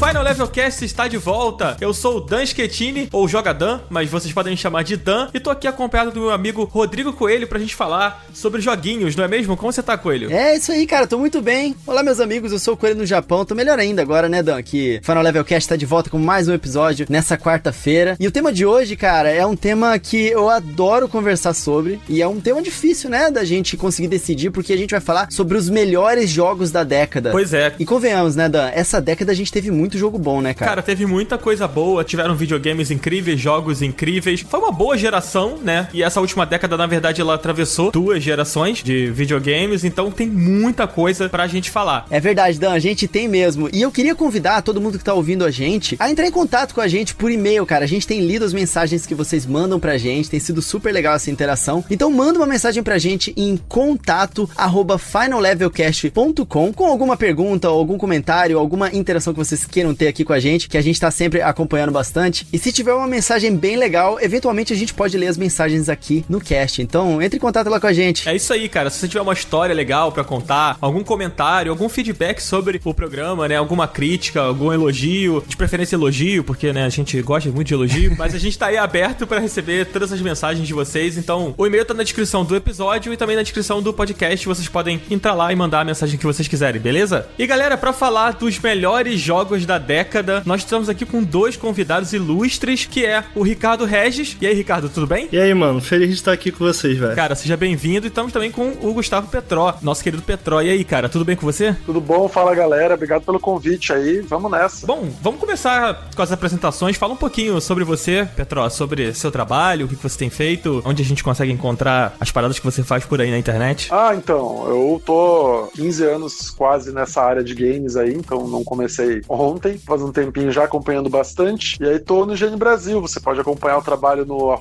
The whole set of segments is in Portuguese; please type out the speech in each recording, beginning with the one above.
Final Level Cast está de volta. Eu sou o Dan Schettini, ou Joga Dan, mas vocês podem me chamar de Dan. E tô aqui acompanhado do meu amigo Rodrigo Coelho pra gente falar sobre joguinhos, não é mesmo? Como você tá, Coelho? É isso aí, cara, tô muito bem. Olá, meus amigos, eu sou o Coelho no Japão. Tô melhor ainda agora, né, Dan? Que Final Level Cast tá de volta com mais um episódio nessa quarta-feira. E o tema de hoje, cara, é um tema que eu adoro conversar sobre. E é um tema difícil, né, da gente conseguir decidir, porque a gente vai falar sobre os melhores jogos da década. Pois é. E convenhamos, né, Dan? Essa década a gente teve muito jogo bom, né, cara? Cara, teve muita coisa boa, tiveram videogames incríveis, jogos incríveis. Foi uma boa geração, né? E essa última década, na verdade, ela atravessou 2 gerações de videogames, então tem muita coisa pra gente falar. É verdade, Dan, a gente tem mesmo. E eu queria convidar todo mundo que tá ouvindo a gente a entrar em contato com a gente por e-mail, cara. A gente tem lido as mensagens que vocês mandam pra gente, tem sido super legal essa interação. Então manda uma mensagem pra gente em contato@finallevelcast.com com alguma pergunta, algum comentário, alguma interação que vocês queiram ter aqui com a gente, que a gente tá sempre acompanhando bastante. E se tiver uma mensagem bem legal, eventualmente a gente pode ler as mensagens aqui no cast. Então entre em contato lá com a gente. É isso aí, cara. Se você tiver uma história legal pra contar, algum comentário, algum feedback sobre o programa, né? Alguma crítica, algum elogio, de preferência elogio, porque, né, a gente gosta muito de elogio, mas a gente tá aí aberto pra receber todas as mensagens de vocês. Então, o e-mail tá na descrição do episódio e também na descrição do podcast. Vocês podem entrar lá e mandar a mensagem que vocês quiserem, beleza? E galera, pra falar dos melhores jogos da década, nós estamos aqui com 2 convidados ilustres, que é o Ricardo Regis. E aí, Ricardo, tudo bem? E aí, mano, feliz de estar aqui com vocês, velho. Cara, seja bem-vindo. E estamos também com o Gustavo Petró, nosso querido Petró. E aí, cara, tudo bem com você? Tudo bom? Fala, galera. Obrigado pelo convite aí. Vamos nessa. Bom, vamos começar com as apresentações. Fala um pouquinho sobre você, Petró, sobre seu trabalho, o que você tem feito, onde a gente consegue encontrar as paradas que você faz por aí na internet. Então, eu tô 15 anos quase nessa área de games aí, então não comecei ontem, faz um tempinho já acompanhando bastante, e aí tô no IGN Brasil. Você pode acompanhar o trabalho no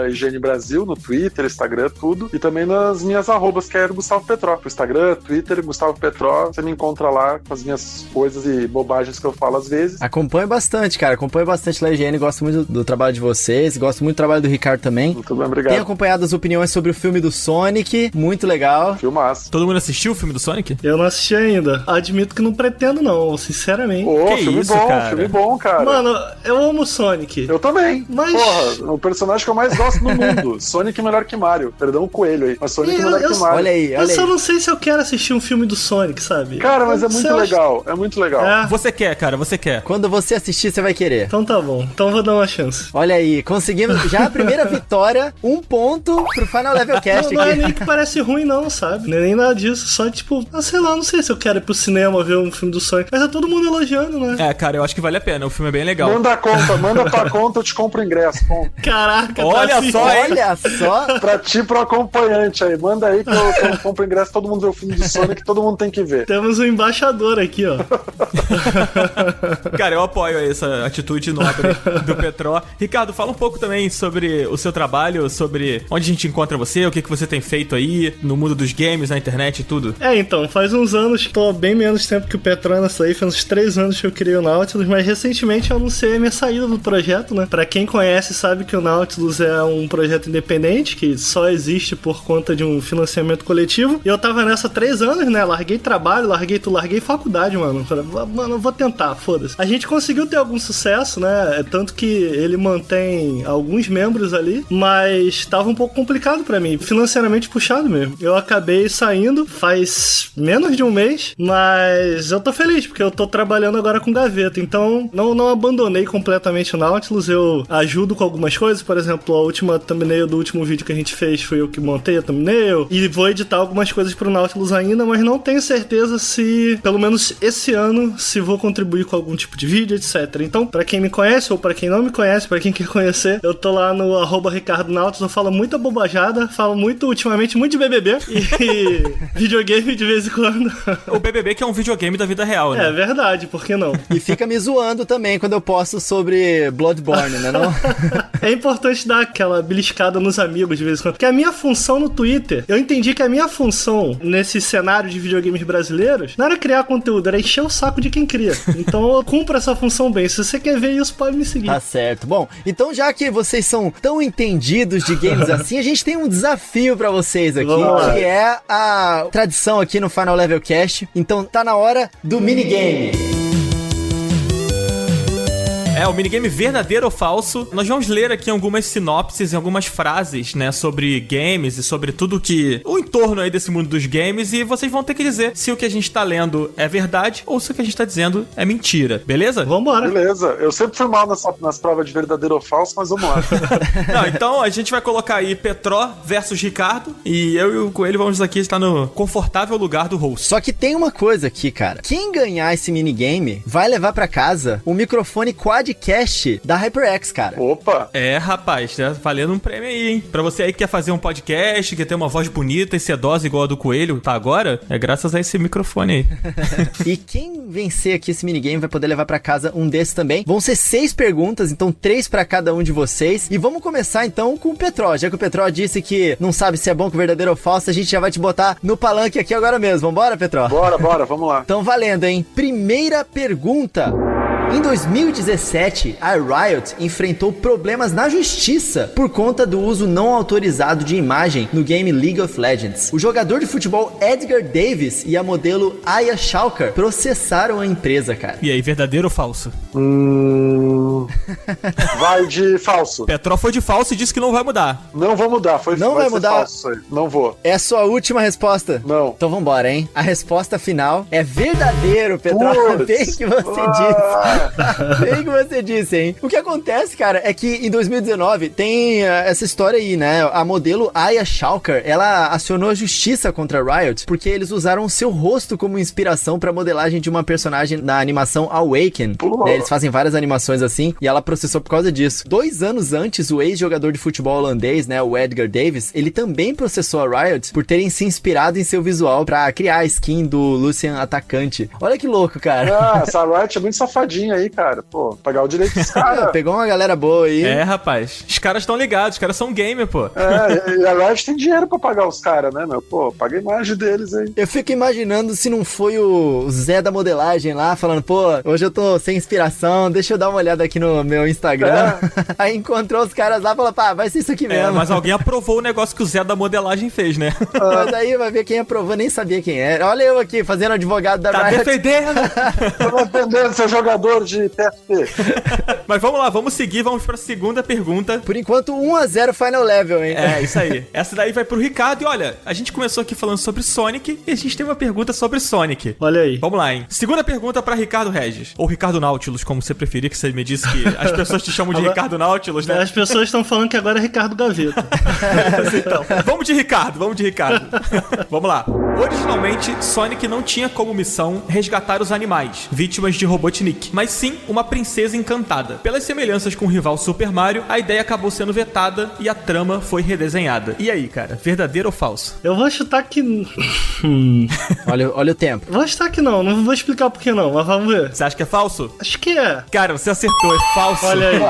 @IGN Brasil, no Twitter, Instagram, tudo, e também nas minhas arrobas, que é o Gustavo Petró. No Instagram, Twitter, Gustavo Petró, você me encontra lá com as minhas coisas e bobagens que eu falo às vezes. Acompanho bastante, cara, acompanho bastante lá a IGN, gosto muito do trabalho de vocês, gosto muito do trabalho do Ricardo também. Muito bem, obrigado. Tenho acompanhado as opiniões sobre o filme do Sonic, muito legal. Filmaço. Todo mundo assistiu o filme do Sonic? Eu não assisti ainda. Admito que não pretendo, não, sinceramente. Que filme isso, bom, cara? filme bom, cara. Mano, eu amo Sonic. Eu também. Mas... Porra, o personagem que eu mais gosto no mundo. Sonic melhor que Mario. Perdão o coelho aí. Mas Sonic melhor que Mario. Olha aí, Eu só não sei se eu quero assistir um filme do Sonic, sabe? Cara, mas é muito Você acha- legal. É muito legal. É. Você quer, cara, você quer. Quando você assistir, você vai querer. Então tá bom. Então vou dar uma chance. Olha aí, conseguimos já a primeira vitória, 1 ponto pro Final Level Cast Não é aqui. nem que parece ruim, não, sabe? Não é nem nada disso. Só tipo, sei lá, não sei se eu quero ir pro cinema ver um filme do Sonic. Mas tá todo mundo elogiando, né? É, cara, eu acho que vale a pena. O filme é bem legal. Manda a conta, manda tua conta, eu te compro o ingresso. Caraca, Olha tá assim. só, hein? Olha só. Pra ti e pro acompanhante aí. Manda aí que eu compro o ingresso, todo mundo vê o filme do Sonic, todo mundo tem que ver. Temos um embaixador aqui, ó. Cara, eu apoio essa atitude nobre do Petró. Ricardo, fala um pouco também sobre o seu trabalho, sobre onde a gente encontra você, o que você tem feito aí no mundo dos games, na internet e tudo. Então, faz uns anos, tô bem menos tempo que o Petró nessa aí, faz uns 3 anos que eu criei o Nautilus, mas recentemente eu anunciei a minha saída do projeto, né? Pra quem conhece sabe que o Nautilus é um projeto independente, que só existe por conta de um financiamento coletivo, e eu tava nessa há 3 anos, né? Larguei trabalho, larguei faculdade, mano. Falei, mano, eu vou tentar, foda-se. A gente conseguiu ter algum sucesso, né? Tanto que ele mantém alguns membros ali, mas tava um pouco complicado pra mim, financeiramente puxado mesmo. Eu acabei saindo faz menos de um mês, mas eu tô feliz, porque eu tô trabalhando agora com gaveta, então não abandonei completamente o Nautilus, eu ajudo com algumas coisas, por exemplo, a última thumbnail do último vídeo que a gente fez foi eu que montei a thumbnail, e vou editar algumas coisas pro Nautilus ainda, mas não tenho certeza se, pelo menos esse ano, se vou contribuir com algum tipo de vídeo, etc. Então, pra quem me conhece, ou pra quem não me conhece, pra quem quer conhecer, eu tô lá no @Ricardo Nautilus, eu falo muita bobajada, falo muito, ultimamente, muito de BBB e videogame de vez em quando. O BBB que é um videogame da vida real, né? É verdade, por que não? E fica me zoando também quando eu posto sobre Bloodborne, né não? É importante dar aquela beliscada nos amigos de vez em quando. Porque a minha função no Twitter, eu entendi que a minha função nesse cenário de videogames brasileiros não era criar conteúdo, era encher o saco de quem cria. Então eu cumpro essa função bem. Se você quer ver isso, pode me seguir. Tá certo. Bom, então já que vocês são tão entendidos de games assim, a gente tem um desafio pra vocês aqui, Vamos lá. que é a tradição aqui no Final Level Cast. Então tá na hora do minigame. O minigame verdadeiro ou falso. Nós vamos ler aqui algumas sinopses e algumas frases, né, sobre games e sobre tudo que... o entorno aí desse mundo dos games, e vocês vão ter que dizer se o que a gente tá lendo é verdade ou se o que a gente tá dizendo é mentira, beleza? Vambora. Beleza. Eu sempre fui mal nas provas de verdadeiro ou falso, mas vamos lá. Não, então a gente vai colocar aí Petró versus Ricardo, e eu e o Coelho vamos aqui estar no confortável lugar do host. Só que tem uma coisa aqui, cara. Quem ganhar esse minigame vai levar pra casa o microfone Quadcast da HyperX, cara. Opa! Rapaz, tá valendo um prêmio aí, hein? Pra você aí que quer fazer um podcast, quer ter uma voz bonita e sedosa igual a do Coelho, tá agora? É graças a esse microfone aí. E quem vencer aqui esse minigame vai poder levar pra casa um desses também. Vão ser 6 perguntas, então 3 pra cada um de vocês. E vamos começar então com o Petró. Já que o Petró disse que não sabe se é bom, que é verdadeiro ou falso, a gente já vai te botar no palanque aqui agora mesmo. Vambora, Petró? Bora, vamos lá. Então valendo, hein? Primeira pergunta. Em 2017, a Riot enfrentou problemas na justiça por conta do uso não autorizado de imagem no game League of Legends. O jogador de futebol Edgar Davis e a modelo Aya Shawkar processaram a empresa, cara. E aí, verdadeiro ou falso? Vai de falso. Petró foi de falso e disse que não vai mudar. Não vou mudar, Não vai ser mudar? falso aí. Não vou. É a sua última resposta? Não. Então vambora, hein? A resposta final é verdadeiro, Petró. Putz. Bem que você disse. Bem que você disse, hein? O que acontece, cara, é que em 2019 tem essa história aí, né? A modelo Aya Shawkar, ela acionou a justiça contra a Riot porque eles usaram o seu rosto como inspiração pra modelagem de uma personagem da animação Awaken. Né? Eles fazem várias animações assim e ela processou por causa disso. 2 anos antes, o ex-jogador de futebol holandês, né, o Edgar Davis, ele também processou a Riot por terem se inspirado em seu visual pra criar a skin do Lucian Atacante. Olha que louco, cara. Essa Riot é muito safadinha aí, cara. Pô, pagar o direito dos caras. Pegou uma galera boa aí. Rapaz. Os caras estão ligados, os caras são gamer, pô. E a Riot tem dinheiro pra pagar os caras, né, meu? Pô, paga a imagem deles aí. Eu fico imaginando se não foi o Zé da modelagem lá, falando, pô, hoje eu tô sem inspiração, deixa eu dar uma olhada aqui no meu Instagram. Aí encontrou os caras lá e falou, pá, vai ser isso aqui mesmo. Mas alguém aprovou o negócio que o Zé da modelagem fez, né? Mas aí vai ver quem aprovou, nem sabia quem era. Olha eu aqui, fazendo advogado da Tá Riot. defendendo! Tô defendendo seu jogador de TFT. Mas vamos lá, vamos seguir, vamos pra segunda pergunta. Por enquanto, 1-0 final level, hein? Isso aí. Essa daí vai pro Ricardo. E olha, a gente começou aqui falando sobre Sonic e a gente tem uma pergunta sobre Sonic. Olha aí. Vamos lá, hein? Segunda pergunta pra Ricardo Regis. Ou Ricardo Nautilus, como você preferir, que você me disse que as pessoas te chamam de Ricardo Nautilus, né? As pessoas estão falando que agora é Ricardo Gaveta. Então, vamos de Ricardo. Vamos lá. Originalmente, Sonic não tinha como missão resgatar os animais, vítimas de Robotnik, mas sim uma princesa encantada. Pelas semelhanças com o rival Super Mario, a ideia acabou sendo vetada e a trama foi redesenhada. E aí, cara, verdadeiro ou falso? Eu vou chutar que... Olha o tempo. Vou chutar que não vou explicar por que não, mas vamos ver. Você acha que é falso? Acho que é. Cara, você acertou, é falso. Olha aí.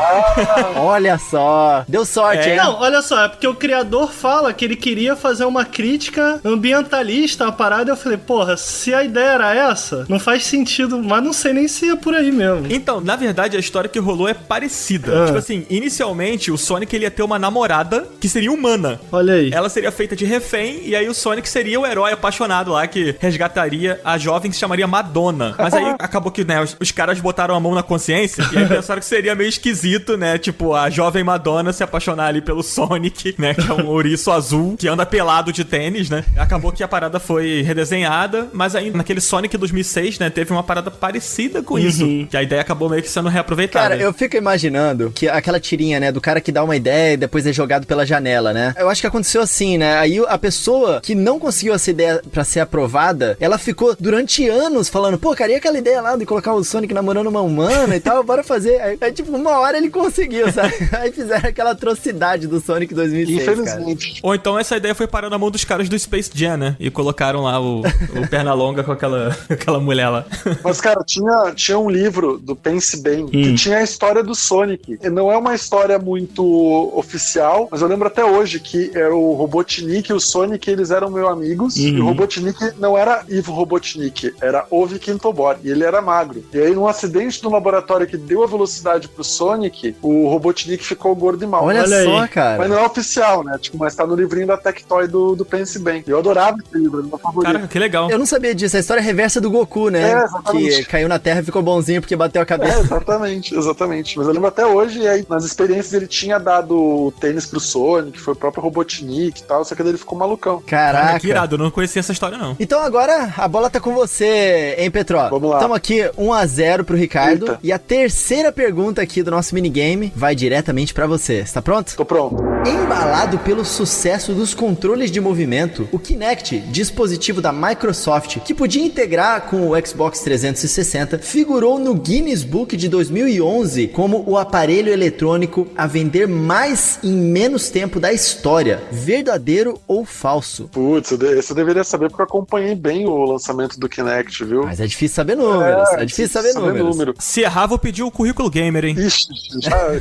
Olha só. Deu sorte, hein? Não, olha só, é porque o criador fala que ele queria fazer uma crítica ambientalista à parada. Eu falei, porra, se a ideia era essa, não faz sentido, mas não sei nem se é por aí mesmo. Então, na verdade, a história que rolou é parecida. Tipo assim, inicialmente, o Sonic ele ia ter uma namorada que seria humana. Olha aí. Ela seria feita de refém, e aí o Sonic seria o herói apaixonado lá que resgataria a jovem que se chamaria Madonna. Mas aí acabou que, né, os caras botaram a mão na consciência e aí pensaram que seria meio esquisito, né? Tipo, a jovem Madonna se apaixonar ali pelo Sonic, né? Que é um ouriço azul que anda pelado de tênis, né? Acabou que a parada foi redesenhada, mas aí naquele Sonic 2006, né? Teve uma parada parecida com isso. Que a ideia acabou meio que sendo reaproveitada. Cara, eu fico imaginando que aquela tirinha, né, do cara que dá uma ideia e depois é jogado pela janela, né? Eu acho que aconteceu assim, né? Aí a pessoa que não conseguiu essa ideia pra ser aprovada, ela ficou durante anos falando, pô, cara, e aquela ideia lá de colocar o Sonic namorando uma humana e tal, bora fazer. Aí tipo, uma hora ele conseguiu, sabe? Aí fizeram aquela atrocidade do Sonic 2006, Infelizmente. cara. Ou então essa ideia foi parar na mão dos caras do Space Jam, né? E colocaram lá o Pernalonga com aquela mulher lá. Mas, cara, tinha um livro do Pense Bem que tinha a história do Sonic. E não é uma história muito oficial, mas eu lembro até hoje que era o Robotnik e o Sonic, eles eram meus amigos. E o Robotnik não era Ivo Robotnik, era Ovi Quintobor. E ele era magro. E aí, num acidente no laboratório que deu a velocidade pro Sonic, o Robotnik ficou gordo e mal. Olha só, aí. cara. Mas não é oficial, né? Tipo, mas tá no livrinho da Tectoy do Pense Bem. Eu adorava esse livro, meu favorito. Caraca, que legal. Eu não sabia disso, a história reversa do Goku, né? Exatamente. Que caiu na Terra e ficou bonzinho porque bateu a cabeça. Exatamente. Mas eu lembro até hoje, e aí nas experiências ele tinha dado o tênis pro Sonic, foi o próprio Robotnik e tal, só que daí ele ficou malucão. Caraca. Que irado, eu não conhecia essa história, não. Então agora a bola tá com você, hein, Petró? Vamos lá. Estamos aqui 1-0 pro Ricardo. Eita. E a terceira pergunta aqui do nosso minigame vai diretamente pra você. Está pronto? Tô pronto. Embalado pelo sucesso dos controles de movimento, o Kinect, dispositivo da Microsoft, que podia integrar com o Xbox 360, figurou no Guinness Book de 2011 como o aparelho eletrônico a vender mais em menos tempo da história. Verdadeiro ou falso? Putz, esse eu deveria saber porque eu acompanhei bem o lançamento do Kinect, viu? Mas é difícil saber números. É difícil saber números. número. Se errar, vou pedir o currículo gamer, hein? Ixi,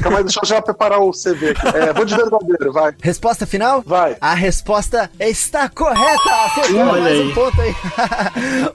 calma aí, deixa eu já preparar o CV aqui. Vou de verdadeiro, vai. Resposta final? Vai. A resposta está correta! Acertou Olha mais aí. um ponto aí.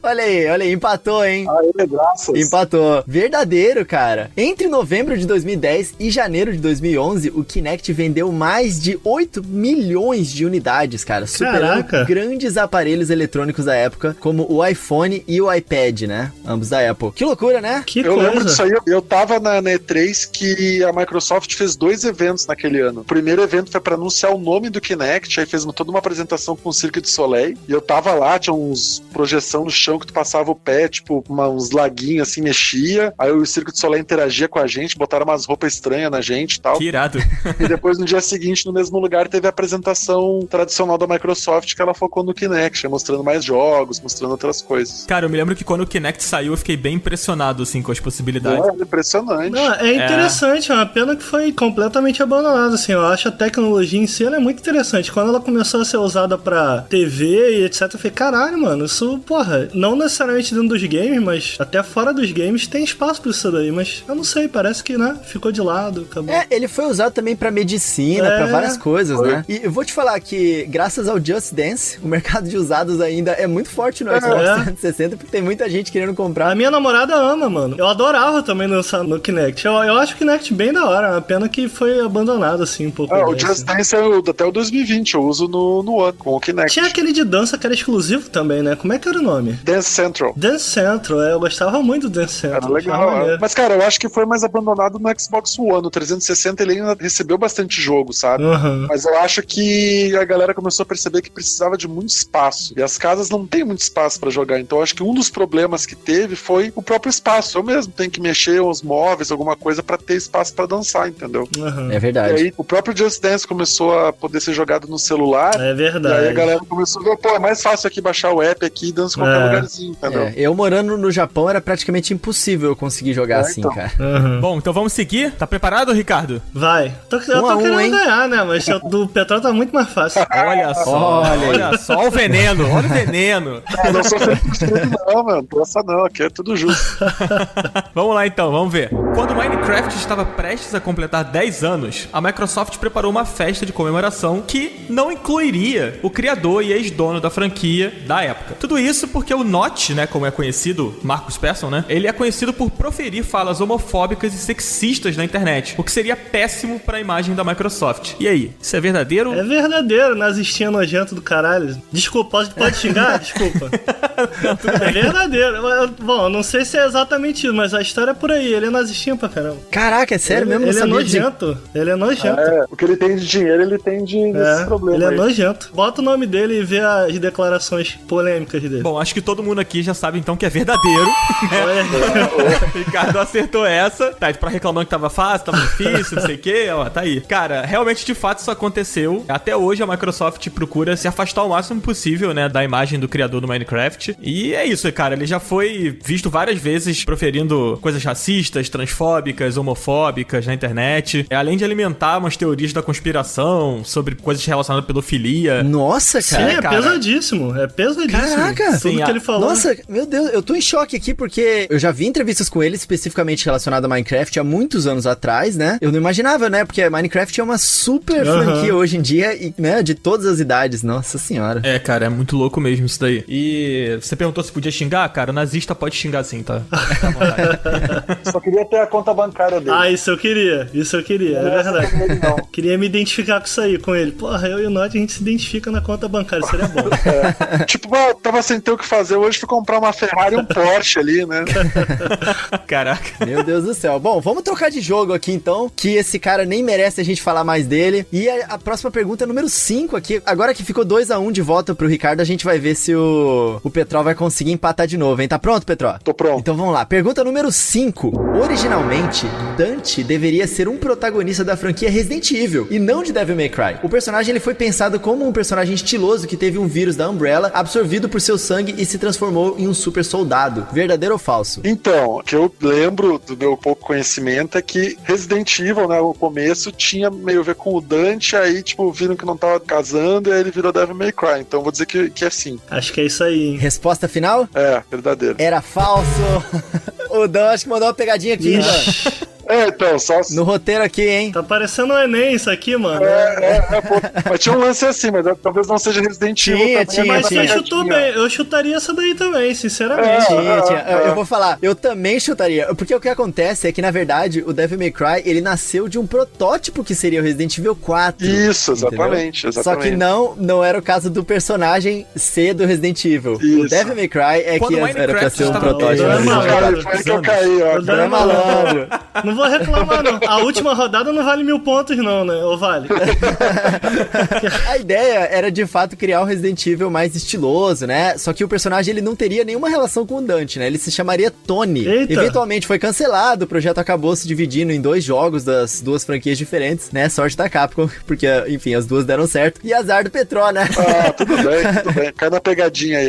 olha aí, empatou, hein? Aê, graças. Empatou. Verdadeiro, cara. Entre novembro de 2010 e janeiro de 2011, o Kinect vendeu mais de 8 milhões de unidades, cara. Superando Caraca. grandes aparelhos eletrônicos da época, como o iPhone e o iPad, né? Ambos da Apple. Que loucura, né? Que Eu lembro disso coisa. aí, eu tava na E3 que a Microsoft fez 2 eventos naquele ano. O primeiro evento foi pra anunciar o nome do Kinect, aí fez toda uma apresentação com o Cirque du Soleil, e eu tava lá, tinha uns projeção no chão que tu passava o pé, tipo, uns laguinhos assim, mexia, aí o Cirque du Soleil interagia com a gente, botaram umas roupas estranhas na gente e tal. Que irado. E depois, no dia seguinte, no mesmo lugar, teve a apresentação tradicional da Microsoft, que ela focou no Kinect, mostrando mais jogos, mostrando outras coisas. Cara, eu me lembro que quando o Kinect saiu, eu fiquei bem impressionado, assim, com as possibilidades. É impressionante. Não, é interessante, é uma pena que foi completamente abandonada, assim, eu acho a tecnologia em si, ela é muito interessante. Quando ela começou a ser usada pra TV e etc, eu falei, caralho, mano, isso, porra, não necessariamente dentro dos games, mas até fora dos games tem espaço pra isso daí, mas eu não sei, parece que, né, ficou de lado, acabou. Ele foi usado também pra medicina, pra várias coisas, né? E eu vou te falar que, graças ao Just Dance, o mercado de usados ainda é muito forte no Xbox 360, porque tem muita gente querendo comprar. A minha namorada ama, mano. Eu adorava também dançar no Kinect. Eu acho o Kinect bem da hora. É uma pena que foi abandonado, assim, um pouco. O Just Dance é até o 2020, eu uso no One, com o Kinect. Tinha aquele de dança que era exclusivo também, né? Como é que era o nome? Dance Central. Dance Central, eu gostava muito do Dance Central. Era legal. Mas, cara, eu acho que foi mais abandonado no Xbox One. No 360 ele ainda recebeu bastante jogo, sabe? Uhum. Mas eu acho que a galera começou a perceber que precisava de muito espaço. E as casas não têm muito espaço pra jogar. Então eu acho que um dos problemas que teve foi o próprio espaço. Eu mesmo tenho que mexer os móveis, alguma coisa, pra ter espaço pra dançar, entendeu? Uhum. É verdade. E aí o próprio Just Dance começou a poder ser jogado no celular. É verdade. E aí a galera começou a ver, pô, é mais fácil aqui baixar o app aqui e dança em qualquer lugarzinho, entendeu? Eu morando no Japão era praticamente impossível eu conseguir jogar assim, então. cara. Uhum. Bom, então vamos seguir? Tá preparado, Ricardo? Vai. Eu tô querendo hein? ganhar, né? Mas o do Petróleo tá muito mais fácil. Olha só, olha só, olha o veneno, olha o veneno. Eu não sou feito não, mano. Essa não, aqui é tudo justo. Vamos lá então, vamos ver. Quando Minecraft estava prestes a completar 10 anos, a Microsoft preparou uma festa de comemoração que não incluiria o criador e ex-dono da franquia da época. Tudo isso porque o Notch, né, como é conhecido, Marcus Persson, né, ele é conhecido por proferir falas homofóbicas e sexistas na internet, o que seria péssimo para a imagem da Microsoft. E aí, isso é verdadeiro? É verdadeiro, nazistinha nojento do caralho. Desculpa, pode xingar? Desculpa. É verdadeiro. Bom, não sei se é exatamente isso, mas a história é por aí. Ele é nazistinha pra caramba. Caraca, é sério mesmo? Ele é Não sabia disso. nojento. Ele é nojento. O que ele tem de dinheiro, ele tem desses problemas. Ele é aí. nojento. Bota o nome dele e vê as declarações polêmicas dele. Bom, acho que todo mundo aqui já sabe então que é verdadeiro. O Ricardo acertou essa. Tá, pra reclamando que tava fácil, tava difícil, não sei o que, ó, tá aí. Cara, realmente de fato isso aconteceu. Até hoje a Microsoft procura se afastar o máximo possível, né, da imagem do criador do Minecraft. E é isso, cara, ele já foi visto várias vezes proferindo coisas racistas, transfóbicas, homofóbicas na internet. Além de alimentar umas teorias da conspiração sobre coisas relacionadas à pedofilia. Nossa, Sim, cara. é cara. pesadíssimo. É pesadíssimo. Caraca. Tudo Sim, que ele falou. Nossa, meu Deus, eu tô em choque aqui porque eu já vi entrevistas com ele especificamente relacionadas a Minecraft há muitos anos atrás, né? Eu não imaginava, né? Porque Minecraft é uma super franquia hoje em dia e, né, de todas as idades. Nossa senhora. É, cara, é muito louco mesmo isso daí. E você perguntou se podia xingar? Cara, nazista pode xingar sim, tá? Fica à vontade. Só queria ter a conta bancária dele. Ah, isso eu queria. É verdade. Não. Queria me identificar com isso aí, com ele. Porra, eu e o Nod, a gente se identifica na conta bancária, seria bom. Tipo, tava sem ter o que fazer hoje, fui comprar uma Ferrari e um Porsche ali, né? Caraca. Meu Deus do céu. Bom, vamos trocar de jogo aqui então, que esse cara nem merece a gente falar mais dele. E a próxima pergunta é número 5 aqui. Agora que ficou 2-1 de volta pro Ricardo, a gente vai ver se o Petró vai conseguir empatar de novo, hein? Tá pronto, Petró? Tô pronto. Então vamos lá. Pergunta número 5. Originalmente, Dante deveria ser um protagonista da franquia Resident Evil e não de Devil May Cry. O personagem ele foi pensado como um personagem estiloso que teve um vírus da Umbrella absorvido por seu sangue e se transformou em um super soldado. Verdadeiro ou falso? Então, o que eu lembro do meu pouco conhecimento é que Resident Evil, né, no começo, tinha meio a ver com o Dante, aí, tipo, viram que não tava casando e aí ele virou Devil May Cry. Então, vou dizer que é sim. Acho que é isso aí, hein? Resposta final? É, verdadeiro. Era falso. O Dan acho que mandou uma pegadinha aqui, hein, Dan? Então, só... No roteiro aqui, hein? Tá parecendo um Enem isso aqui, mano. Pô, mas tinha um lance assim, mas talvez não seja Resident Evil. Mas você chutou bem, eu chutaria essa daí também, sinceramente. Eu vou falar, eu também chutaria, porque o que acontece é que, na verdade, o Devil May Cry, ele nasceu de um protótipo que seria o Resident Evil 4. Isso, exatamente. Só que não era o caso do personagem ser do Resident Evil. Isso. O Devil May Cry é Quando que era pra ser um protótipo. Foi que eu caí, ó. É malandro. Não vou reclamar, não. A última rodada não vale 1000 pontos, não, né? Ou vale? A ideia era, de fato, criar um Resident Evil mais estiloso, né? Só que o personagem, ele não teria nenhuma relação com o Dante, né? Ele se chamaria Tony. Eita. Eventualmente foi cancelado, o projeto acabou se dividindo em 2 jogos das 2 franquias diferentes, né? Sorte da Capcom, porque, enfim, as 2 deram certo. E azar do Petró, né? Tudo bem. Cai na pegadinha aí.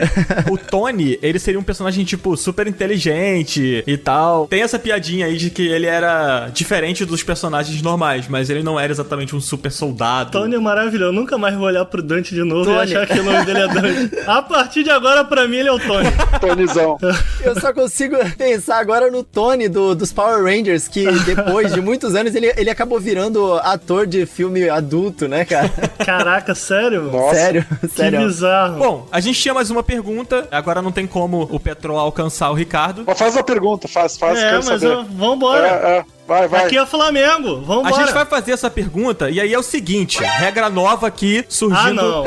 O Tony, ele seria um personagem, tipo, super inteligente e tal. Tem essa piadinha aí de que ele era diferente dos personagens normais, mas ele não era exatamente um super soldado. Tony é maravilhoso. Eu nunca mais vou olhar pro Dante de novo Tony. e achar que o nome dele é Dante. A partir de agora, pra mim, ele é o Tony. Tonizão. Eu só consigo pensar agora no Tony dos Power Rangers, que depois de muitos anos ele acabou virando ator de filme adulto, né, cara? Caraca, sério? Nossa. Sério. Que bizarro. Bom, a gente tinha mais uma pergunta, agora não tem como o Petró alcançar o Ricardo. Mas faz a pergunta, faz. Quero mas saber. vambora. Vai. Aqui é Flamengo, vambora. A gente vai fazer essa pergunta e aí é o seguinte, regra nova aqui, surgindo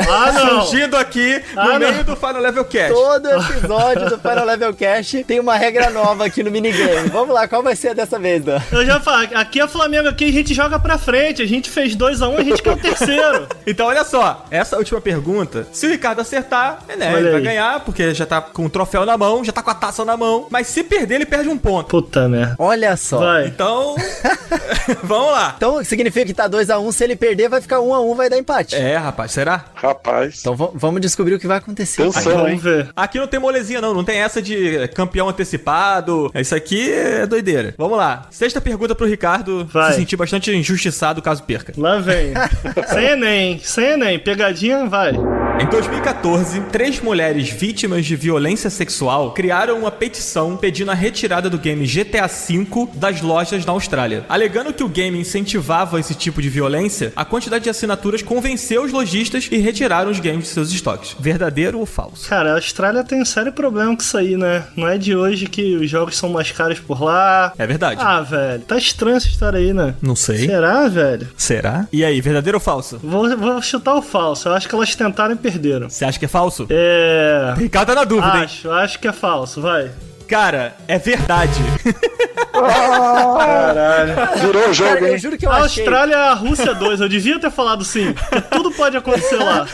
aqui no meio do Final Level Cast. Todo episódio do Final Level Cast tem uma regra nova aqui no minigame. Vamos lá, qual vai ser dessa vez, Dan? Eu já falo, aqui é Flamengo, aqui a gente joga pra frente, a gente fez 2-1, a gente quer o terceiro. Então olha só, essa última pergunta, se o Ricardo acertar, né, ele vai ganhar, porque já tá com o troféu na mão, já tá com a taça na mão, mas se perder ele perde um ponto. Puta merda. Olha só. Vai. Então, vamos lá. Então significa que tá 2-1, se ele perder vai ficar 1-1, vai dar empate. É, rapaz, será? Rapaz. Então vamos descobrir o que vai acontecer. Vamos ver. Aqui não tem molezinha não tem essa de campeão antecipado, isso aqui é doideira. Vamos lá, 6ª pergunta pro Ricardo Vai. se sentir bastante injustiçado caso perca. Lá vem. Sem Enem, pegadinha, vai. Em 2014, 3 mulheres vítimas de violência sexual criaram uma petição pedindo a retirada do game GTA V das lojas na Austrália. Alegando que o game incentivava esse tipo de violência, a quantidade de assinaturas convenceu os lojistas e retiraram os games de seus estoques. Verdadeiro ou falso? Cara, a Austrália tem um sério problema com isso aí, né? Não é de hoje que os jogos são mais caros por lá. É verdade. Ah, velho, tá estranha essa história aí, né? Não sei. Será, velho? Será? E aí, verdadeiro ou falso? Vou chutar o falso. Eu acho que elas tentaram e perderam. Você acha que é falso? Ricardo tá na dúvida, hein? Acho que é falso, vai. Cara, é verdade. Caralho. Virou o jogo, Cara, eu hein? juro que eu A achei. Austrália é a Rússia 2. Eu devia ter falado sim. Porque tudo pode acontecer lá.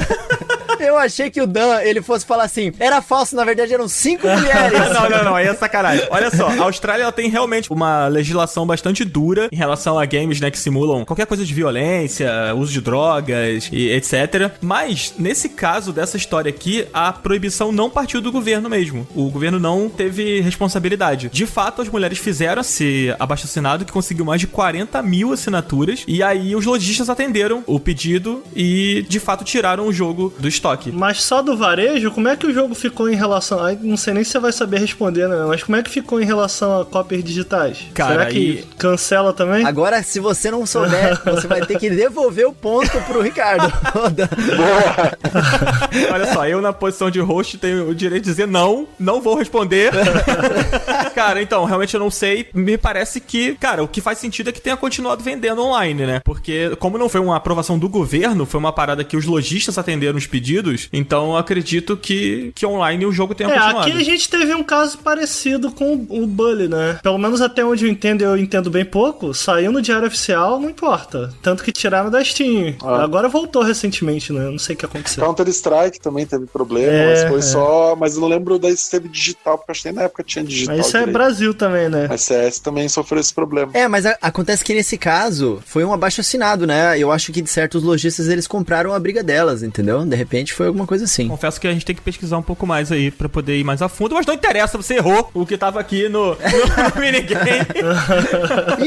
Eu achei que o Dan, ele fosse falar assim, era falso, na verdade eram 5 mulheres. Não, aí é sacanagem. Olha só, a Austrália ela tem realmente uma legislação bastante dura em relação a games, né, que simulam qualquer coisa de violência, uso de drogas e etc. Mas, nesse caso dessa história aqui, a proibição não partiu do governo mesmo. O governo não teve responsabilidade. De fato, as mulheres fizeram esse abaixo-assinado que conseguiu mais de 40 mil assinaturas e aí os lojistas atenderam o pedido e, de fato, tiraram o jogo do estoque. Mas só do varejo, como é que o jogo ficou em relação... Ai, não sei nem se você vai saber responder, né? Mas como é que ficou em relação a cópias digitais? Cara, será que cancela também? Agora, se você não souber, você vai ter que devolver o ponto pro Ricardo. Olha só, eu na posição de host tenho o direito de dizer não vou responder. Cara, então, realmente eu não sei. Me parece que, cara, o que faz sentido é que tenha continuado vendendo online, né? Porque como não foi uma aprovação do governo, foi uma parada que os lojistas atenderam os pedidos, Unidos, então acredito que online o jogo tenha continuado. Aqui a gente teve um caso parecido com o Bully, né? Pelo menos até onde eu entendo bem pouco, saiu no Diário Oficial, não importa. Tanto que tiraram da Steam. Agora voltou recentemente, né? Eu não sei o que aconteceu. Counter-Strike também teve problema, mas foi só... Mas eu não lembro daí se teve digital, porque acho que na época tinha digital. Mas isso direito. é Brasil também, né? Mas CS também sofreu esse problema. Mas acontece que nesse caso foi um abaixo-assinado, né? Eu acho que de certos lojistas eles compraram a briga delas, entendeu? De repente foi alguma coisa assim. Confesso que a gente tem que pesquisar um pouco mais aí pra poder ir mais a fundo, mas não interessa, você errou o que tava aqui no minigame.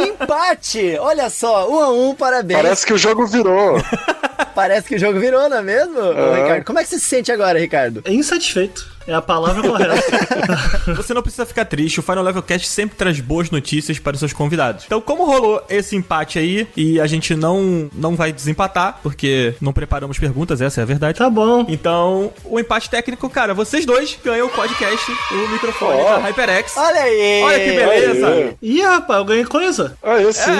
Empate! Olha só, 1-1, parabéns. Parece que o jogo virou. Parece que o jogo virou, não é mesmo, Ricardo? Como é que você se sente agora, Ricardo? Insatisfeito. É a palavra correta. Você não precisa ficar triste, o Final Level Cast sempre traz boas notícias para os seus convidados. Então, como rolou esse empate aí, e a gente não vai desempatar, porque não preparamos perguntas, essa é a verdade. Tá bom. Então, o empate técnico, cara, vocês dois ganham o podcast, o microfone da HyperX. Olha aí! Olha que beleza! Aí. Ih, rapaz, eu ganhei coisa. Sim.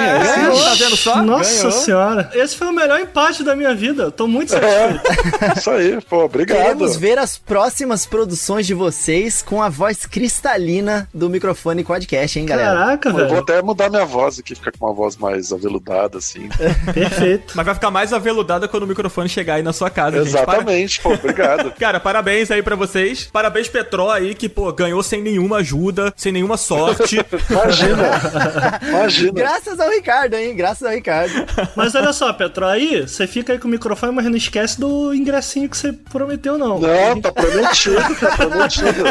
Tá vendo só? Nossa senhora. Esse foi o melhor empate da minha vida. Eu tô muito satisfeito. Isso aí, pô, obrigado. Queremos ver as próximas produções de vocês com a voz cristalina do microfone Quadcast, hein, galera? Caraca, Eu vou velho. até mudar minha voz aqui, ficar com uma voz mais aveludada, assim. Perfeito. Mas vai ficar mais aveludada quando o microfone chegar aí na sua casa, gente. Exatamente, pô, obrigado. Cara, parabéns aí pra vocês. Parabéns, Petró, aí, que, pô, ganhou sem nenhuma ajuda, sem nenhuma sorte. Imagina. Graças ao Ricardo, hein? Graças ao Ricardo. Mas olha só, Petro, aí você fica aí com o microfone, mas não esquece do ingressinho que você prometeu, não. Não, tá prometido, tá prometido.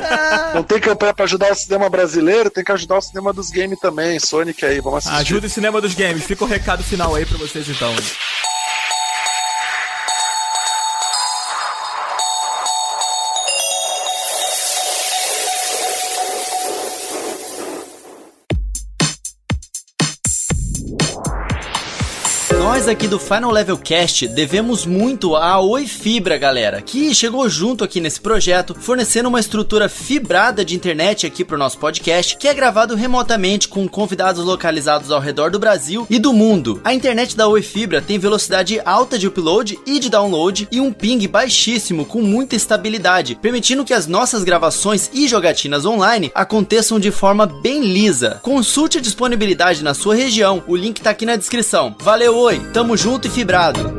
Não tem campanha pra ajudar o cinema brasileiro, tem que ajudar o cinema dos games também. Sonic aí, vamos assistir. Ajuda o cinema dos games. Fica o recado final aí pra vocês, então. Nós aqui do Final Level Cast devemos muito à Oi Fibra, galera, que chegou junto aqui nesse projeto, fornecendo uma estrutura fibrada de internet aqui pro nosso podcast, que é gravado remotamente com convidados localizados ao redor do Brasil e do mundo. A internet da Oi Fibra tem velocidade alta de upload e de download e um ping baixíssimo com muita estabilidade, permitindo que as nossas gravações e jogatinas online aconteçam de forma bem lisa. Consulte a disponibilidade na sua região, o link tá aqui na descrição. Valeu, Oi! Tamo junto e fibrado.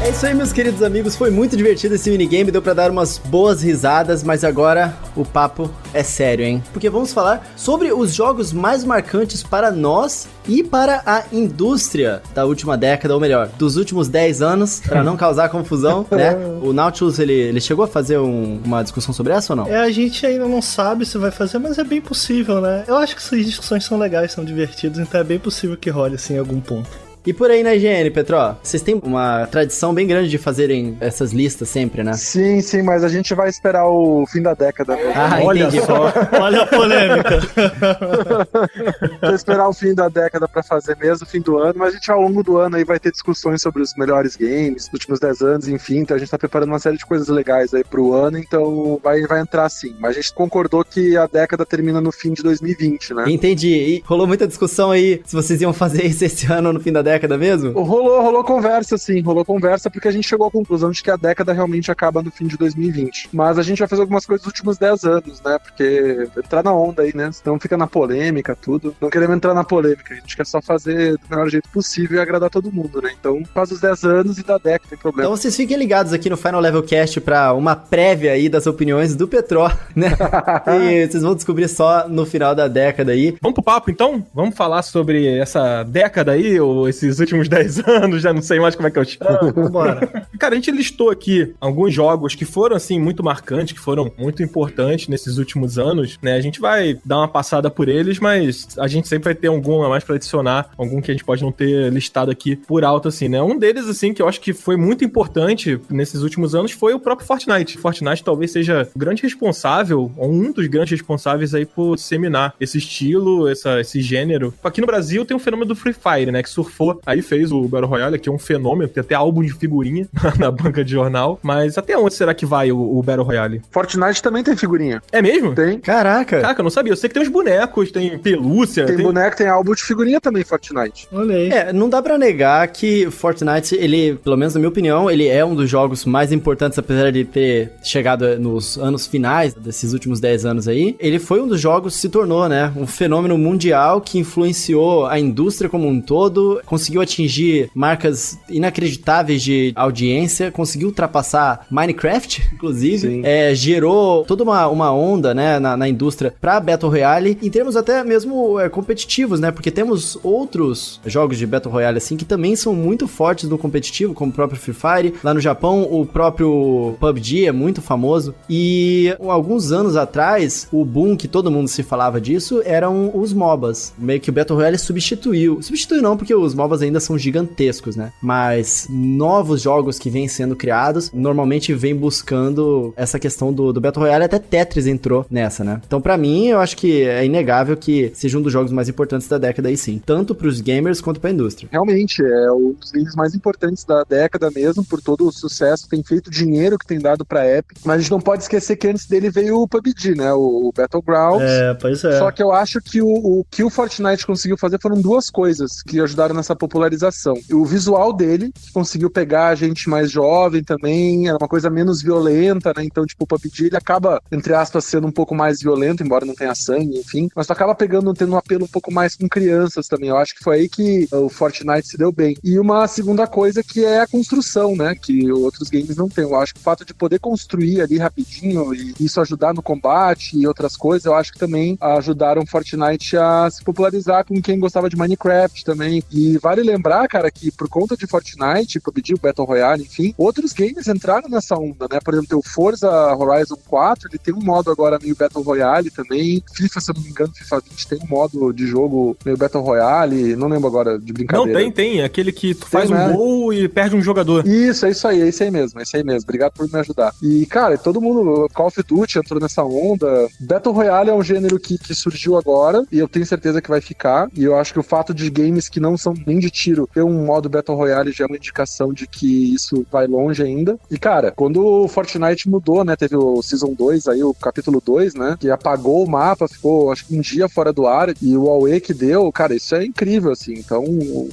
É isso aí, meus queridos amigos, foi muito divertido esse minigame, deu pra dar umas boas risadas, mas agora o papo é sério, hein? Porque vamos falar sobre os jogos mais marcantes para nós e para a indústria da última década, ou melhor, dos últimos 10 anos, pra não causar confusão, né? O Nautilus, ele chegou a fazer uma discussão sobre essa ou não? A gente ainda não sabe se vai fazer, mas é bem possível, né? Eu acho que essas discussões são legais, são divertidas, então é bem possível que role assim em algum ponto. E por aí na IGN, Petró, vocês têm uma tradição bem grande de fazerem essas listas sempre, né? Sim, mas a gente vai esperar o fim da década. Olha entendi. só, olha a polêmica. Vai esperar o fim da década pra fazer mesmo, o fim do ano, mas a gente ao longo do ano aí vai ter discussões sobre os melhores games, dos últimos 10 anos, enfim, então a gente tá preparando uma série de coisas legais aí pro ano, então vai entrar sim. Mas a gente concordou que a década termina no fim de 2020, né? Entendi. E rolou muita discussão aí se vocês iam fazer isso esse ano ou no fim da década mesmo? Rolou conversa, sim. Rolou conversa porque a gente chegou à conclusão de que a década realmente acaba no fim de 2020. Mas a gente vai fazer algumas coisas dos últimos 10 anos, né? Porque entrar na onda aí, né? Senão fica na polêmica, tudo. Não queremos entrar na polêmica. A gente quer só fazer do melhor jeito possível e agradar todo mundo, né? Então faz os 10 anos e da década, tem problema. Então vocês fiquem ligados aqui no Final Level Cast pra uma prévia aí das opiniões do Petró, né? E vocês vão descobrir só no final da década aí. Vamos pro papo, então? Vamos falar sobre essa década aí, ou esses últimos 10 anos, já não sei mais como é que eu chamo. Bora. Cara, a gente listou aqui alguns jogos que foram, assim, muito marcantes, que foram muito importantes nesses últimos anos, né? A gente vai dar uma passada por eles, mas a gente sempre vai ter algum a mais pra adicionar, algum que a gente pode não ter listado aqui por alto, assim, né? Um deles, assim, que eu acho que foi muito importante nesses últimos anos foi o próprio Fortnite. Fortnite talvez seja o grande responsável, ou um dos grandes responsáveis aí por disseminar esse estilo, esse gênero. Aqui no Brasil tem o fenômeno do Free Fire, né? Que surfou boa. Aí fez o Battle Royale, que é um fenômeno, tem até álbum de figurinha na banca de jornal. Mas até onde será que vai o Battle Royale? Fortnite também tem figurinha. É mesmo? Tem. Caraca. Caraca, eu não sabia. Eu sei que tem uns bonecos, tem pelúcia. Tem boneco, tem álbum de figurinha também, Fortnite. Olha aí. Não dá pra negar que Fortnite, ele, pelo menos na minha opinião, ele é um dos jogos mais importantes, apesar de ter chegado nos anos finais desses últimos 10 anos aí. Ele foi um dos jogos que se tornou, né, um fenômeno mundial que influenciou a indústria como um todo, conseguiu atingir marcas inacreditáveis de audiência, conseguiu ultrapassar Minecraft, inclusive, gerou toda uma onda, né, na indústria pra Battle Royale, em termos até mesmo competitivos, né, porque temos outros jogos de Battle Royale, assim, que também são muito fortes no competitivo, como o próprio Free Fire. Lá no Japão, o próprio PUBG é muito famoso. E alguns anos atrás, o boom que todo mundo se falava disso eram os MOBAs. Meio que o Battle Royale substituiu. Substituiu não, porque os MOBAs ainda são gigantescos, né? Mas novos jogos que vêm sendo criados, normalmente vêm buscando essa questão do Battle Royale. Até Tetris entrou nessa, né? Então, pra mim, eu acho que é inegável que seja um dos jogos mais importantes da década aí sim. Tanto pros gamers quanto pra indústria. Realmente, é um dos games mais importantes da década mesmo, por todo o sucesso que tem feito, o dinheiro que tem dado pra Epic. Mas a gente não pode esquecer que antes dele veio o PUBG, né? O Battlegrounds. Pois é. Só que eu acho que o que o Fortnite conseguiu fazer foram duas coisas que ajudaram nessa popularização. O visual dele, que conseguiu pegar a gente mais jovem também, era uma coisa menos violenta, né? Então, tipo, o PUBG, ele acaba, entre aspas, sendo um pouco mais violento, embora não tenha sangue, enfim. Mas tu acaba tendo um apelo um pouco mais com crianças também. Eu acho que foi aí que o Fortnite se deu bem. E uma segunda coisa que é a construção, né? Que outros games não têm. Eu acho que o fato de poder construir ali rapidinho e isso ajudar no combate e outras coisas, eu acho que também ajudaram o Fortnite a se popularizar com quem gostava de Minecraft também. E vale lembrar, cara, que por conta de Fortnite, PUBG, o Battle Royale, enfim, outros games entraram nessa onda, né? Por exemplo, tem o Forza Horizon 4, ele tem um modo agora meio Battle Royale também. FIFA, se eu não me engano, FIFA 20 tem um modo de jogo meio Battle Royale, não lembro agora de brincadeira. Não, tem. Aquele que tu faz um gol e perde um jogador. Isso, é isso aí, é esse aí mesmo. Obrigado por me ajudar. E, cara, todo mundo, Call of Duty entrou nessa onda. Battle Royale é um gênero que surgiu agora, e eu tenho certeza que vai ficar. E eu acho que o fato de games que não são nem de tiro ter um modo Battle Royale já é uma indicação de que isso vai longe ainda. E, cara, quando o Fortnite mudou, né, teve o Season 2 aí, o capítulo 2, né, que apagou o mapa, ficou, acho que um dia fora do ar, e o AUE que deu, cara, isso é incrível, assim. Então,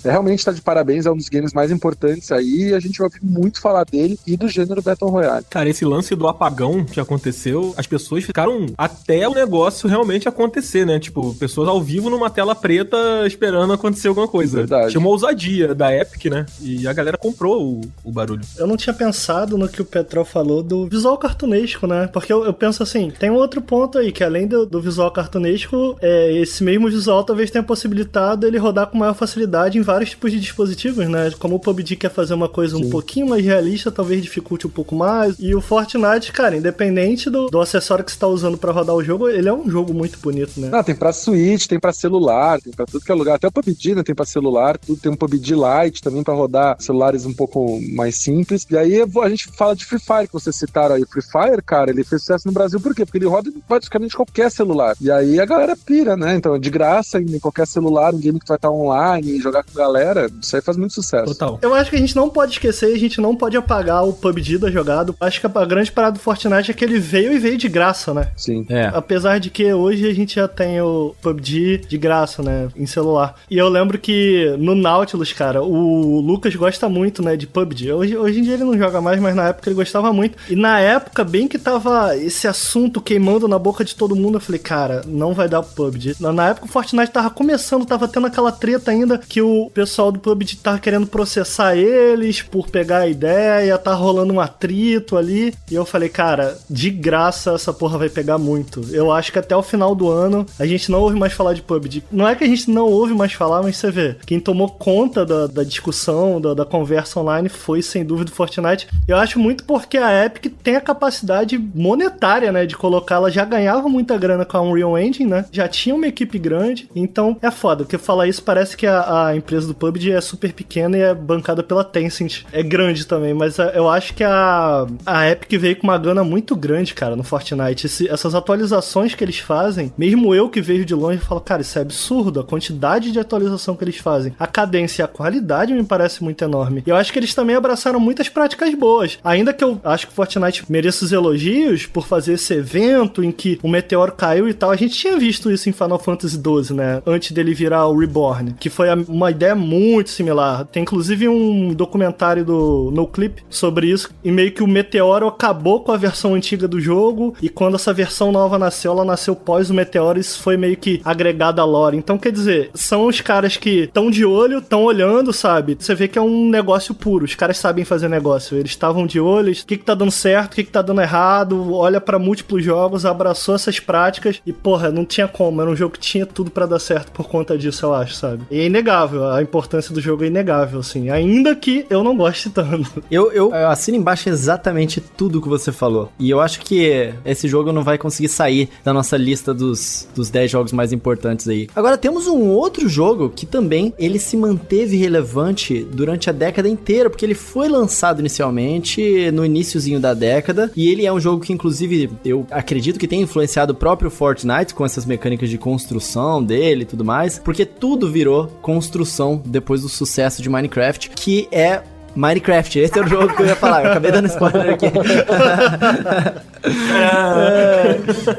realmente tá de parabéns, é um dos games mais importantes aí, e a gente vai ouvir muito falar dele e do gênero Battle Royale. Cara, esse lance do apagão que aconteceu, as pessoas ficaram até o negócio realmente acontecer, né? Tipo, pessoas ao vivo numa tela preta esperando acontecer alguma coisa. Verdade. Tinha uma ousadia da Epic, né? E a galera comprou o barulho. Eu não tinha pensado no que o Petrol falou do visual cartunesco, né? Porque eu penso assim, tem um outro ponto aí, que além do visual cartunesco, esse mesmo visual talvez tenha possibilitado ele rodar com maior facilidade em vários tipos de dispositivos, né? Como o PUBG quer fazer uma coisa um pouquinho mais realista, talvez dificulte um pouco mais. E o Fortnite, cara, independente do acessório que você tá usando pra rodar o jogo, ele é um jogo muito bonito, né? Tem pra Switch, tem pra celular, tem pra tudo que é lugar. Até o PUBG, né, tem pra celular, tudo. Tem um PUBG Lite também pra rodar celulares um pouco mais simples. E aí a gente fala de Free Fire, que vocês citaram aí. O Free Fire, cara, ele fez sucesso no Brasil por quê? Porque ele roda em praticamente qualquer celular. E aí a galera pira, né? Então, de graça, em qualquer celular, um game que tu vai estar online, jogar com a galera, isso aí faz muito sucesso. Total. Eu acho que a gente não pode esquecer, a gente não pode apagar o PUBG da jogada. Acho que a grande parada do Fortnite é que ele veio de graça, né? Sim. Apesar de que hoje a gente já tem o PUBG de graça, né? Em celular. E eu lembro que no Nautilus, cara, o Lucas gosta muito, né? De PUBG. Hoje em dia ele não joga mais, mas na época ele gostava muito. E na época, bem que tava esse assunto queimando na boca de todo mundo, eu falei, cara, não vai dar pro PUBG. Na época o Fortnite tava começando, tava tendo aquela treta ainda que o pessoal do PUBG tava querendo processar eles por pegar a ideia, tá rolando um atrito ali. E eu falei, cara, de graça essa porra vai pegar muito. Eu acho que até o final do ano a gente não ouve mais falar de PUBG. Não é que a gente não ouve mais falar, mas você vê, quem tomou conta da discussão, da conversa online foi sem dúvida o Fortnite. Eu acho muito porque a Epic tem a capacidade monetária, né, de colocar, ela já ganhava muita grana com a Unreal Engine, né, já tinha uma equipe grande, então é foda, porque falar isso parece que a empresa do PUBG é super pequena e é bancada pela Tencent, é grande também, mas eu acho que a Epic veio com uma gana muito grande, cara, no Fortnite. Essas atualizações que eles fazem, mesmo eu que vejo de longe, falo, cara, isso é absurdo, a quantidade de atualização que eles fazem. a cadência e a qualidade me parece muito enorme. E eu acho que eles também abraçaram muitas práticas boas. Ainda que eu acho que o Fortnite mereça os elogios por fazer esse evento em que o meteoro caiu e tal. A gente tinha visto isso em Final Fantasy XII, né? Antes dele virar o Reborn, que foi uma ideia muito similar. Tem inclusive um documentário do NoClip sobre isso, e meio que o meteoro acabou com a versão antiga do jogo, e quando essa versão nova nasceu, ela nasceu pós o meteoro, e isso foi meio que agregado à lore. Então, quer dizer, são os caras que estão de olho, estão olhando, sabe? Você vê que é um negócio puro, os caras sabem fazer negócio, eles estavam de olho, o que tá dando certo, o que tá dando errado, olha pra múltiplos jogos, abraçou essas práticas, e porra, não tinha como, era um jogo que tinha tudo pra dar certo por conta disso, eu acho, sabe? E é inegável, a importância do jogo é inegável, assim, ainda que eu não goste tanto. Eu assino embaixo exatamente tudo que você falou. E eu acho que esse jogo não vai conseguir sair da nossa lista dos 10 jogos mais importantes aí. Agora, temos um outro jogo que também ele se manteve relevante durante a década inteira, porque ele foi lançado inicialmente no iniciozinho da década, e ele é um jogo que, inclusive, eu acredito que tem influenciado o próprio Fortnite com essas mecânicas de construção dele e tudo mais, porque tudo virou construção depois do sucesso de Minecraft, que é Minecraft. Esse é o jogo que eu ia falar, eu acabei dando spoiler aqui.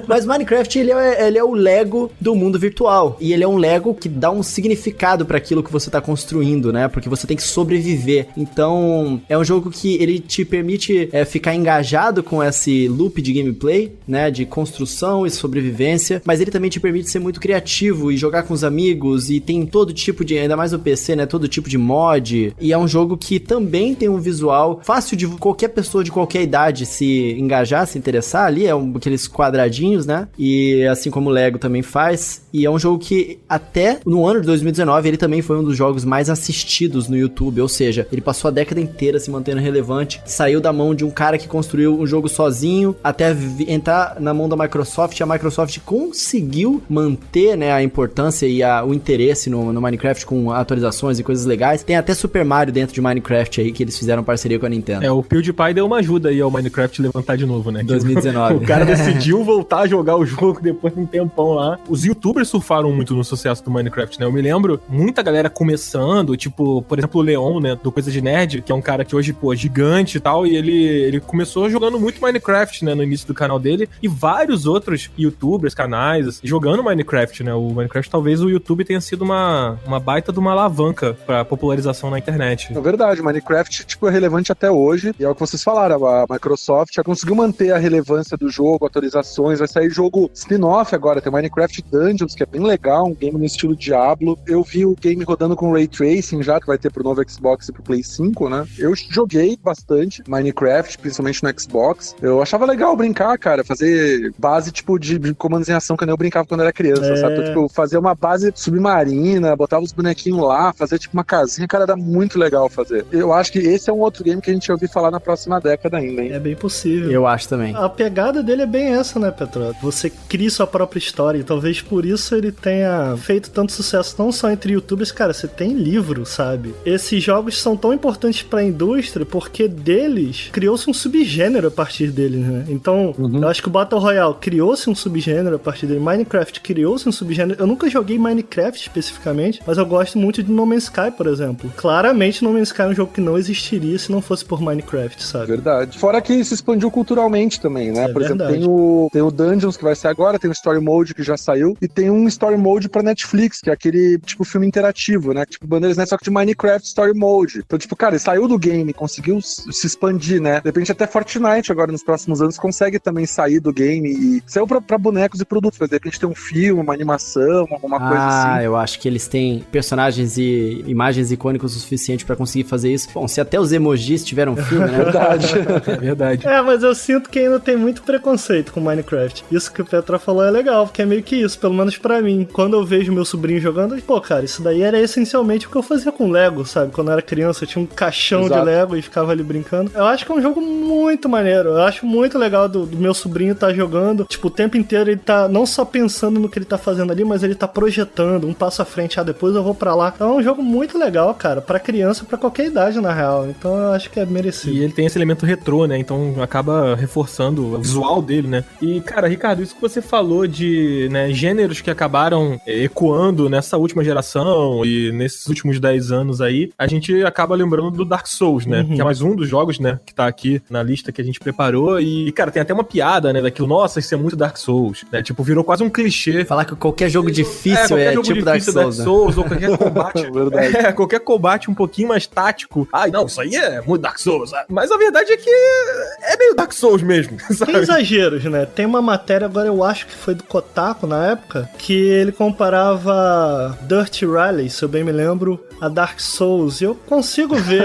Mas Minecraft, ele é o Lego do mundo virtual, e ele é um Lego que dá um significado para aquilo que você tá construindo, né? Porque você tem que sobreviver. Então, é um jogo que ele te permite ficar engajado com esse loop de gameplay, né? De construção e sobrevivência, mas ele também te permite ser muito criativo e jogar com os amigos, e tem todo tipo de, ainda mais no PC, né? Todo tipo de mod, e é um jogo que também tem um visual fácil de qualquer pessoa de qualquer idade se engajar, se interessar ali, aqueles quadradinhos, né? E assim como o Lego também faz, e é um jogo que até no ano de 2019 ele também foi um dos jogos mais assistidos no YouTube, ou seja, ele passou a década inteira se mantendo relevante, saiu da mão de um cara que construiu um jogo sozinho, até entrar na mão da Microsoft, e a Microsoft conseguiu manter, né, a importância e o interesse no Minecraft com atualizações e coisas legais. Tem até Super Mario dentro de Minecraft aí, que eles fizeram parceria com a Nintendo. O PewDiePie deu uma ajuda aí ao Minecraft levantar de novo, né? 2019. O cara decidiu voltar a jogar o jogo depois de um tempão lá. Os youtubers surfaram muito no sucesso do Minecraft, né? Eu me lembro, muita galera começando, tipo, por exemplo, o Leon, né? Do Coisa de Nerd, que é um cara que hoje, pô, é gigante e tal, e ele começou jogando muito Minecraft, né? No início do canal dele, e vários outros youtubers, canais, jogando Minecraft, né? O Minecraft, talvez o YouTube tenha sido uma baita de uma alavanca pra popularização na internet. É verdade, Minecraft, tipo, é relevante até hoje, e é o que vocês falaram, a Microsoft já conseguiu manter a relevância do jogo, atualizações, vai sair jogo spin-off agora, tem Minecraft Dungeons, que é bem legal, um game no estilo Diablo. Eu vi o game rodando com Ray Tracing já, que vai ter pro novo Xbox e pro Play 5, né? Eu joguei bastante Minecraft, principalmente no Xbox. Eu achava legal brincar, cara, fazer base, tipo, de comandos em ação, que eu brincava quando era criança, sabe? Então, tipo, fazer uma base submarina, botava os bonequinhos lá, fazer, tipo, uma casinha, cara, era muito legal fazer. Eu acho que esse é um outro game que a gente vai ouvir falar na próxima década ainda, hein? É bem possível. Eu acho também. A pegada dele é bem essa, né, Petro? Você cria sua própria história, e talvez por isso ele tenha feito tanto sucesso, não só entre youtubers, cara, você tem livro, sabe? Esses jogos são tão importantes pra indústria porque deles criou-se um subgênero a partir deles, né? Então, eu acho que o Battle Royale criou-se um subgênero a partir dele, Minecraft criou-se um subgênero. Eu nunca joguei Minecraft especificamente, mas eu gosto muito de No Man's Sky, por exemplo. Claramente, No Man's Sky é um jogo que não existiria se não fosse por Minecraft, sabe? Verdade. Fora que se expandiu culturalmente também, né? Por exemplo, tem o Dungeons que vai sair agora, tem o Story Mode que já saiu, e tem um Story Mode pra Netflix, que é aquele, tipo, filme interativo, né? Tipo, Bandeiras, né? Só que de Minecraft Story Mode. Então, tipo, cara, ele saiu do game, conseguiu se expandir, né? De repente até Fortnite agora nos próximos anos consegue também sair do game e saiu pra bonecos e produtos. Mas de repente tem um filme, uma animação, alguma coisa assim. Ah, eu acho que eles têm personagens e imagens icônicas o suficiente pra conseguir fazer isso. Bom, se até os emojis tiveram um filme, né? Verdade. É verdade. Mas eu sinto que ainda tem muito preconceito com Minecraft. Isso que o Petra falou é legal, porque é meio que isso, pelo menos pra mim. Quando eu vejo meu sobrinho jogando, pô, cara, isso daí era essencialmente o que eu fazia com Lego, sabe? Quando eu era criança, eu tinha um caixão de Lego e ficava ali brincando. Eu acho que é um jogo muito maneiro. Eu acho muito legal do meu sobrinho tá jogando. Tipo, o tempo inteiro ele tá não só pensando no que ele tá fazendo ali, mas ele tá projetando um passo à frente. Depois eu vou pra lá. Então é um jogo muito legal, cara. Pra criança, pra qualquer idade, personagem, na real. Então eu acho que é merecido. E ele tem esse elemento retrô, né? Então acaba reforçando o visual dele, né? E, cara, Ricardo, isso que você falou de, né, gêneros que acabaram ecoando nessa última geração e nesses últimos 10 anos aí, a gente acaba lembrando do Dark Souls, né? Que é mais um dos jogos, né, que tá aqui na lista que a gente preparou. E, cara, tem até uma piada, né, daquilo, nossa, isso é muito Dark Souls, né? Tipo, virou quase um clichê. Falar que qualquer jogo difícil qualquer jogo tipo Dark Souls, né? ou qualquer combate. Qualquer combate um pouquinho mais tático. Ai, não, isso aí é muito Dark Souls. Mas a verdade é que é meio Dark Souls mesmo, sabe? Tem exageros, né? Tem uma matéria, agora eu acho que foi do Kotaku na época, que ele comparava Dirty Rally, se eu bem me lembro, a Dark Souls. E eu consigo ver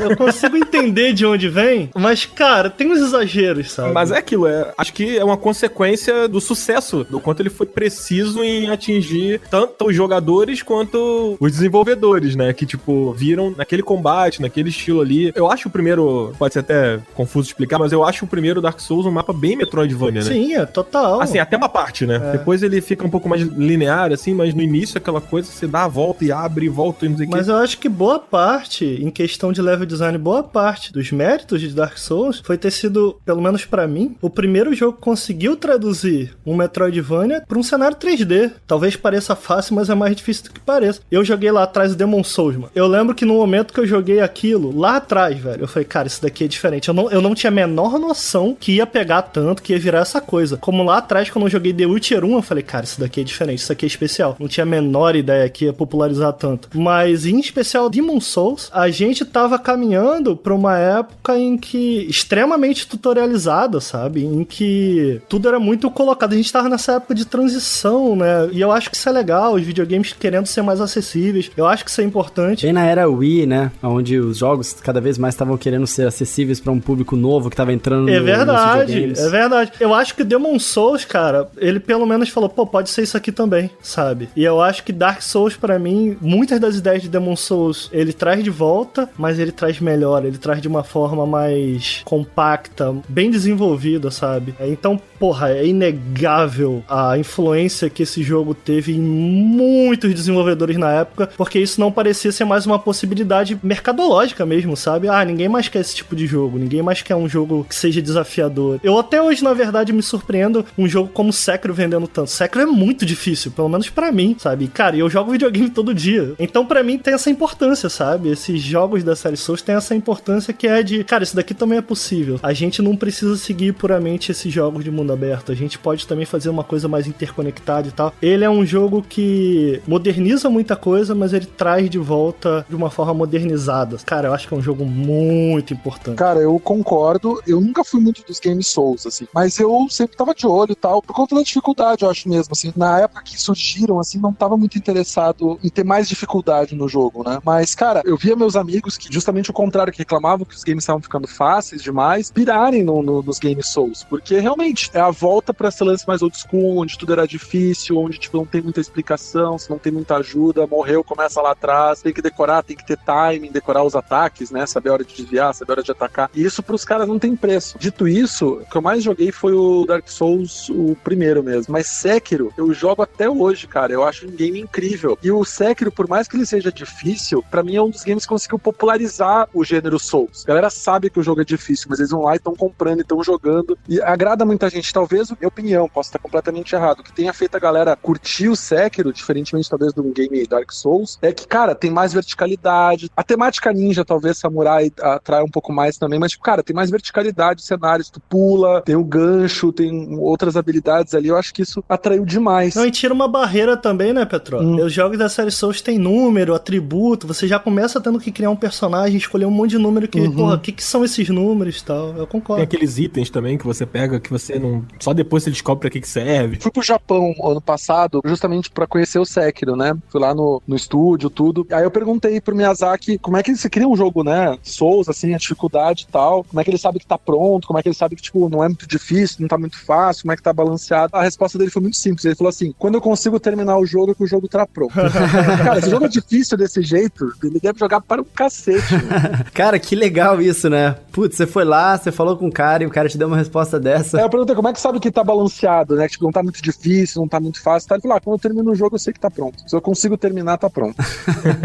eu consigo entender de onde vem, mas, cara, tem uns exageros, sabe? Mas é aquilo, acho que é uma consequência do sucesso, do quanto ele foi preciso em atingir tanto os jogadores quanto os desenvolvedores, né? Que, tipo, viram naquele combate, naquele estilo ali. Eu acho o primeiro, pode ser até confuso explicar, mas eu acho o primeiro Dark Souls um mapa bem Metroidvania, né? Sim, é total. Assim, até uma parte, né? Depois ele fica um pouco mais linear, assim, mas no início aquela coisa, você dá a volta e abre e volta e não sei o que. Mas eu acho que boa parte, em questão de level design, boa parte dos méritos de Dark Souls foi ter sido, pelo menos pra mim, o primeiro jogo que conseguiu traduzir um Metroidvania pra um cenário 3D. Talvez pareça fácil, mas é mais difícil do que pareça. Eu joguei lá atrás o Demon Souls, mano. Eu lembro que no momento que eu joguei aquilo, lá atrás, velho, eu falei, cara, isso daqui é diferente. Eu não tinha a menor noção que ia pegar tanto, que ia virar essa coisa. Como lá atrás, quando eu joguei The Witcher 1, eu falei, cara, isso daqui é diferente, isso aqui é especial. Não tinha a menor ideia que ia popularizar tanto. Mas, em especial, Demon Souls, a gente tava caminhando pra uma época em que, extremamente tutorializada, sabe? Em que tudo era muito colocado. A gente tava nessa época de transição, né? E eu acho que isso é legal, os videogames querendo ser mais acessíveis. Eu acho que isso é importante. Bem na era Wii, né? Onde os jogos cada vez mais estavam querendo ser acessíveis pra um público novo que tava entrando nos videogames. É verdade. Eu acho que Demon Souls, cara, ele pelo menos falou, pô, pode ser isso aqui também, sabe? E eu acho que Dark Souls, pra mim, muitas das ideias de Demon Souls, ele traz de volta, mas ele traz melhor, ele traz de uma forma mais compacta, bem desenvolvida, sabe? Então, porra, é inegável a influência que esse jogo teve em muitos desenvolvedores na época, porque isso não parecia ser mais uma possibilidade mercadológica mesmo, sabe? Ah, ninguém mais quer esse tipo de jogo, ninguém mais quer um jogo que seja desafiador. Eu até hoje, na verdade, me surpreendo um jogo como Sekiro vendendo tanto. Sekiro é muito difícil, pelo menos pra mim, sabe? Cara, eu jogo videogame todo dia. Então, pra mim, tem essa importância, sabe? Esses jogos da série Souls têm essa importância que é de, cara, isso daqui também é possível. A gente não precisa seguir puramente esses jogos de mundo aberto. A gente pode também fazer uma coisa mais interconectada e tal. Ele é um jogo que moderniza muita coisa, mas ele traz de volta de uma forma modernizada. Cara, eu acho que é um jogo muito importante. Cara, eu concordo. Eu nunca fui muito dos Game Souls, assim, mas eu sempre tava de olho e tal, por conta da dificuldade, eu acho mesmo, assim. Na época que surgiram, assim, não tava muito interessado em ter mais dificuldade no jogo, né? Mas, cara, eu via meus amigos que, justamente o contrário, que reclamavam que os games estavam ficando fáceis demais, pirarem nos Game Souls, porque realmente é a volta pra esse lance mais old school, onde tudo era difícil, onde, tipo, não tem muita explicação, se não tem muita ajuda, morreu, começa lá atrás, tem que decorar, tem que ter timing, decorar os ataques, né? Saber a hora de desviar, saber a hora de atacar. E isso pros caras não tem preço. Dito isso, o que eu mais joguei foi o Dark Souls, o primeiro mesmo. Mas Sekiro, eu jogo até hoje, cara. Eu acho um game incrível. E o Sekiro, por mais que ele seja difícil, pra mim é um dos games que conseguiu popularizar o gênero Souls. A galera sabe que o jogo é difícil, mas eles vão lá e estão comprando e estão jogando. E agrada muita gente. Talvez, minha opinião, posso estar completamente errado, o que tenha feito a galera curtir o Sekiro, diferentemente talvez do game Dark Souls, é que, cara, tem mais verticalidade. A temática ninja, talvez, samurai, atrai um pouco mais também, mas, tipo, cara, tem mais verticalidade, cenários, tu pula, tem o gancho, tem outras habilidades ali, eu acho que isso atraiu demais. Não, e tira uma barreira também, né, Petro? Os jogos da série Souls tem número, atributo, você já começa tendo que criar um personagem, escolher um monte de número que, porra, o que são esses números e tal, eu concordo. Tem aqueles itens também que você pega, que você não... Só depois você descobre pra que serve. Fui pro Japão ano passado, justamente pra conhecer o Sekiro, né? Fui lá no estúdio, tudo. Aí eu perguntei pro Miyazaki como é que você cria um jogo, né? Souls, assim, a dificuldade e tal. Como é que ele sabe que tá pronto? Como é que ele sabe que, tipo, não é muito difícil, não tá muito fácil? Como é que tá balanceado? A resposta dele foi muito simples. Ele falou assim, quando eu consigo terminar o jogo, é que o jogo tá pronto. Cara, se o jogo é difícil desse jeito, ele deve jogar para um cacete. Cara, que legal isso, né? Putz, você foi lá, você falou com o cara e o cara te deu uma resposta dessa. Eu perguntei como é que sabe que tá balanceado, né? Tipo, não tá muito difícil, não tá muito fácil. Tá? Ele falou, quando eu termino o jogo, eu sei que tá pronto. Se eu consigo terminar, tá pronto.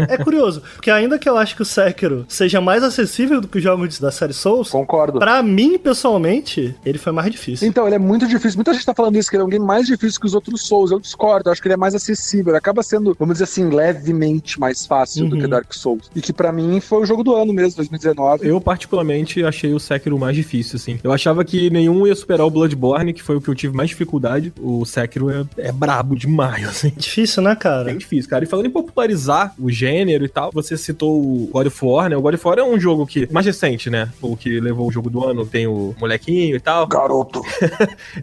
É curioso, porque ainda que eu acho que o Sekiro seja mais acessível do que os jogos da série Souls, Concordo. pra mim, pessoalmente, ele foi mais difícil. Então, ele é muito difícil. Muita gente tá falando isso, que ele é um game mais difícil que os outros Souls. Eu discordo, eu acho que ele é mais acessível. Ele acaba sendo, vamos dizer assim, levemente mais fácil do que Dark Souls. E que pra mim foi o jogo do ano mesmo, 2019. Eu, particularmente, achei o Sekiro mais difícil, assim. Eu achava que nenhum ia superar o Bloodborne, que foi o que eu tive mais dificuldade. O Sekiro é brabo demais, assim. Difícil, né, cara? Bem difícil, cara. E falando em popularizar o gênero e tal, você citou o God of War, né? O God of War é um jogo que, mais recente, né? O que levou o jogo do ano, tem o molequinho e tal. Garoto.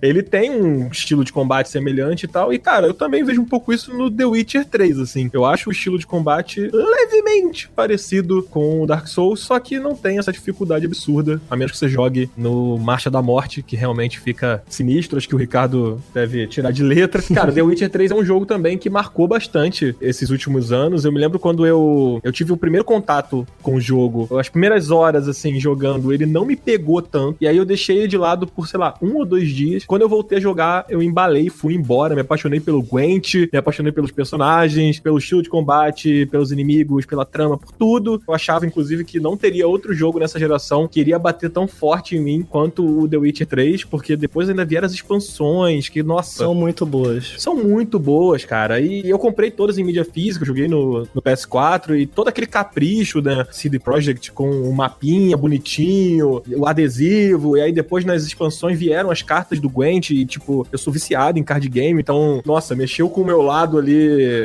Ele tem um estilo de combate semelhante e tal. E, cara, eu também vejo um pouco isso no The Witcher 3, assim. Eu acho o estilo de combate levemente parecido com o Dark Souls, só que não tem essa dificuldade absurda, a menos que você jogue no Marcha da Morte, que realmente fica sinistro. Acho que o Ricardo deve tirar de letra. Cara, The Witcher 3 é um jogo também que marcou bastante esses últimos anos. Eu me lembro quando eu tive o primeiro contato com o jogo, as primeiras horas, assim, jogando, ele não me pegou tanto, e aí eu deixei ele de lado por, sei lá, 1 ou 2 dias. Quando eu voltei a jogar, eu embalei, fui embora, me apaixonei pelo Gwent, me apaixonei pelos personagens, pelo estilo de combate, pelos inimigos, pela trama, por tudo. Eu achava, inclusive, que não teria outro jogo nessa geração que iria bater tão forte em mim quanto o The Witcher 3, porque depois ainda vieram as expansões, que, nossa... São muito boas. São muito boas, cara. E eu comprei todas em mídia física, joguei no PS4, e todo aquele capricho da CD Projekt com o mapinha bonitinho, o adesivo, e aí depois nas expansões vieram as cartas do Gwent, e tipo, eu sou viciado em card game, então, nossa, mexeu com o meu lado ali,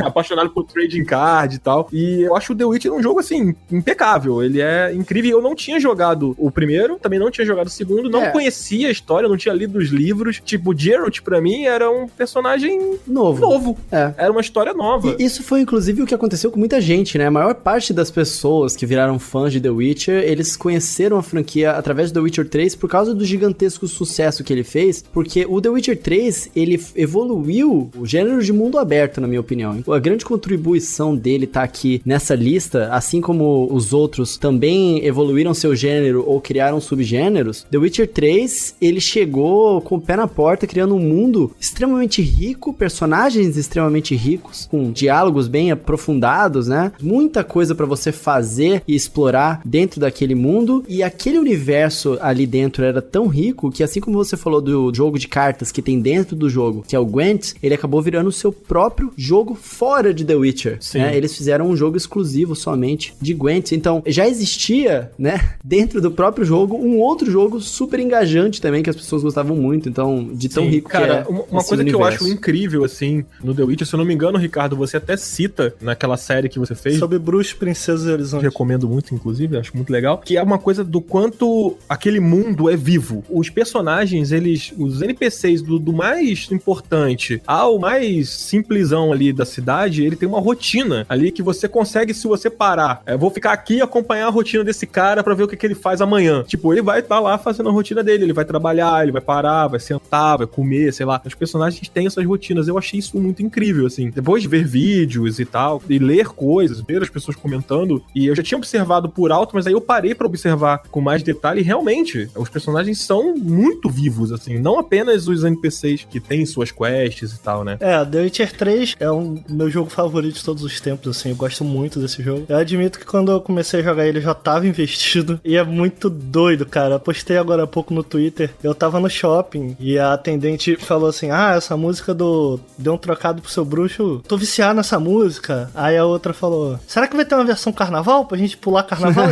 apaixonado por trading card e tal. E eu acho o The Witcher um jogo, assim, impecável. Ele é incrível. Eu não tinha jogado o primeiro, também não tinha jogado o segundo, não conhecia a história, não tinha lido os livros. Tipo, o Geralt, pra mim, era um personagem novo. Era uma história nova. E isso foi, inclusive, o que aconteceu com muita gente, né? A maior parte das pessoas que viraram fãs de The Witcher, eles conheceram a franquia através do The Witcher 3 por causa do gigantesco sucesso que ele fez, porque o The Witcher 3, ele evoluiu o gênero de mundo aberto, na minha opinião. A grande contribuição dele tá aqui nessa lista, assim como os outros também evoluíram seu gênero ou criaram subgêneros. The Witcher 3, ele chegou com o pé na porta, criando um mundo extremamente rico, personagens extremamente ricos, com diálogos bem aprofundados, né? Muita coisa pra você fazer e explorar dentro daquele mundo, e aquele universo ali dentro era tão rico que, assim como você falou do jogo de cartas que tem dentro do jogo, que é o Gwent, ele acabou virando o seu próprio jogo fora de The Witcher, né? Eles fizeram um jogo exclusivo somente de Gwent, então já existia, né, dentro do próprio jogo, um outro jogo super engajante também, que as pessoas gostavam muito, então, de tão rico cara, que é uma coisa universo. que eu acho incrível, assim, no The Witcher, se eu não me engano, Ricardo, você até cita naquela série que você fez, sobre Bruxos, Princesas e Horizontes. recomendo muito, inclusive, acho muito legal, que é uma coisa do quanto aquele mundo é vivo. Os personagens, os NPCs do mais importante ao mais simplesão ali da cidade, ele tem uma rotina ali que você consegue, se você parar, vou ficar aqui e acompanhar a rotina desse cara pra ver o que ele faz amanhã. Tipo, ele vai estar lá fazendo a rotina dele, ele vai trabalhar, ele vai parar, vai sentar, vai comer, sei lá. Os personagens têm essas rotinas. Eu achei isso muito incrível, assim. Depois de ver vídeos e tal, e ler coisas, ver as pessoas comentando, e eu já tinha observado por alto, mas aí eu parei pra observar com mais detalhe, e realmente, os personagens são muito vivos, assim, não apenas os NPCs que têm suas quests e tal, né? The Witcher 3 é um meu jogo favorito de todos os tempos, assim, eu gosto muito desse jogo. Eu admito que quando eu comecei a jogar ele, eu já tava investido, e é muito doido, cara. Eu postei agora há pouco no Twitter, eu tava no shopping, e a atendente falou assim, essa música do Deu um Trocado pro Seu Bruxo, tô viciado nessa música. Aí a outra falou, será que vai ter uma versão carnaval pra gente pular carnaval?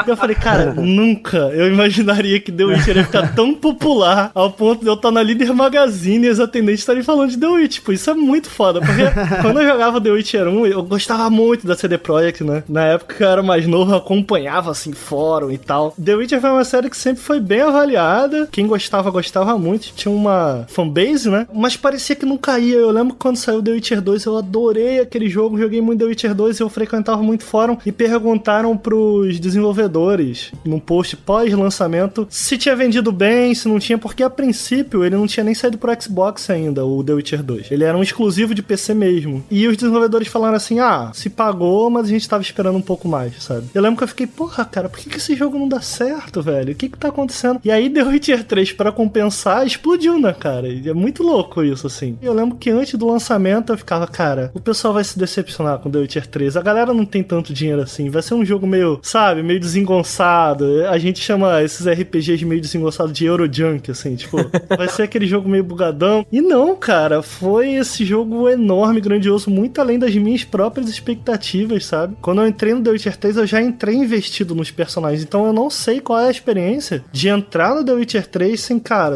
E eu falei, cara, nunca eu imaginaria que The Witcher ia ficar tão popular ao ponto de eu estar na Líder Magazine e os atendentes estarem falando de The Witcher. Tipo, isso é muito foda, porque quando eu jogava The Witcher 1, eu gostava muito da CD Projekt, né? Na época que eu era mais novo, eu acompanhava, assim, fórum e tal. The Witcher foi uma série que sempre foi bem avaliada, quem gostava muito, tinha uma fanbase, né? Mas parecia que não caía. Eu lembro que quando saiu The Witcher 2, eu adorei aquele jogo, joguei muito The Witcher 2 e eu frequentava muito fórum e perguntaram pros desenvolvedores, num post pós-lançamento, se tinha vendido bem, se não tinha, porque a princípio ele não tinha nem saído pro Xbox ainda, o The Witcher 2. Ele era um exclusivo de PC mesmo. E os desenvolvedores falaram assim, se pagou, mas a gente tava esperando um pouco mais, sabe? Eu lembro que eu fiquei, porra, cara, por que esse esse jogo não dá certo, velho? O que tá acontecendo? E aí The Witcher 3, pra compensar, explodiu, né, cara? E é muito louco isso, assim. Eu lembro que antes do lançamento eu ficava, cara, o pessoal vai se decepcionar com The Witcher 3. A galera não tem tanto dinheiro assim. Vai ser um jogo meio, sabe, meio desengonçado. A gente chama esses RPGs meio desengonçados de Eurojunk, assim, tipo, vai ser aquele jogo meio bugadão. E não, cara, foi esse jogo enorme, grandioso, muito além das minhas próprias expectativas, sabe? Quando eu entrei no The Witcher 3, eu já entrei investido nos personagens, então eu não sei qual é a experiência de entrar no The Witcher 3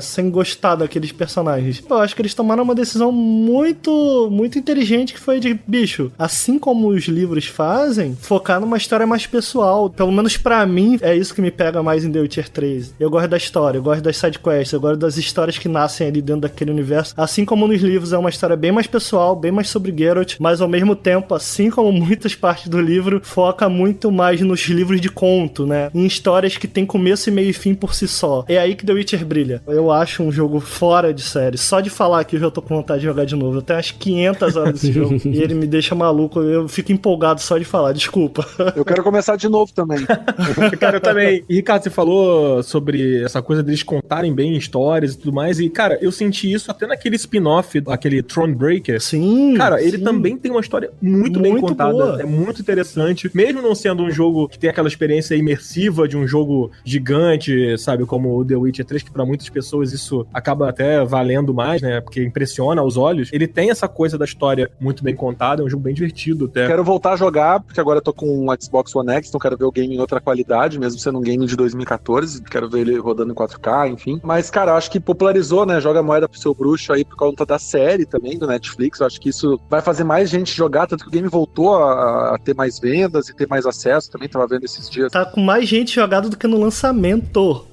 sem gostar daqueles personagens. Eu acho que eles tomaram uma decisão muito, muito inteligente, que foi de, bicho, assim como os livros fazem, focar numa história mais pessoal. Pelo menos pra mim, é isso que me pega mais em The Witcher 3. Eu gosto da história, eu gosto das sidequests, eu gosto das histórias que nascem ali dentro daquele universo. Assim como nos livros, é uma história bem mais pessoal, bem mais sobre Geralt, mas ao mesmo tempo, assim como muitas partes do livro, foca muito mais nos livros de conto, né? Em histórias que tem começo e meio e fim por si só. É aí que The Witcher brilha. Eu acho um jogo fora de série. Só de falar aqui eu já tô com vontade de jogar de novo. Eu tenho umas 500 horas desse jogo e ele me deixa maluco. Eu fico empolgado só de falar. Desculpa. Eu quero começar de novo também. Cara, eu também. E, Ricardo, você falou sobre essa coisa deles contarem bem histórias e tudo mais. E, cara, eu senti isso até naquele spin-off, aquele Thronebreaker. Sim. Cara, ele também tem uma história muito bem contada. Boa. É muito interessante. Mesmo não sendo um jogo que tem aquela experiência imersiva de um jogo gigante, sabe? Como o The Witcher 3, que pra muitas pessoas isso acaba até valendo mais, né? Porque impressiona aos olhos. Ele tem essa coisa da história muito bem contada. É um jogo bem divertido até. Quero voltar a jogar, porque agora eu tô com um Xbox One X, então quero ver o game em outra qualidade, mesmo sendo um game de 2014. Quero ver ele rodando em 4K, enfim. Mas, cara, eu acho que popularizou, né? Joga a moeda pro seu bruxo aí por conta da série também, do Netflix. Eu acho que isso vai fazer mais gente jogar, tanto que o game voltou a ter mais vendas e ter mais acesso. Também tava vendo esses dias. Tá com mais gente jogada do que no lançamento.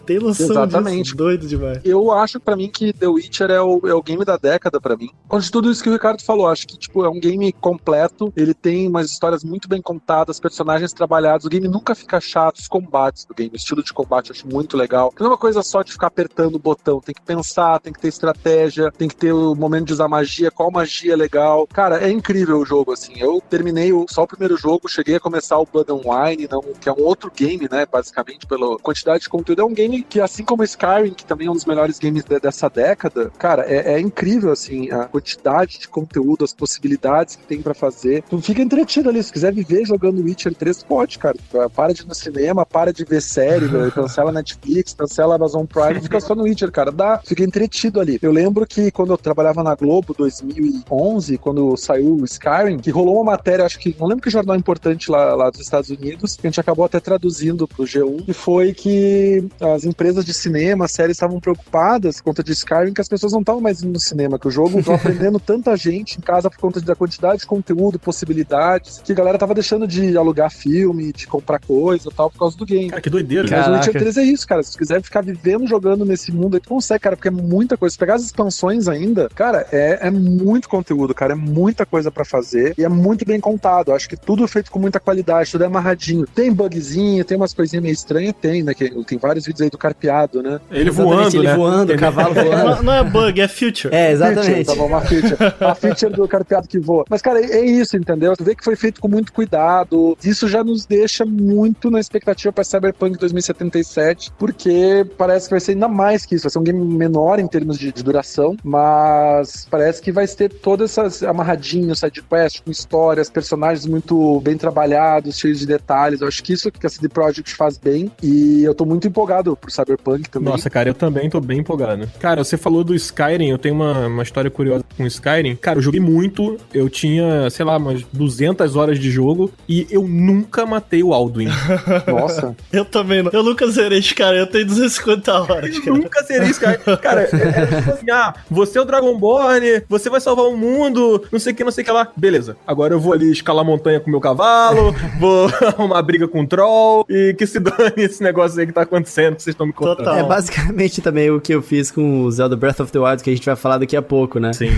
Tem noção Exatamente. Disso? Doido demais. Eu acho pra mim que The Witcher é o game da década pra mim. Onde tudo isso que o Ricardo falou, acho que tipo, é um game completo, ele tem umas histórias muito bem contadas, personagens trabalhados, o game nunca fica chato, os combates do game, o estilo de combate eu acho muito legal. Não é uma coisa só de ficar apertando o botão, tem que pensar, tem que ter estratégia, tem que ter o momento de usar magia, qual magia é legal. Cara, é incrível o jogo, assim. Eu terminei só o primeiro jogo, cheguei a começar o Blood and Wine, que é um outro game, né, basicamente, pela quantidade de conteúdo. É um game que, assim como Skyrim, que também é um dos melhores games dessa década, cara, é incrível, assim, a quantidade de conteúdo, as possibilidades que tem pra fazer. Tu fica entretido ali, se quiser viver jogando Witcher 3, pode, cara. Para de ir no cinema, para de ver série, cancela Netflix, cancela Amazon Prime, fica só no Witcher, cara. Fica entretido ali. Eu lembro que quando eu trabalhava na Globo, 2011, quando saiu o Skyrim, que rolou uma matéria, acho que, não lembro que jornal importante lá dos Estados Unidos, que a gente acabou até traduzindo pro G1, que foi que as empresas de cinema, séries estavam preocupadas por conta de Skyrim, que as pessoas não estavam mais indo no cinema, que o jogo estava prendendo tanta gente em casa por conta da quantidade de conteúdo, possibilidades, que a galera tava deixando de alugar filme, de comprar coisa e tal, por causa do game. Cara, que doideira. Mas o Witcher 3 é isso, cara. Se tu quiser ficar vivendo, jogando nesse mundo aí, tu consegue, cara, porque é muita coisa. Se pegar as expansões ainda, cara, é muito conteúdo, cara, é muita coisa pra fazer e é muito bem contado. Acho que tudo feito com muita qualidade, tudo é amarradinho. Tem bugzinho, tem umas coisinhas meio estranhas, tem, né? Tem vários vídeos aí do carpeado, né? Ele voando, ele né? voando, o cavalo voando. Não é bug, é feature. É, exatamente. Feature, tá bom, uma feature. A feature do carpeado que voa. Mas, cara, é isso, entendeu? Tu vê que foi feito com muito cuidado. Isso já nos deixa muito na expectativa pra Cyberpunk 2077, porque parece que vai ser ainda mais que isso. Vai ser um game menor em termos de duração, mas parece que vai ter todas essas amarradinhos, sidequests, com histórias, personagens muito bem trabalhados, cheios de detalhes. Eu acho que isso que a CD Projekt faz bem e eu tô muito empolgado pro Cyberpunk também. Nossa, cara, eu também tô bem empolgado. Cara, você falou do Skyrim, eu tenho uma história curiosa com o Skyrim. Cara, eu joguei muito, eu tinha, sei lá, umas 200 horas de jogo e eu nunca matei o Alduin. Nossa. Eu também não. Eu nunca zerei esse cara, eu tenho 250 horas, cara. Eu nunca zerei esse cara. Cara, é tipo assim, você é o Dragonborn, você vai salvar o mundo, não sei o que lá. Beleza, agora eu vou ali escalar a montanha com o meu cavalo, vou arrumar briga com o troll e que se dane esse negócio aí que tá acontecendo. vocês estão me contando. Total. É basicamente também o que eu fiz com o Zelda Breath of the Wild, que a gente vai falar daqui a pouco, né? Sim.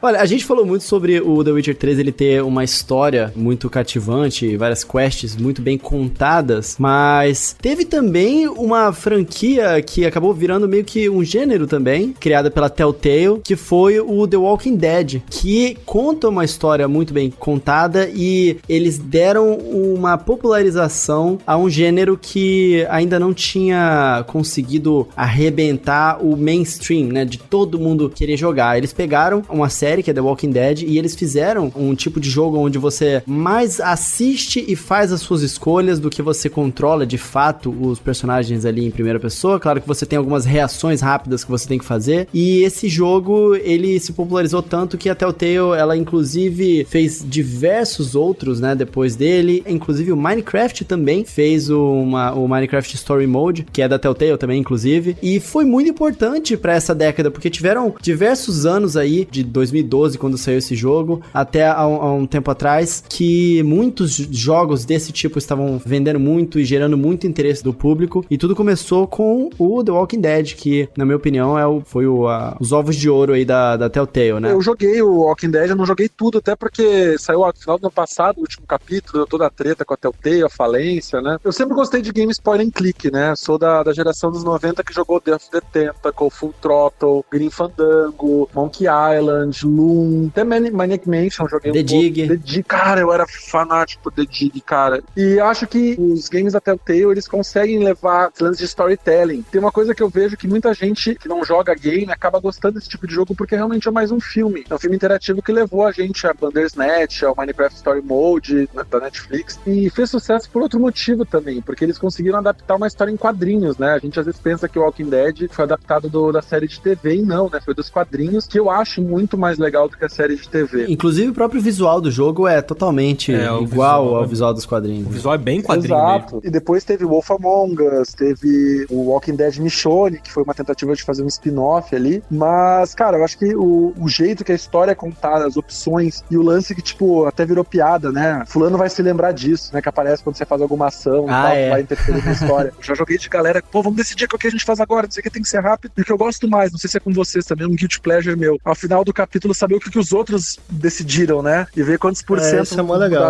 Olha, a gente falou muito sobre o The Witcher 3 ele ter uma história muito cativante, várias quests muito bem contadas, mas teve também uma franquia que acabou virando meio que um gênero também, criada pela Telltale, que foi o The Walking Dead, que conta uma história muito bem contada e eles deram uma popularização a um gênero que ainda não tinha conseguido arrebentar o mainstream, né, de todo mundo querer jogar. Eles pegaram uma série que é The Walking Dead e eles fizeram um tipo de jogo onde você mais assiste e faz as suas escolhas do que você controla de fato os personagens ali em primeira pessoa. Claro que você tem algumas reações rápidas que você tem que fazer. E esse jogo, ele se popularizou tanto que a Telltale, ela inclusive fez diversos outros, né, depois dele. Inclusive o Minecraft também fez o Minecraft Story Mode, que é da Telltale também, inclusive. E foi muito importante pra essa década, porque tiveram diversos anos aí, de 2012, quando saiu esse jogo, até há um tempo atrás, que muitos jogos desse tipo estavam vendendo muito e gerando muito interesse do público. E tudo começou com o The Walking Dead, que, na minha opinião, foi os ovos de ouro aí da Telltale, né? Eu joguei o Walking Dead, eu não joguei tudo, até porque saiu no final do ano passado, o último capítulo, deu toda a treta com a Telltale, a falência, né? Eu sempre gostei de games point and click, né? Sou da geração dos 90 que jogou Death of the Tentacle, Full Throttle, Grim Fandango, Monkey Island, Loom, até Maniac Mansion, joguei The Dig. The Dig, cara, eu era fanático por The Dig, cara. E acho que os games da Telltale, eles conseguem levar lance de storytelling. Tem uma coisa que eu vejo que muita gente que não joga game acaba gostando desse tipo de jogo porque realmente é mais um filme. É um filme interativo que levou a gente a Bandersnatch, ao Minecraft Story Mode da Netflix e fez sucesso por outro motivo também, porque eles conseguiram adaptar uma história em quadrinhos, né? A gente às vezes pensa que o Walking Dead foi adaptado da série de TV e não, né? Foi dos quadrinhos, que eu acho muito mais legal do que a série de TV. Inclusive o próprio visual do jogo é totalmente igual ao visual dos quadrinhos. O visual é bem quadrinho. Exato. Mesmo. E depois teve Wolf Among Us, teve o Walking Dead Michonne, que foi uma tentativa de fazer um spin-off ali. Mas, cara, eu acho que o jeito que a história é contada, as opções e o lance que, tipo, até virou piada, né? Fulano vai se lembrar disso, né? Que aparece quando você faz alguma ação e tal, que vai interferir na história. Eu já joguei de galera, pô, vamos decidir o que a gente faz agora, não sei o que, tem que ser rápido. E o que eu gosto mais, não sei se é com vocês também, um guilty pleasure meu, ao final do capítulo saber o que os outros decidiram, né? E ver quantos por cento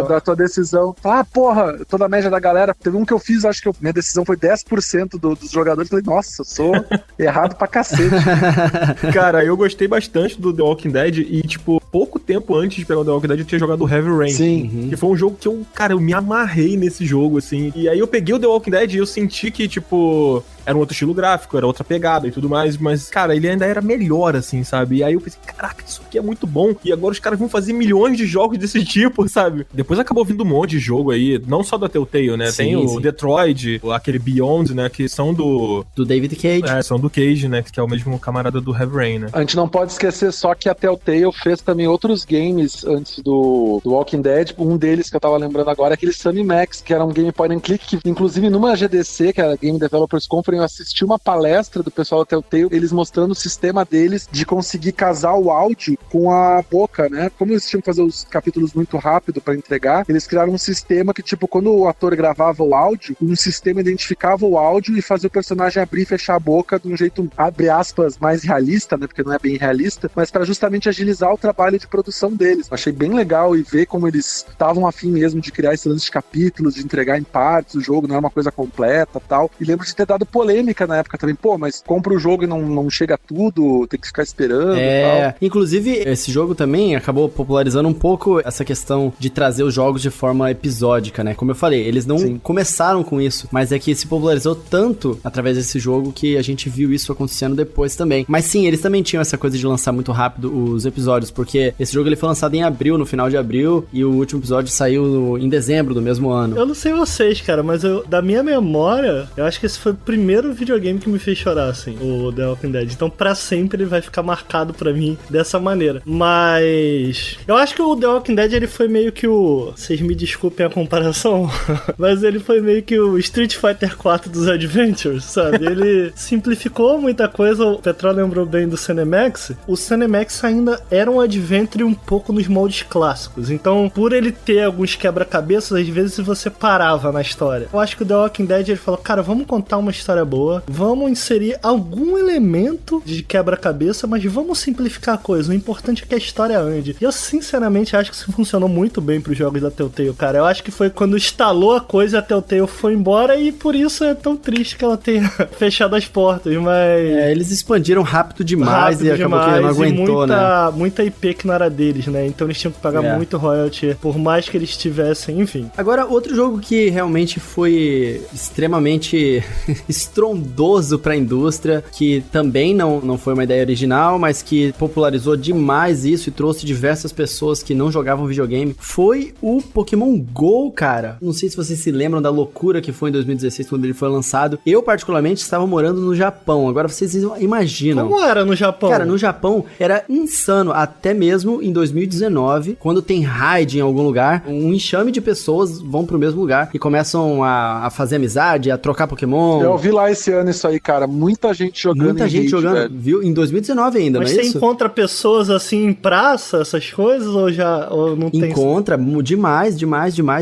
da tua decisão. Ah, porra, eu tô na média da galera. Teve um que eu fiz, acho que minha decisão foi 10% dos jogadores. Falei, nossa, eu sou errado pra cacete. Cara, eu gostei bastante do The Walking Dead e, tipo, pouco tempo antes de pegar o The Walking Dead eu tinha jogado o Heavy Rain. Sim. Que foi um jogo que eu me amarrei nesse jogo, assim. E aí eu peguei o The Walking Dead e eu senti que, tipo, era um outro estilo gráfico, era outra pegada e tudo mais, mas, cara, ele ainda era melhor, assim, sabe? E aí eu pensei, caraca, isso aqui é muito bom. E agora os caras vão fazer milhões de jogos desse tipo, sabe? Depois acabou vindo um monte de jogo aí, não só da Telltale, né? Sim, tem o Detroit, aquele Beyond, né? Que são do David Cage. São do Cage, né? Que é o mesmo camarada do Heavy Rain, né? A gente não pode esquecer só que a Telltale fez também outros games antes do Walking Dead. Um deles que eu tava lembrando agora é aquele Sunny Max, que era um game point and click, que inclusive numa GDC, que era a Game Developers Conference, eu assisti uma palestra do pessoal da Telltale, eles mostrando o sistema deles de conseguir casar o áudio com a boca, né? Como eles tinham que fazer os capítulos muito rápido pra entregar, eles criaram um sistema que, tipo, quando o ator gravava o áudio, um sistema identificava o áudio e fazia o personagem abrir e fechar a boca de um jeito, abre aspas, mais realista, né? Porque não é bem realista, mas pra justamente agilizar o trabalho de produção deles. Eu achei bem legal e ver como eles estavam afim mesmo de criar esse lance de capítulos, de entregar em partes o jogo, não era uma coisa completa e tal. E lembro de ter dado polêmica na época também, pô, mas compra o jogo e não chega tudo, tem que ficar esperando e tal. Inclusive, esse jogo também acabou popularizando um pouco essa questão de trazer os jogos de forma episódica, né? Como eu falei, eles não começaram com isso, mas é que se popularizou tanto através desse jogo que a gente viu isso acontecendo depois também. Mas sim, eles também tinham essa coisa de lançar muito rápido os episódios, porque esse jogo ele foi lançado em abril, no final de abril, e o último episódio saiu em dezembro do mesmo ano. Eu não sei vocês, cara, mas da minha memória, eu acho que esse foi o primeiro videogame que me fez chorar, assim, o The Walking Dead. Então, pra sempre, ele vai ficar marcado pra mim dessa maneira. Mas eu acho que o The Walking Dead, ele foi meio que vocês me desculpem a comparação, mas ele foi meio que o Street Fighter 4 dos Adventures, sabe? Ele simplificou muita coisa. O Petrol lembrou bem do Cinemax. O Cinemax ainda era um adventure Adventure um pouco nos moldes clássicos. Então, por ele ter alguns quebra-cabeças, às vezes você parava na história. Eu acho que o The Walking Dead, ele falou, cara, vamos contar uma história boa, vamos inserir algum elemento de quebra-cabeça, mas vamos simplificar a coisa. O importante é que a história ande. E eu, sinceramente, acho que isso funcionou muito bem pros jogos da Telltale, cara. Eu acho que foi quando instalou a coisa, a Telltale foi embora e por isso é tão triste que ela tenha fechado as portas, mas... eles expandiram rápido demais e acabou que não aguentou, muita IP que não era deles, né? Então eles tinham que pagar muito royalty, por mais que eles tivessem, enfim. Agora, outro jogo que realmente foi extremamente estrondoso pra indústria, que também não foi uma ideia original, mas que popularizou demais isso e trouxe diversas pessoas que não jogavam videogame, foi o Pokémon GO, cara. Não sei se vocês se lembram da loucura que foi em 2016, quando ele foi lançado. Eu, particularmente, estava morando no Japão. Agora, vocês imaginam. Como era no Japão? Cara, no Japão era insano, até mesmo em 2019, quando tem raid em algum lugar, um enxame de pessoas vão pro mesmo lugar e começam a fazer amizade, a trocar Pokémon. Eu vi lá esse ano isso aí, cara. Muita gente jogando. Muita gente jogando, velho. Viu? Em 2019 ainda, mas não é isso? Mas você encontra pessoas assim em praça, essas coisas, ou não tem? Encontra demais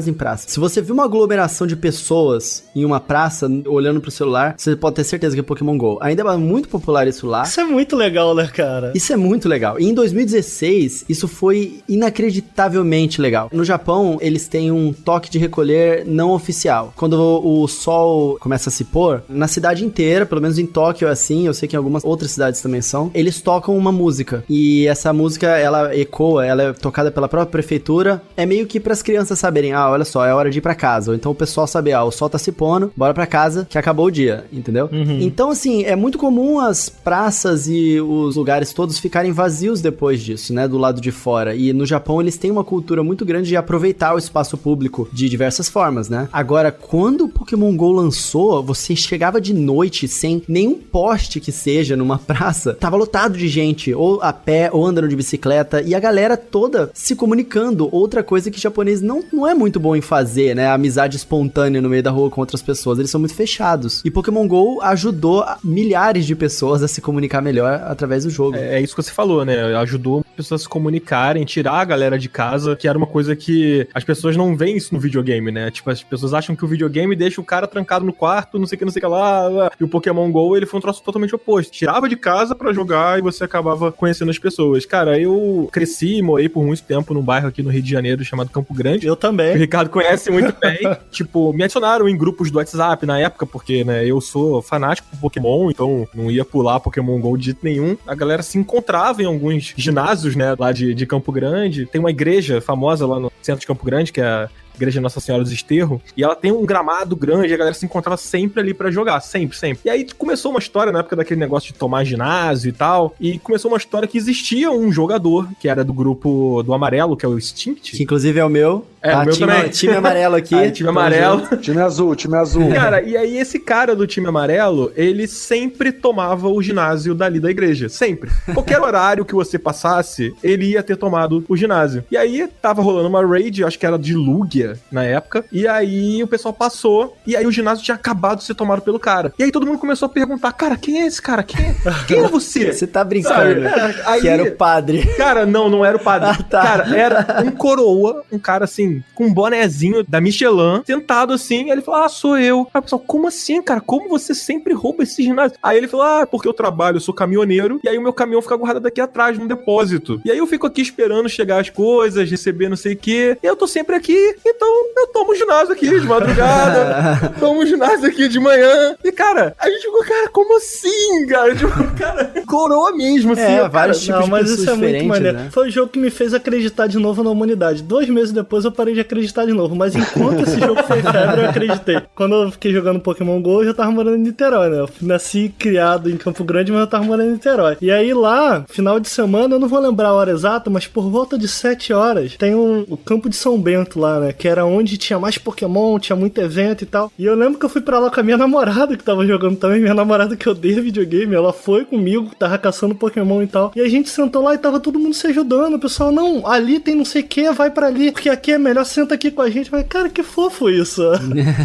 em praça. Se você viu uma aglomeração de pessoas em uma praça, olhando pro celular, você pode ter certeza que é Pokémon GO. Ainda é muito popular isso lá. Isso é muito legal, né, cara? Isso é muito legal. E em 2016, isso foi inacreditavelmente legal. No Japão, eles têm um toque de recolher não oficial. Quando o sol começa a se pôr, na cidade inteira, pelo menos em Tóquio é assim, eu sei que em algumas outras cidades também são, eles tocam uma música. E essa música, ela ecoa, ela é tocada pela própria prefeitura. É meio que pras crianças saberem, olha só, é hora de ir pra casa. Ou então o pessoal saber, o sol tá se pondo, bora pra casa, que acabou o dia, entendeu? Então, assim, é muito comum as praças e os lugares todos ficarem vazios depois disso, né, do lado de fora. E no Japão eles têm uma cultura muito grande de aproveitar o espaço público de diversas formas, né? Agora, quando o Pokémon GO lançou, você chegava de noite sem nenhum poste que seja numa praça, tava lotado de gente, ou a pé, ou andando de bicicleta, e a galera toda se comunicando. Outra coisa que japonês não é muito bom em fazer, né? A amizade espontânea no meio da rua com outras pessoas, eles são muito fechados. E Pokémon GO ajudou milhares de pessoas a se comunicar melhor através do jogo. É isso que você falou, né? Ajudou as pessoas a se comunicarem, tirar a galera de casa, que era uma coisa que as pessoas não veem isso no videogame, né? Tipo, as pessoas acham que o videogame deixa o cara trancado no quarto, não sei o que lá. E o Pokémon GO, ele foi um troço totalmente oposto. Tirava de casa pra jogar e você acabava conhecendo as pessoas. Cara, eu cresci e morei por muito tempo num bairro aqui no Rio de Janeiro chamado Campo Grande. Eu também. O Ricardo conhece muito bem. Tipo, me adicionaram em grupos do WhatsApp na época, porque, né, eu sou fanático por Pokémon, então não ia pular Pokémon GO de jeito nenhum. A galera se encontrava em alguns ginásios, né, lá de Campo Grande. Tem uma igreja famosa lá no centro de Campo Grande, que é a Igreja Nossa Senhora dos Esterros, e ela tem um gramado grande, e a galera se encontrava sempre ali pra jogar, sempre. E aí começou uma história na época daquele negócio de tomar ginásio e tal, e começou uma história que existia um jogador, que era do grupo do Amarelo, que é o Extinct. Que inclusive é o meu. O meu também. Time amarelo aqui. Time amarelo. Time azul. Cara, e aí esse cara do time amarelo, ele sempre tomava o ginásio dali da igreja. Sempre. Qualquer horário que você passasse, ele ia ter tomado o ginásio. E aí tava rolando uma raid, acho que era de Lugia na época, e aí o pessoal passou, e aí o ginásio tinha acabado de ser tomado pelo cara. E aí todo mundo começou a perguntar, cara, quem é esse cara? Quem é você? Você tá brincando aí, que era o padre. Cara, não era o padre. Tá. Cara, era um coroa, um cara assim, com um bonezinho da Michelin, sentado assim, e ele falou, sou eu. Aí o pessoal, como assim, cara? Como você sempre rouba esse ginásio? Aí ele falou, porque eu trabalho, eu sou caminhoneiro, e aí o meu caminhão fica guardado aqui atrás, num depósito. E aí eu fico aqui esperando chegar as coisas, receber não sei o quê, e eu tô sempre aqui, então eu tomo ginásio aqui de madrugada, tomo ginásio aqui de manhã. E, cara, a gente ficou, cara, como assim, cara? Tipo, cara, coroa mesmo, assim. Vários tipos de mas pessoas isso é muito maneiro. né? Foi o jogo que me fez acreditar de novo na humanidade. 2 meses depois eu parei de acreditar de novo, mas enquanto esse jogo foi febre, eu acreditei. Quando eu fiquei jogando Pokémon GO, eu já tava morando em Niterói, né? Eu nasci criado em Campo Grande, mas eu tava morando em Niterói. E aí lá, final de semana, eu não vou lembrar a hora exata, mas por volta de 7 horas, tem o campo de São Bento lá, né? Que era onde tinha mais Pokémon, tinha muito evento e tal. E eu lembro que eu fui pra lá com a minha namorada, que tava jogando também. Minha namorada que odeia videogame, ela foi comigo, tava caçando Pokémon e tal. E a gente sentou lá e tava todo mundo se ajudando. O pessoal, não, ali tem não sei o que, vai pra ali, porque aqui é melhor. melhor, senta aqui com a gente. Mas, cara, que fofo isso.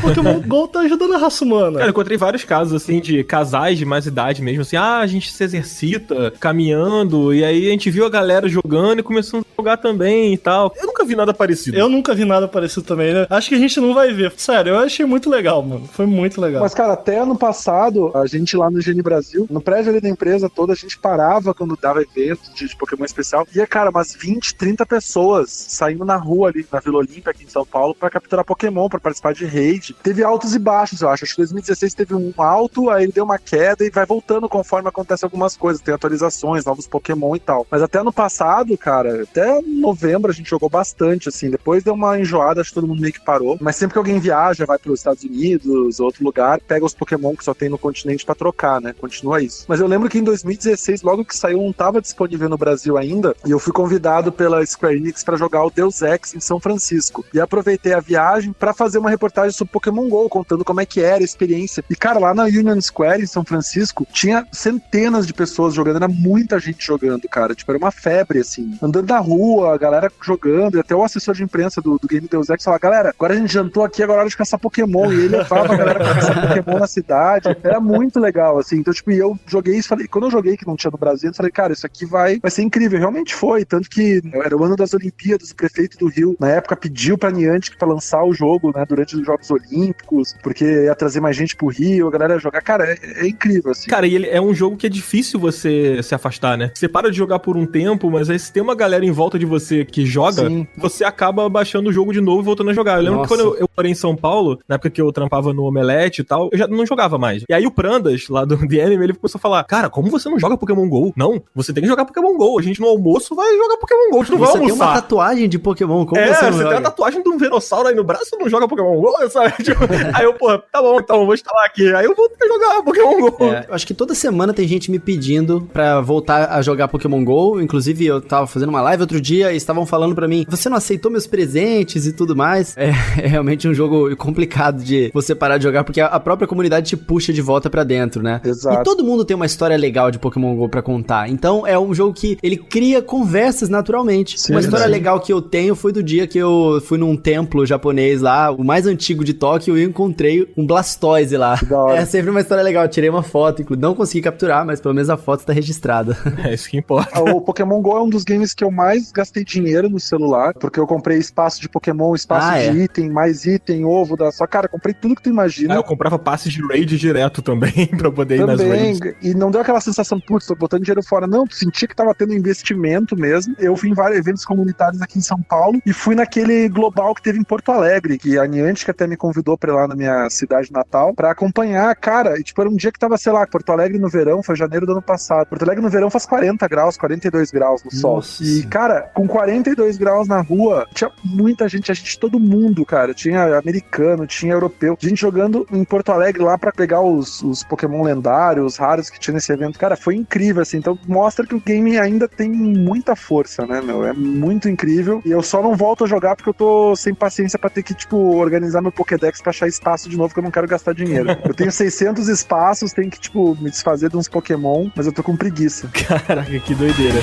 Pokémon GO tá ajudando a raça humana. Cara, eu encontrei vários casos, assim, de casais de mais idade mesmo, assim, a gente se exercita caminhando, e aí a gente viu a galera jogando e começou a jogar também e tal. Eu nunca vi nada parecido. Eu nunca vi nada parecido também, né? Acho que a gente não vai ver. Sério, eu achei muito legal, mano. Foi muito legal. Mas, cara, até ano passado, a gente lá no Gene Brasil, no prédio ali da empresa toda, a gente parava quando dava evento de Pokémon especial. E, cara, umas 20, 30 pessoas saindo na rua ali, na Vila Olímpia, aqui em São Paulo, pra capturar Pokémon, pra participar de raid. Teve altos e baixos, eu acho. Acho que 2016 teve um alto, aí ele deu uma queda e vai voltando conforme acontece algumas coisas. Tem atualizações, novos Pokémon e tal. Mas até ano passado, cara, até novembro a gente jogou bastante, assim. Depois deu uma enjoada, acho que todo mundo meio que parou. Mas sempre que alguém viaja, vai pros Estados Unidos, outro lugar, pega os Pokémon que só tem no continente pra trocar, né? Continua isso. Mas eu lembro que em 2016, logo que saiu, não tava disponível no Brasil ainda, e eu fui convidado pela Square Enix pra jogar o Deus Ex em São Francisco. E aproveitei a viagem pra fazer uma reportagem sobre Pokémon GO, contando como é que era a experiência. E, cara, lá na Union Square, em São Francisco, tinha centenas de pessoas jogando, era muita gente jogando, cara. Tipo, era uma febre, assim. Andando na rua, a galera jogando, e até o assessor de imprensa do Game Deus Ex falava, galera, agora a gente jantou aqui, agora é hora de caçar Pokémon. E ele levava a galera pra caçar Pokémon na cidade. Era muito legal, assim. Então, tipo, eu joguei isso, falei, quando eu joguei que não tinha no Brasil, eu falei, cara, isso aqui vai ser incrível. Realmente foi, tanto que era o ano das Olimpíadas, o prefeito do Rio, na época, pediu pra Niantic pra lançar o jogo, né, durante os Jogos Olímpicos, porque ia trazer mais gente pro Rio, a galera ia jogar. Cara, é incrível, assim. Cara, e ele é um jogo que é difícil você se afastar, né? Você para de jogar por um tempo, mas aí se tem uma galera em volta de você que joga, sim, você acaba baixando o jogo de novo e voltando a jogar. Eu lembro que quando eu morei em São Paulo, na época que eu trampava no Omelete e tal, eu já não jogava mais. E aí o Prandas, lá do The Anime, ele começou a falar, cara, como você não joga Pokémon GO? Não, você tem que jogar Pokémon GO. A gente no almoço vai jogar Pokémon GO, a gente não vai almoçar. Você tem uma tatuagem de Pokémon, como você não você joga? tem a tatuagem de um Venossauro aí no braço e não joga Pokémon GO, sabe? Tipo, aí eu, pô, tá bom, então, vou instalar aqui. Aí eu vou jogar Pokémon GO. Eu acho que toda semana tem gente me pedindo pra voltar a jogar Pokémon GO. Inclusive, eu tava fazendo uma live outro dia e estavam falando pra mim, você não aceitou meus presentes e tudo mais. É realmente um jogo complicado de você parar de jogar, porque a própria comunidade te puxa de volta pra dentro, né? Exato. E todo mundo tem uma história legal de Pokémon GO pra contar. Então, é um jogo que ele cria conversas naturalmente. Sim, uma história legal que eu tenho foi do dia que eu fui num templo japonês lá, o mais antigo de Tóquio, e eu encontrei um Blastoise lá. É sempre uma história legal. Eu tirei uma foto, não consegui capturar, mas pelo menos a foto está registrada. É isso que importa. O Pokémon GO é um dos games que eu mais gastei dinheiro no celular, porque eu comprei espaço de Pokémon, espaço de item, mais item, ovo da sua cara, comprei tudo que tu imagina. Eu comprava passes de raid direto também, pra poder ir nas raids. E não deu aquela sensação, putz, tô botando dinheiro fora. Não, senti que tava tendo investimento mesmo. Eu fui em vários eventos comunitários aqui em São Paulo e fui naquele global que teve em Porto Alegre, que a Niantic até me convidou pra ir lá na minha cidade natal, pra acompanhar, cara, e tipo, era um dia que tava, sei lá, Porto Alegre no verão, foi janeiro do ano passado. Porto Alegre no verão faz 40 graus, 42 graus no sol. Nossa. E, cara, com 42 graus na rua, tinha muita gente, todo mundo, cara. Tinha americano, tinha europeu. Gente jogando em Porto Alegre lá pra pegar os Pokémon lendários, raros que tinha nesse evento. Cara, foi incrível, assim. Então mostra que o game ainda tem muita força, né, meu? É muito incrível. E eu só não volto a jogar porque eu tô sem paciência pra ter que, tipo, organizar meu Pokédex pra achar espaço de novo, que eu não quero gastar dinheiro. Eu tenho 600 espaços, tenho que, tipo, me desfazer de uns Pokémon, mas eu tô com preguiça. Caraca, que doideira.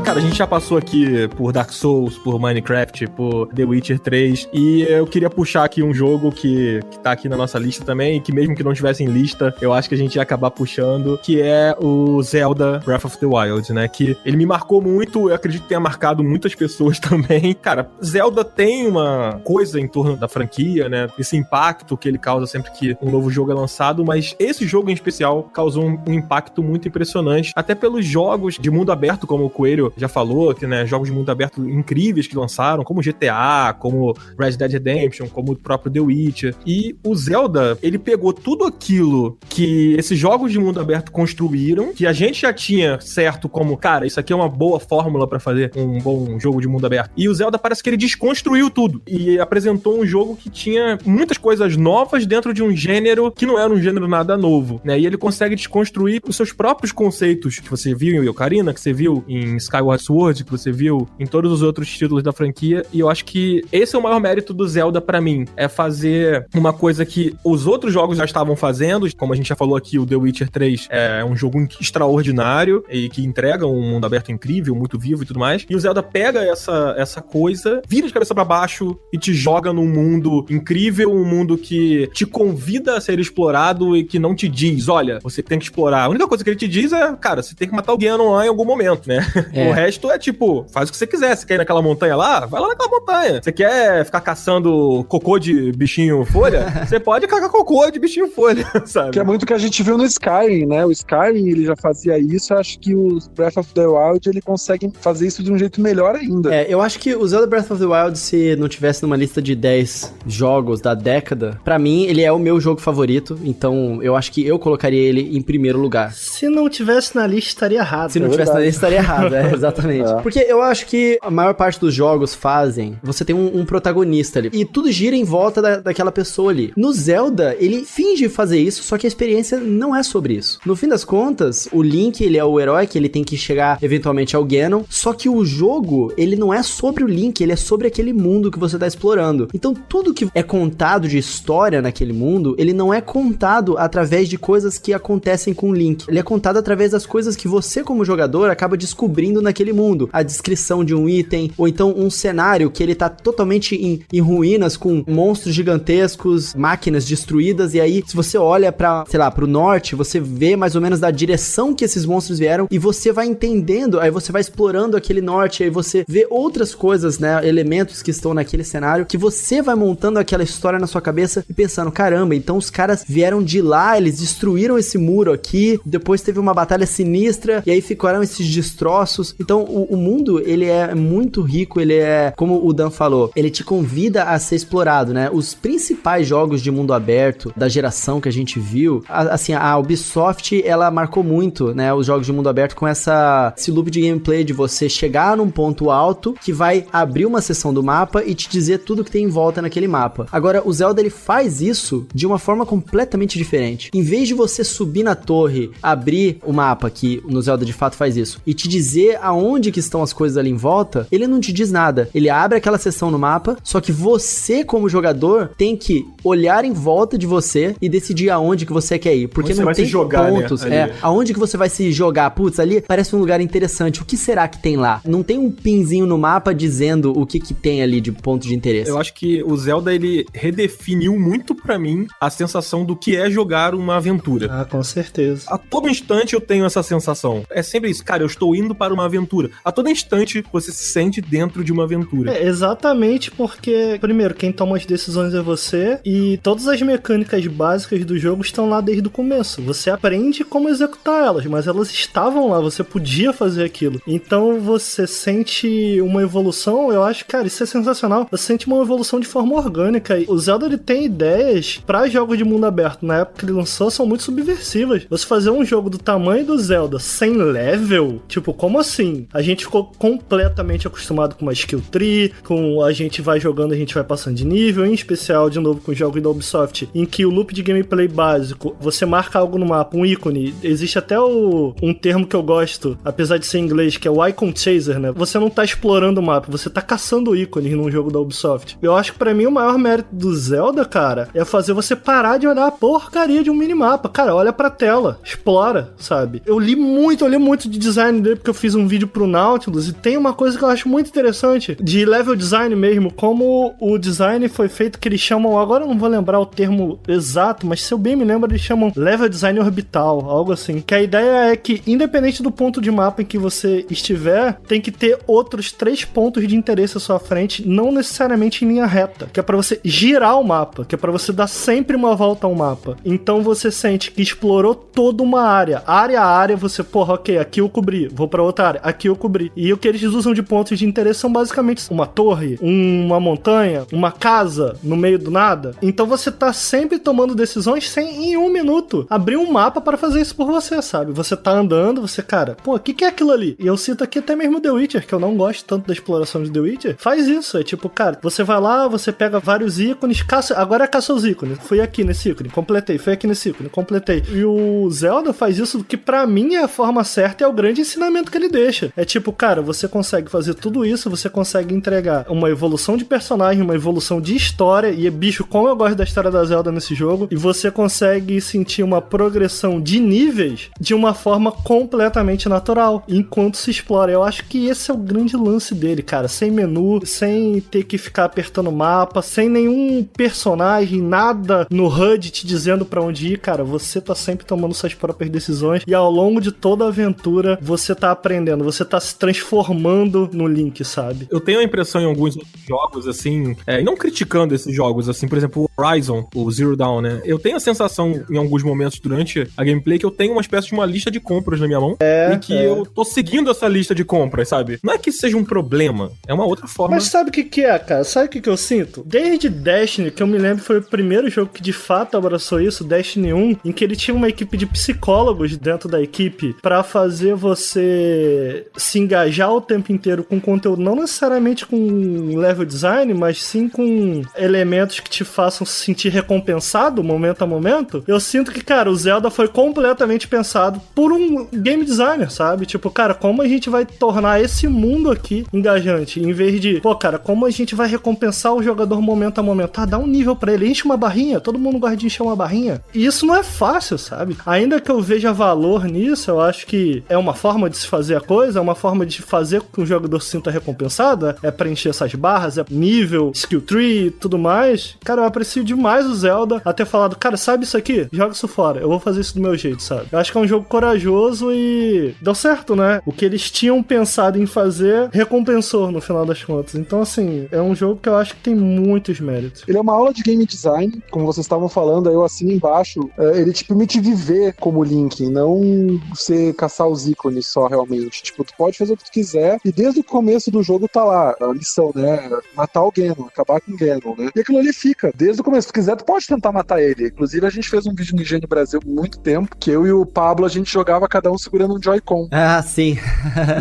Cara, a gente já passou aqui por Dark Souls, por Minecraft, por The Witcher 3, e eu queria puxar aqui um jogo que tá aqui na nossa lista também, e que mesmo que não tivesse em lista, eu acho que a gente ia acabar puxando, que é o Zelda Breath of the Wild, né? Que ele me marcou muito, eu acredito que tenha marcado muitas pessoas também. Cara, Zelda tem uma coisa em torno da franquia, né? Esse impacto que ele causa sempre que um novo jogo é lançado, mas esse jogo em especial causou um impacto muito impressionante, até pelos jogos de mundo aberto, como o Coelho já falou, que, né, jogos de mundo aberto incríveis que lançaram, como GTA, como Red Dead Redemption, como o próprio The Witcher. E o Zelda, ele pegou tudo aquilo que esses jogos de mundo aberto construíram, que a gente já tinha certo como, cara, isso aqui é uma boa fórmula pra fazer um bom jogo de mundo aberto. E o Zelda parece que ele desconstruiu tudo e apresentou um jogo que tinha muitas coisas novas dentro de um gênero que não era um gênero nada novo, né? E ele consegue desconstruir os seus próprios conceitos que você viu em Ocarina, que você viu em Skyward Skyward Sword, que você viu em todos os outros títulos da franquia, e eu acho que esse é o maior mérito do Zelda pra mim, é fazer uma coisa que os outros jogos já estavam fazendo, como a gente já falou aqui, o The Witcher 3 é um jogo extraordinário e que entrega um mundo aberto incrível, muito vivo e tudo mais, e o Zelda pega essa coisa, vira de cabeça pra baixo e te joga num mundo incrível, um mundo que te convida a ser explorado e que não te diz, olha, você tem que explorar. A única coisa que ele te diz é, cara, você tem que matar o Ganon lá em algum momento, né? O resto é tipo, faz o que você quiser. Você quer ir naquela montanha lá? Vai lá naquela montanha. Você quer ficar caçando cocô de bichinho folha? Você pode cagar cocô de bichinho folha, sabe? Que é muito o que a gente viu no Skyrim, né? O Skyrim, ele já fazia isso, eu acho que o Breath of the Wild, ele consegue fazer isso de um jeito melhor ainda. Eu acho que o Zelda Breath of the Wild, se não tivesse numa lista de 10 jogos da década, pra mim, ele é o meu jogo favorito, então eu acho que eu colocaria ele em primeiro lugar. Se não tivesse na lista, estaria errado. Se não tivesse na lista, estaria errado, exatamente. Porque eu acho que a maior parte dos jogos fazem, você tem um protagonista ali, e tudo gira em volta daquela pessoa ali. No Zelda, ele finge fazer isso, só que a experiência não é sobre isso. No fim das contas, o Link, ele é o herói, que ele tem que chegar eventualmente ao Ganon, só que o jogo, ele não é sobre o Link, ele é sobre aquele mundo que você tá explorando. Então, tudo que é contado de história naquele mundo, ele não é contado através de coisas que acontecem com o Link. Ele é contado através das coisas que você, como jogador, acaba descobrindo naquele mundo. A descrição de um item, ou então um cenário que ele tá totalmente em ruínas, com monstros gigantescos, máquinas destruídas, e aí, se você olha pra, sei lá, pro norte, você vê mais ou menos da direção que esses monstros vieram, e você vai entendendo, aí você vai explorando aquele norte, aí você vê outras coisas, né, elementos que estão naquele cenário, que você vai montando aquela história na sua cabeça e pensando, caramba, então os caras vieram de lá, eles destruíram esse muro aqui, depois teve uma batalha sinistra, e aí ficaram esses destroços. Então, o mundo, ele é muito rico, ele é, como o Dan falou, ele te convida a ser explorado, né? Os principais jogos de mundo aberto da geração que a gente viu, assim, a Ubisoft, ela marcou muito, né, os jogos de mundo aberto com esse loop de gameplay de você chegar num ponto alto que vai abrir uma seção do mapa e te dizer tudo que tem em volta naquele mapa. Agora, o Zelda, ele faz isso de uma forma completamente diferente. Em vez de você subir na torre, abrir o mapa, que no Zelda de fato faz isso, e te dizer aonde que estão as coisas ali em volta, ele não te diz nada. Ele abre aquela seção no mapa, só que você, como jogador, tem que olhar em volta de você e decidir aonde que você quer ir. Porque você não vai tem se jogar, pontos. Né, aonde que você vai se jogar? Putz, ali parece um lugar interessante. O que será que tem lá? Não tem um pinzinho no mapa dizendo o que tem ali de ponto de interesse. Eu acho que o Zelda, ele redefiniu muito pra mim a sensação do que é jogar uma aventura. Ah, com certeza. A todo instante eu tenho essa sensação. É sempre isso, cara, eu estou indo para uma aventura. A todo instante você se sente dentro de uma aventura. Exatamente porque, primeiro, quem toma as decisões é você, e todas as mecânicas básicas do jogo estão lá desde o começo. Você aprende como executar elas, mas elas estavam lá, você podia fazer aquilo. Então você sente uma evolução, eu acho, cara, isso é sensacional. Você sente uma evolução de forma orgânica. O Zelda, ele tem ideias para jogos de mundo aberto. Na época que ele lançou, são muito subversivas. Você fazer um jogo do tamanho do Zelda sem level, tipo, como assim? A gente ficou completamente acostumado com uma skill tree, com a gente vai jogando, a gente vai passando de nível, em especial, de novo, com os jogos da Ubisoft, em que o loop de gameplay básico, você marca algo no mapa, um ícone, existe até um termo que eu gosto, apesar de ser em inglês, que é o Icon Chaser, né? Você não tá explorando o mapa, você tá caçando ícones num jogo da Ubisoft. Eu acho que pra mim o maior mérito do Zelda, cara, é fazer você parar de olhar a porcaria de um minimapa. Cara, olha pra tela, explora, sabe? Eu li muito de design dele, porque eu fiz um vídeo pro Nautilus, e tem uma coisa que eu acho muito interessante, de level design mesmo, como o design foi feito, que eles chamam, agora eu não vou lembrar o termo exato, mas se eu bem me lembro, eles chamam level design orbital, algo assim. Que a ideia é que, independente do ponto de mapa em que você estiver, tem que ter outros 3 pontos de interesse à sua frente, não necessariamente em linha reta, que é pra você girar o mapa, que é pra você dar sempre uma volta ao mapa. Então você sente que explorou toda uma área. Área a área, você, porra, ok, aqui eu cobri, vou pra outra área, aqui eu cobri. E o que eles usam de pontos de interesse são basicamente uma torre, uma montanha, uma casa no meio do nada. Então você tá sempre tomando decisões sem, em 1 minuto, abrir um mapa para fazer isso por você, sabe? Você tá andando, você, cara, pô, o que é aquilo ali? E eu cito aqui até mesmo The Witcher, que eu não gosto tanto da exploração de The Witcher, faz isso, é tipo, cara, você vai lá, você pega vários ícones, agora caça os ícones, fui aqui nesse ícone, completei, fui aqui nesse ícone, completei. E o Zelda faz isso que pra mim é a forma certa e é o grande ensinamento que ele deixa. deixa é tipo, cara, você consegue fazer tudo isso, você consegue entregar uma evolução de personagem, uma evolução de história, e bicho, como eu gosto da história da Zelda nesse jogo, e você consegue sentir uma progressão de níveis de uma forma completamente natural, enquanto se explora. Eu acho que esse é o grande lance dele, cara, sem menu, sem ter que ficar apertando o mapa, sem nenhum personagem, nada no HUD te dizendo pra onde ir, cara, você tá sempre tomando suas próprias decisões, e ao longo de toda a aventura, você tá aprendendo, você tá se transformando no Link, sabe? Eu tenho a impressão em alguns outros jogos, assim, e não criticando esses jogos, assim, por exemplo, o Horizon, o Zero Dawn, né? Eu tenho a sensação, em alguns momentos durante a gameplay, que eu tenho uma espécie de uma lista de compras na minha mão, e que eu tô seguindo essa lista de compras, sabe? Não é que seja um problema, é uma outra forma. Mas sabe o que é, cara? Sabe o que eu sinto? Desde Destiny, que eu me lembro foi o primeiro jogo que de fato abraçou isso, Destiny 1, em que ele tinha uma equipe de psicólogos dentro da equipe pra fazer você se engajar o tempo inteiro com conteúdo, não necessariamente com level design, mas sim com elementos que te façam se sentir recompensado momento a momento. Eu sinto que, cara, o Zelda foi completamente pensado por um game designer, sabe? Tipo, cara, como a gente vai tornar esse mundo aqui engajante, em vez de, pô, cara, como a gente vai recompensar o jogador momento a momento? Ah, dá um nível pra ele, enche uma barrinha, todo mundo gosta de encher uma barrinha. E isso não é fácil, sabe? Ainda que eu veja valor nisso, eu acho que é uma forma de se fazer a coisa, é uma forma de fazer com que o jogador se sinta recompensado, é preencher essas barras, é nível, skill tree e tudo mais. Cara, eu aprecio demais o Zelda a ter falado, cara, sabe isso aqui? Joga isso fora, eu vou fazer isso do meu jeito, sabe? Eu acho que é um jogo corajoso e deu certo, né? O que eles tinham pensado em fazer, recompensou no final das contas. Então, assim, é um jogo que eu acho que tem muitos méritos. Ele é uma aula de game design, como vocês estavam falando, aí eu assino embaixo, ele te permite viver como Link, não você caçar os ícones só, realmente. Tipo, tu pode fazer o que tu quiser, e desde o começo do jogo tá lá, a missão, né? Matar o Ganon, acabar com o Ganon, né? E aquilo ali fica, desde o começo. Se tu quiser, tu pode tentar matar ele. Inclusive, a gente fez um vídeo no Engenho Brasil muito tempo, que eu e o Pablo, a gente jogava cada um segurando um Joy-Con. Ah, sim.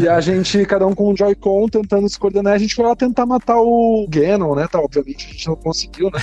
E a gente, cada um com um Joy-Con, tentando se coordenar, a gente foi lá tentar matar o Ganon, né? Tá, obviamente a gente não conseguiu, né?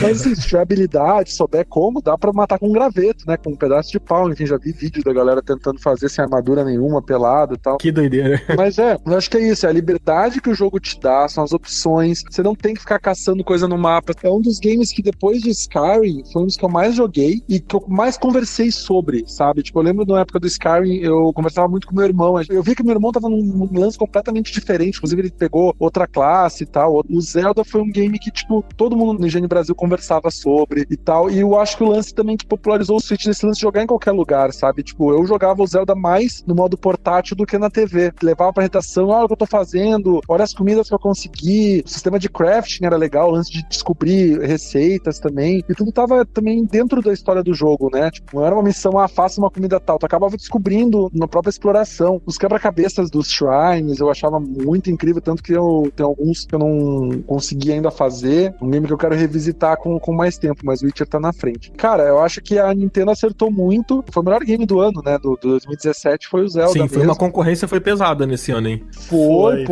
Mas assim, se tiver habilidade, souber como, dá pra matar com um graveto, né? Com um pedaço de pau. Enfim, já vi vídeo da galera tentando fazer sem armadura nenhuma, pelado e tal. Que doideira. Mas eu acho que é isso, é a liberdade que o jogo te dá, são as opções, você não tem que ficar caçando coisa no mapa. É um dos games que depois de Skyrim, foi um dos que eu mais joguei e que eu mais conversei sobre, sabe? Tipo, eu lembro na época do Skyrim, eu conversava muito com meu irmão, eu vi que meu irmão tava num lance completamente diferente, inclusive ele pegou outra classe e tal. O Zelda foi um game que, tipo, todo mundo no Engenho Brasil conversava sobre e tal, e eu acho que o lance também que popularizou o Switch nesse lance de jogar em qualquer lugar, sabe? Tipo, eu jogava o Zelda mais no modo portátil do que na TV. Levava pra redação, olha o que eu tô fazendo, olha as comidas que eu consegui, o sistema de crafting era legal, o lance de descobrir receitas também, e tudo tava também dentro da história do jogo, né? Tipo, não era uma missão, faça uma comida tal, tu acabava descobrindo na própria exploração. Os quebra-cabeças dos shrines eu achava muito incrível, tanto que eu tenho alguns que eu não consegui ainda fazer, um game que eu quero revisitar com mais tempo, mas o Witcher tá na frente. Cara, eu acho que a Nintendo acertou muito, foi o melhor game do ano, né? Do 2017 foi o Zelda. Sim, foi mesmo. uma concorrência, foi pesada nesse ano, hein? Foi.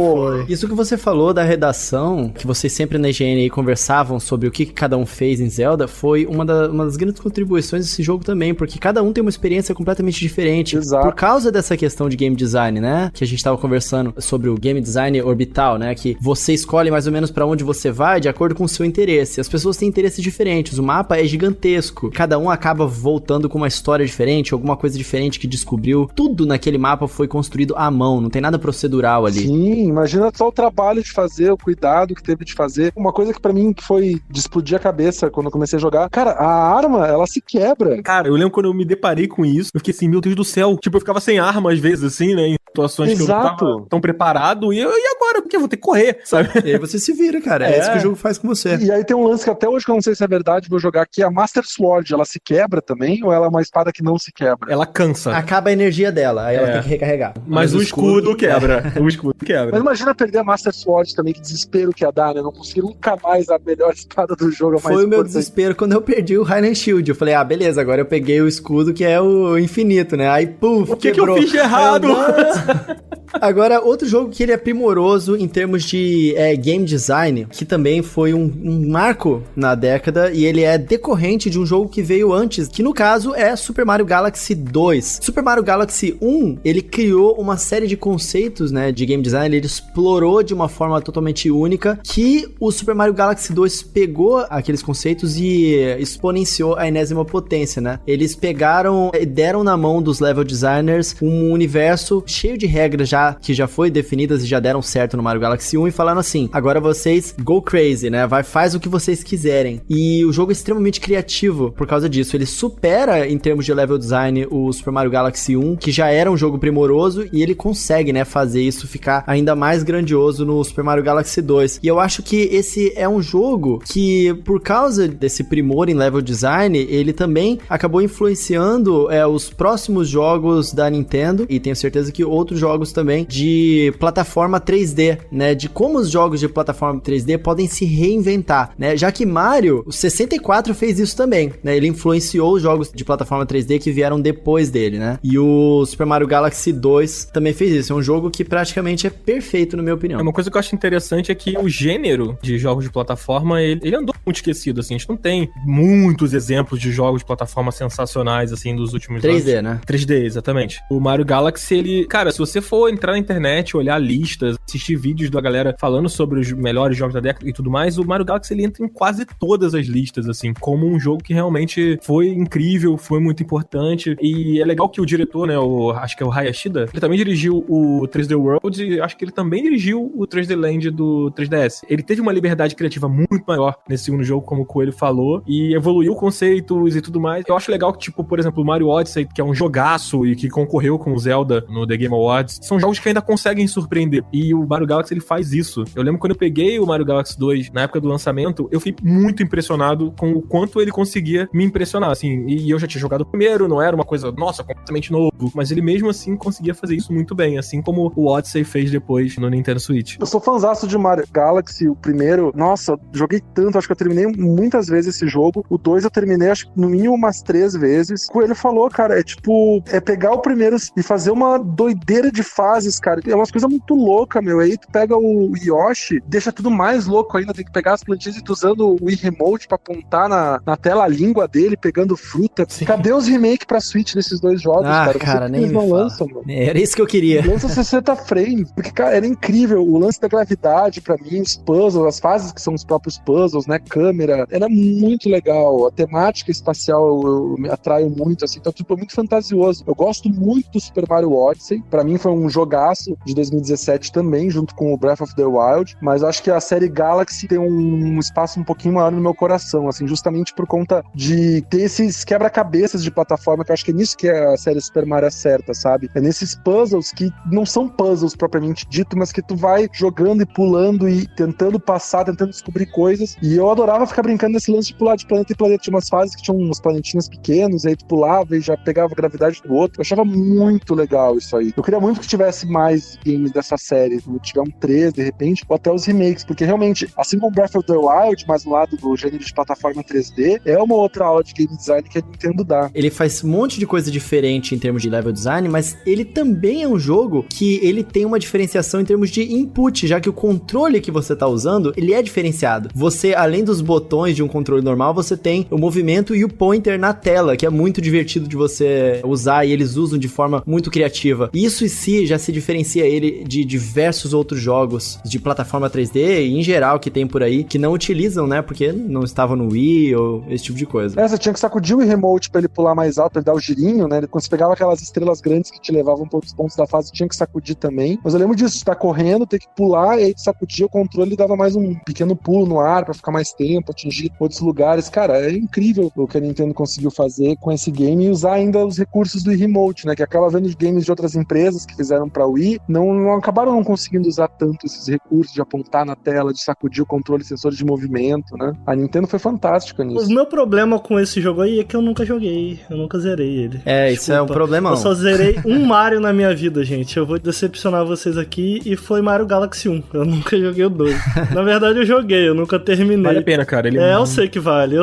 Isso que você falou da redação, que vocês sempre na IGN aí conversavam sobre o que cada um fez em Zelda, foi uma das grandes contribuições desse jogo também, porque cada um tem uma experiência completamente diferente. Exato. Por causa dessa questão de game design, né? Que a gente tava conversando sobre o game design orbital, né? Que você escolhe mais ou menos pra onde você vai de acordo com o seu interesse. As pessoas têm interesses diferentes, o mapa é gigantesco. Cada um acaba voltando com uma história diferente, alguma coisa diferente que descobriu. Tudo naquele mapa foi construído à mão, não tem nada procedural ali. Sim, imagina só o trabalho de fazer, o cuidado que teve de fazer. Uma coisa que pra mim que foi de explodir a cabeça quando eu comecei a jogar. Cara, a arma, ela se quebra. Cara, eu lembro quando eu me deparei com isso, eu fiquei assim, meu Deus do céu. Tipo, eu ficava sem arma às vezes, assim, né? Em situações que eu não tava tão preparado. E agora? Porque eu vou ter que correr, sabe? E aí você se vira, cara. É isso que o jogo faz com você. E aí tem um lance que até hoje que eu não sei se é verdade, vou jogar aqui. A Master Sword, ela se quebra também? Ou ela é uma espada que não se quebra? Ela cansa. Acaba a energia dela, aí ela tem que recarregar. Mas o escudo quebra. O escudo quebra. Mas imagina perder a Master Sword também, que desespero que ia dar, né? Não conseguir nunca mais a melhor espada do jogo. Foi o meu desespero quando eu perdi o Highland Shield. Eu falei, beleza, agora eu peguei o escudo que é o infinito, né? Aí, puf, o que eu fiz de errado? Agora, outro jogo que ele é primoroso em termos de game design, que também foi um marco na década, e ele é decorrente de um jogo que veio antes, que no caso é Super Mario Galaxy 2. Super Mario Galaxy 1, ele criou uma série de conceitos, né, de game design, ele explorou de uma forma totalmente única, que o Super Mario Galaxy 2 pegou aqueles conceitos e exponenciou a enésima potência, né? Eles pegaram e deram na mão dos level designers um universo cheio de regras que já foi definidas e já deram certo no Mario Galaxy 1 e falaram assim, agora vocês go crazy, né? Faz o que vocês quiserem. E o jogo é extremamente criativo por causa disso. Ele supera em termos de level design o Super Mario Galaxy 1, que já era um jogo primoroso, e ele consegue, né, fazer isso ficar ainda mais grandioso no Super Mario Galaxy 2. E eu acho que esse é um jogo que, por causa desse primor em level design, ele também acabou influenciando os próximos jogos da Nintendo, e tenho certeza que outros jogos também de plataforma 3D, né, de como os jogos de plataforma 3D podem se reinventar, né, já que Mario, o 64 fez isso também, né, ele influenciou os jogos de plataforma 3D que vieram depois dele, né, e o Super Mario Galaxy 2 também fez isso, é um jogo que praticamente é perfeito, na minha opinião. Uma coisa que eu acho interessante é que o gênero de jogos de plataforma, ele andou muito esquecido, assim, a gente não tem muitos exemplos de jogos de plataforma sensacionais, assim, dos últimos 3D, anos. né? 3D, exatamente. O Mario Galaxy, ele... Cara, se você for entrar na internet, olhar listas, assistir vídeos da galera falando sobre os melhores jogos da década e tudo mais, o Mario Galaxy, ele entra em quase todas as listas, assim, como um jogo que realmente foi incrível, foi muito importante, e é legal que o diretor, né, acho que é o Hayashida, ele também dirigiu o 3D World, e acho que ele também dirigiu o 3D Land do 3DS. Ele teve uma liberdade criativa muito maior nesse segundo jogo, como o Coelho falou, e evoluiu conceitos e tudo mais. Eu acho legal que, tipo, por exemplo, o Mario Odyssey, que é um jogaço e que concorreu com o Zelda no The Game Awards, são jogos que ainda conseguem surpreender. E o Mario Galaxy, ele faz isso. Eu lembro quando eu peguei o Mario Galaxy 2 na época do lançamento, eu fiquei muito impressionado com o quanto ele conseguia me impressionar, assim. E eu já tinha jogado o primeiro, não era uma coisa, nossa, completamente novo, mas ele mesmo assim conseguia fazer isso muito bem, assim como o Odyssey fez depois no Nintendo Switch. Eu sou fãzaço de Mario Galaxy, o primeiro, nossa, joguei tanto, acho que eu terminei muitas vezes esse jogo. O 2 eu terminei, acho que no mínimo umas 3 vezes. O Coelho falou, cara, é pegar o primeiro e fazer uma doideira de fases, cara. É umas coisas muito loucas, meu. Aí tu pega o Yoshi, deixa tudo mais louco ainda, tem que pegar as plantinhas e tu usando o Wii Remote pra apontar na tela a língua dele, pegando fruta. Sim. Cadê os remakes pra Switch desses dois jogos, cara? Cara, nem me fala. Lançam, mano. Era isso que eu queria. Lança 60 frames, porque, cara, era incrível. O lance da gravidade, pra mim, os puzzles, as fases que são os próprios puzzles, né, câmera, era muito legal. A temática espacial eu me atraio muito, assim, então, tipo, é muito fantasioso. Eu gosto muito do Super Mario Odyssey, pra mim foi um jogaço de 2017 também, junto com o Breath of the Wild, mas eu acho que a série Galaxy tem um espaço um pouquinho maior no meu coração, assim, justamente por conta de ter esses quebra-cabeças de plataforma, que eu acho que é nisso que a série Super Mario acerta, sabe? É nesses puzzles que não são puzzles propriamente dito, mas que tu vai jogando e pulando e tentando passar, tentando descobrir coisas, e eu adorava ficar brincando nesse lance de pular de planeta em planeta. Tinha umas fases que tinham uns planetinhos pequenos, aí tu pulava e já pegava a gravidade do outro. Eu achava muito legal isso aí. Eu queria muito que tivesse mais games dessa série, se tiver um 3 de repente, ou até os remakes, porque realmente, assim como Breath of the Wild, mais no lado do gênero de plataforma 3D, é uma outra aula de game design que a Nintendo dá. Ele faz um monte de coisa diferente em termos de level design, mas ele também é um jogo que ele tem uma diferenciação em termos de input, já que o controle que você tá usando, ele é diferenciado. Você, além dos botões de um controle normal, você tem o movimento e o pointer na tela, que é muito divertido de você usar, e eles usam de forma muito criativa. Isso em si já se diferencia ele de diversos outros jogos de plataforma 3D e em geral que tem por aí, que não utilizam, né, porque não estavam no Wii ou esse tipo de coisa. Você tinha que sacudir o remote pra ele pular mais alto, pra ele dar o girinho, né, quando você pegava aquelas estrelas grandes que te levavam para outros pontos da fase, tinha que sacudir também. Mas eu lembro disso, você tá correndo, ter que pular, e aí tu sacudia o controle e dava mais um pequeno pulo no ar pra ficar mais tempo, atingir outros lugares. Cara, é incrível o que a Nintendo conseguiu fazer com esse game e usar ainda os recursos do remote, né, que acaba vendo games de outras empresas que fizeram pra Wii, não acabaram não conseguindo usar tanto esses recursos de apontar na tela, de sacudir o controle, sensor de movimento, né. A Nintendo foi fantástica nisso. O meu problema com esse jogo aí é que eu nunca joguei, eu nunca zerei ele. Isso é um problemão. Eu só zerei um Mario na minha vida, gente. Eu vou decepcionar vocês aqui, e foi Mario Galaxy 1. Eu nunca joguei o 2. Na verdade, eu joguei, eu nunca terminei. Vale a pena, cara. Eu sei que vale.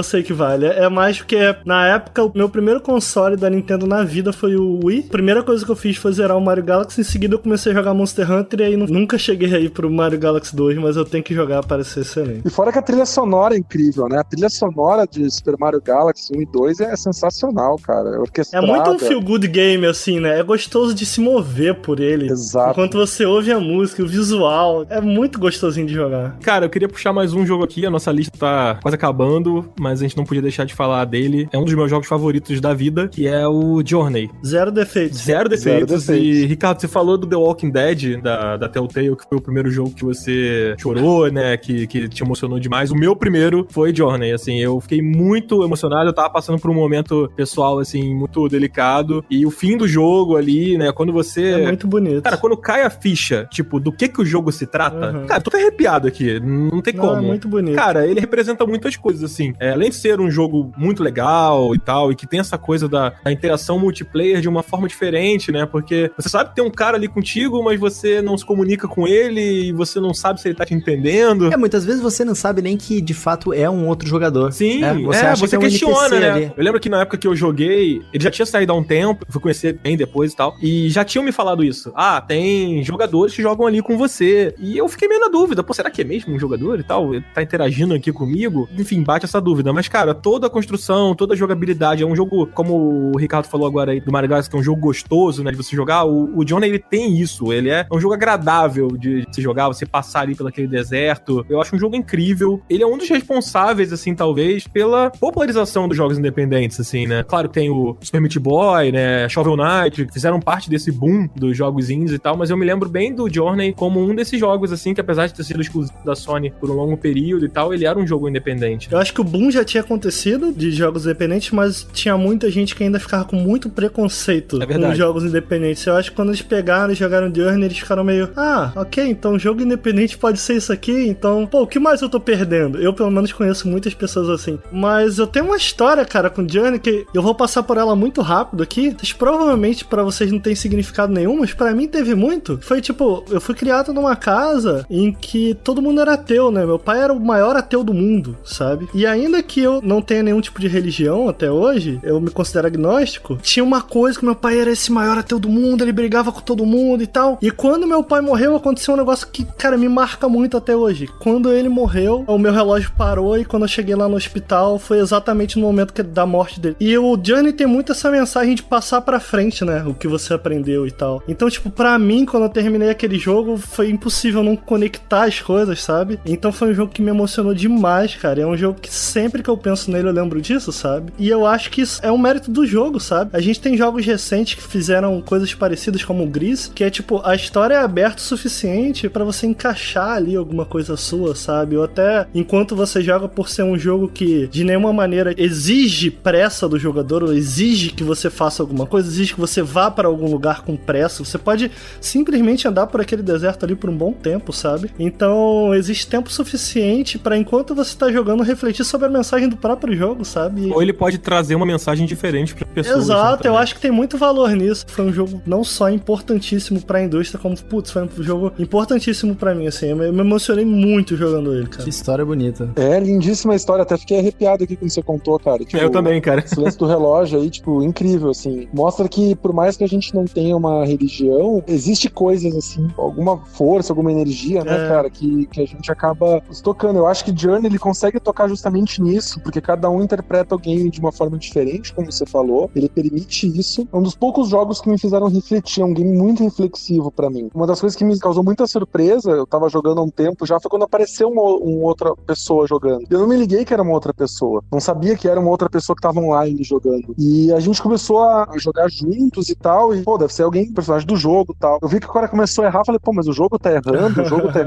É mais porque, na época, o meu primeiro console da Nintendo na vida foi o Wii. A primeira coisa que eu fiz foi zerar o Mario Galaxy, em seguida eu comecei a jogar Monster Hunter e aí nunca cheguei aí pro Mario Galaxy 2, mas eu tenho que jogar, parece ser excelente. E fora que a trilha sonora é incrível, né? A trilha sonora de Super Mario Galaxy 1 e 2 é sensacional, cara. É orquestrada. É muito um feel-good game, assim, né? É gostoso de se mover por ele. Exato. Enquanto você ouve a música, o visual, é muito gostosinho de jogar. Cara, eu queria puxar mais um jogo aqui, a nossa lista tá quase acabando, mas a gente não podia deixar de falar dele. É um dos meus jogos favoritos da vida, que é o Journey. Zero defeitos. Zero defeitos. E, Ricardo, você falou do The Walking Dead, da Telltale, que foi o primeiro jogo que você chorou, né, que te emocionou demais. O meu primeiro foi Journey, assim, eu fiquei muito emocionado, eu tava passando por um momento pessoal, assim, muito delicado, e o fim do jogo ali, né, quando você... É muito bonito. Cara, quando cai a ficha, tipo, do que o jogo se trata, cara, tô até arrepiado aqui, não tem como. É muito bonito. Cara, ele representa muitas coisas, assim, além de ser um jogo muito legal e tal, e que tem essa coisa da interação multiplayer de uma forma diferente, né, porque você sabe que tem um cara ali contigo, mas você não se comunica com ele e você não sabe se ele tá te entendendo. Muitas vezes você não sabe nem que de fato é um outro jogador. Sim, você acha você que é um questiona, NPC né? ali. Eu lembro que na época que eu joguei, ele já tinha saído há um tempo, eu fui conhecer bem depois e tal, e já tinham me falado isso. Ah, tem jogadores que jogam ali com você. E eu fiquei meio na dúvida, pô, será que é mesmo um jogador e tal? Ele tá interagindo aqui comigo? Enfim, bate essa dúvida. Mas, cara, toda a construção, toda a jogabilidade, é um jogo, como o Ricardo falou agora aí, do Mario Galaxy, que é um jogo gostoso, né, de você jogar. O Journey, ele tem isso. Ele é um jogo agradável de se jogar, você passar ali pelo aquele deserto. Eu acho um jogo incrível. Ele é um dos responsáveis, assim, talvez, pela popularização dos jogos independentes, assim, né? Claro que tem o Super Meat Boy, né, Shovel Knight, que fizeram parte desse boom dos jogos indies e tal, mas eu me lembro bem do Journey como um desses jogos, assim, que apesar de ter sido exclusivo da Sony por um longo período e tal, ele era um jogo independente. Eu acho que o boom já tinha acontecido de jogos independentes, mas tinha muita gente que ainda ficava com muito preconceito com jogos independentes. Eu acho que quando eles pegaram e jogaram Journey, eles ficaram meio, ok, então jogo independente pode ser isso aqui, então, pô, o que mais eu tô perdendo? Eu, pelo menos, conheço muitas pessoas assim. Mas eu tenho uma história, cara, com Journey, que eu vou passar por ela muito rápido aqui. Provavelmente pra vocês não tem significado nenhum, mas pra mim teve muito. Foi tipo, eu fui criado numa casa em que todo mundo era ateu, né? Meu pai era o maior ateu do mundo, sabe? E ainda que eu não tenha nenhum tipo de religião até hoje, eu me considero agnóstico, tinha uma coisa que meu pai era esse maior ateu do mundo, ele brigava com todo mundo e tal. E quando meu pai morreu, aconteceu um negócio que, cara, me marca muito até hoje. Quando ele morreu, o meu relógio parou e quando eu cheguei lá no hospital, foi exatamente no momento da morte dele. E o Journey tem muito essa mensagem de passar pra frente, né? O que você aprendeu e tal. Então, tipo, pra mim, quando eu terminei aquele jogo, foi impossível não conectar as coisas, sabe? Então foi um jogo que me emocionou demais, cara. É um jogo que sempre que eu penso nele eu lembro disso, sabe? E eu acho que isso é um mérito do jogo, sabe? A gente tem jogos recentes que fizeram coisas parecidas como o Gris, que é tipo, a história é aberta o suficiente pra você encaixar ali alguma coisa sua, sabe? Ou até enquanto você joga, por ser um jogo que de nenhuma maneira exige pressa do jogador, ou exige que você faça alguma coisa, exige que você vá pra algum lugar com pressa, você pode simplesmente andar por aquele deserto ali por um bom tempo, sabe? Então existe tempo suficiente pra enquanto você tá jogando refletir sobre a mensagem do próprio jogo, sabe? Ou ele pode trazer uma mensagem diferente pra pessoas. Exato, eu acho que tem muito valor nisso. Foi um jogo não só importantíssimo pra indústria, como, putz, foi um jogo importantíssimo pra mim, assim. Eu me emocionei muito jogando ele, cara. Que história bonita. É, lindíssima a história. Até fiquei arrepiado aqui quando você contou, cara. Tipo, eu também, cara. O silêncio do relógio aí, tipo, incrível, assim. Mostra que, por mais que a gente não tenha uma religião, existe coisas, assim, alguma força, alguma energia, né, cara, que a gente acaba tocando. Eu acho que Journey, ele consegue tocar justamente nisso, porque cada um interpreta o game de uma forma diferente, como você falou. Ele permite isso. É um dos poucos jogos que me fizeram refletir. É um game muito reflexivo pra mim. Uma das coisas que me causou muita surpresa, eu tava jogando há um tempo já, foi quando apareceu uma outra pessoa jogando. Eu não me liguei que era uma outra pessoa. Não sabia que era uma outra pessoa que tava online jogando. E a gente começou a jogar juntos e tal, e, pô, deve ser alguém, personagem do jogo e tal. Eu vi que o cara começou a errar, falei, pô, mas o jogo tá errando,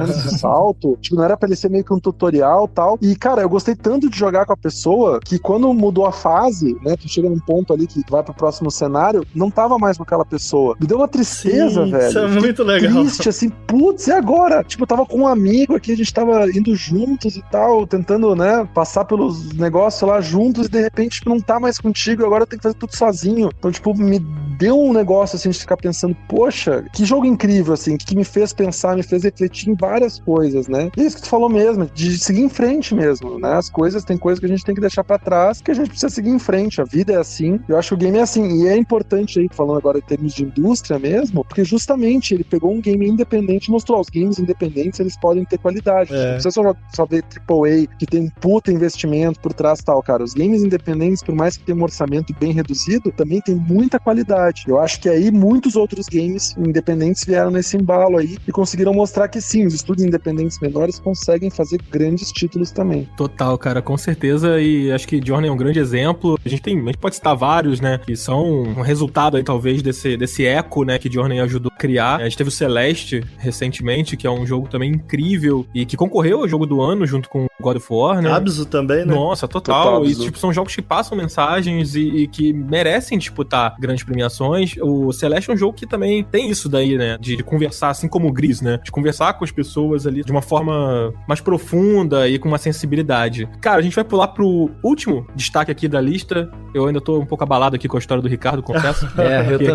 esse salto. Tipo, não era pra ele ser meio que um tutorial e tal. E, cara, eu gostei tanto de jogar com a pessoa que quando mudou a fase, né, tu chega num ponto ali que vai pro próximo cenário, não tava mais com aquela pessoa. Me deu uma tristeza, velho. Isso é muito legal. Triste, assim, putz, e agora? Tipo, eu tava com um amigo aqui, a gente tava indo juntos e tal, tentando, né, passar pelos negócios lá juntos e de repente, tipo, não tá mais contigo, agora eu tenho que fazer tudo sozinho. Então, tipo, me deu um negócio, assim, de ficar pensando, poxa, que jogo incrível, assim, que me fez pensar, me fez refletir em várias coisas, né? E é isso que tu falou mesmo, de seguir em frente mesmo, né? As coisas, tem coisas que a gente tem que deixar pra trás, que a gente precisa seguir em frente. A vida é assim. Eu acho que o game é assim. E é importante aí, falando agora em termos de indústria mesmo, mesmo, porque justamente ele pegou um game independente e mostrou, os games independentes, eles podem ter qualidade. Não precisa só ver AAA, que tem um puta investimento por trás e tal, cara. Os games independentes, por mais que tenham um orçamento bem reduzido, também tem muita qualidade. Eu acho que aí muitos outros games independentes vieram nesse embalo aí e conseguiram mostrar que sim, os estúdios independentes menores conseguem fazer grandes títulos também. Total, cara, com certeza, e acho que Journey é um grande exemplo. A gente pode citar vários, né, que são um resultado aí, talvez, desse eco, né, que Journey ajudou a criar. A gente teve o Celeste, recentemente, que é um jogo também incrível e que concorreu ao jogo do ano junto com God of War, né? Abzu também, né? Nossa, total. E, tipo, são jogos que passam mensagens e que merecem disputar grandes premiações. O Celeste é um jogo que também tem isso daí, né, de conversar, assim como o Gris, né, de conversar com as pessoas ali de uma forma mais profunda e com uma sensibilidade. Cara, a gente vai pular pro último destaque aqui da lista. Eu ainda tô um pouco abalado aqui com a história do Ricardo, confesso.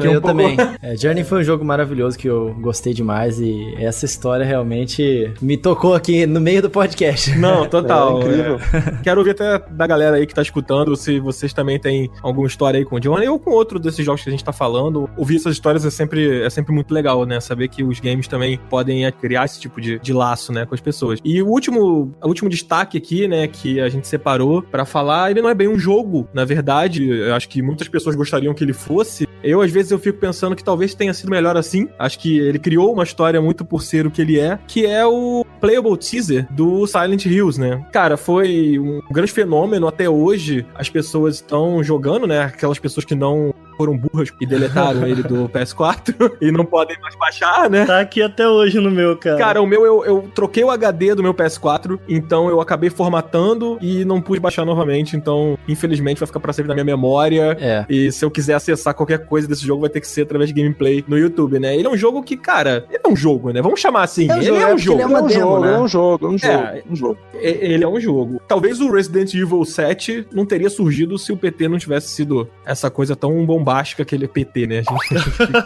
Eu também. Journey foi um jogo maravilhoso que eu gostei demais e essa história realmente me tocou aqui no meio do podcast. Não, total. Incrível. Quero ouvir até da galera aí que tá escutando, se vocês também têm alguma história aí com o Journey ou com outro desses jogos que a gente tá falando. Ouvir essas histórias é sempre muito legal, né? Saber que os games também podem criar esse tipo de laço, né, com as pessoas. E o último destaque aqui, né, que a gente separou pra falar, ele não é bem um jogo, na verdade. Eu acho que muitas pessoas gostariam que ele fosse. Às vezes, eu fico pensando que talvez tenha sido melhor assim. Acho que ele criou uma história muito por ser o que ele é, que é o Playable Teaser do Silent Hills, né? Cara, foi um grande fenômeno. Até hoje, as pessoas estão jogando, né? Aquelas pessoas que não foram burras e deletaram ele do PS4 e não podem mais baixar, né? Tá aqui até hoje no meu, cara. Cara, o meu, eu troquei o HD do meu PS4, então eu acabei formatando e não pude baixar novamente, então, infelizmente, vai ficar pra sempre na minha memória. E se eu quiser acessar qualquer coisa desse jogo, vai ter que ser através de gameplay no YouTube, né? Ele é um jogo que, cara, ele é um jogo, né? Vamos chamar assim. Ele é um jogo. Ele é uma demo, né? É um jogo. Ele é um jogo. Talvez o Resident Evil 7 não teria surgido se o PT não tivesse sido essa coisa tão bombástica que ele é PT, né?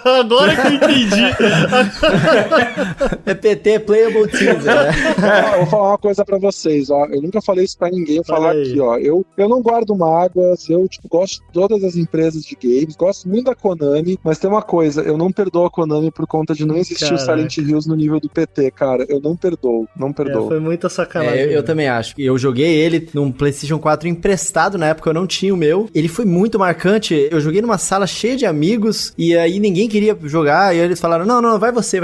Agora que eu entendi. É PT, Playable Teaser, né? Eu vou falar uma coisa pra vocês, ó. Eu nunca falei isso pra ninguém, eu vou falar aqui, ó. Eu não guardo mágoas, eu, gosto de todas as empresas de games, gosto muito da Konami, mas tem uma coisa, eu não perdoo a Konami por conta de não existir o Silent Hills no nível do PT, cara. Eu não perdoo. Foi muita sacanagem. Eu também acho. Eu joguei ele num PlayStation 4 emprestado, na época eu não tinha o meu. Ele foi muito marcante. Eu joguei numa sala cheia de amigos e aí ninguém queria jogar e eles falaram, não, vai você.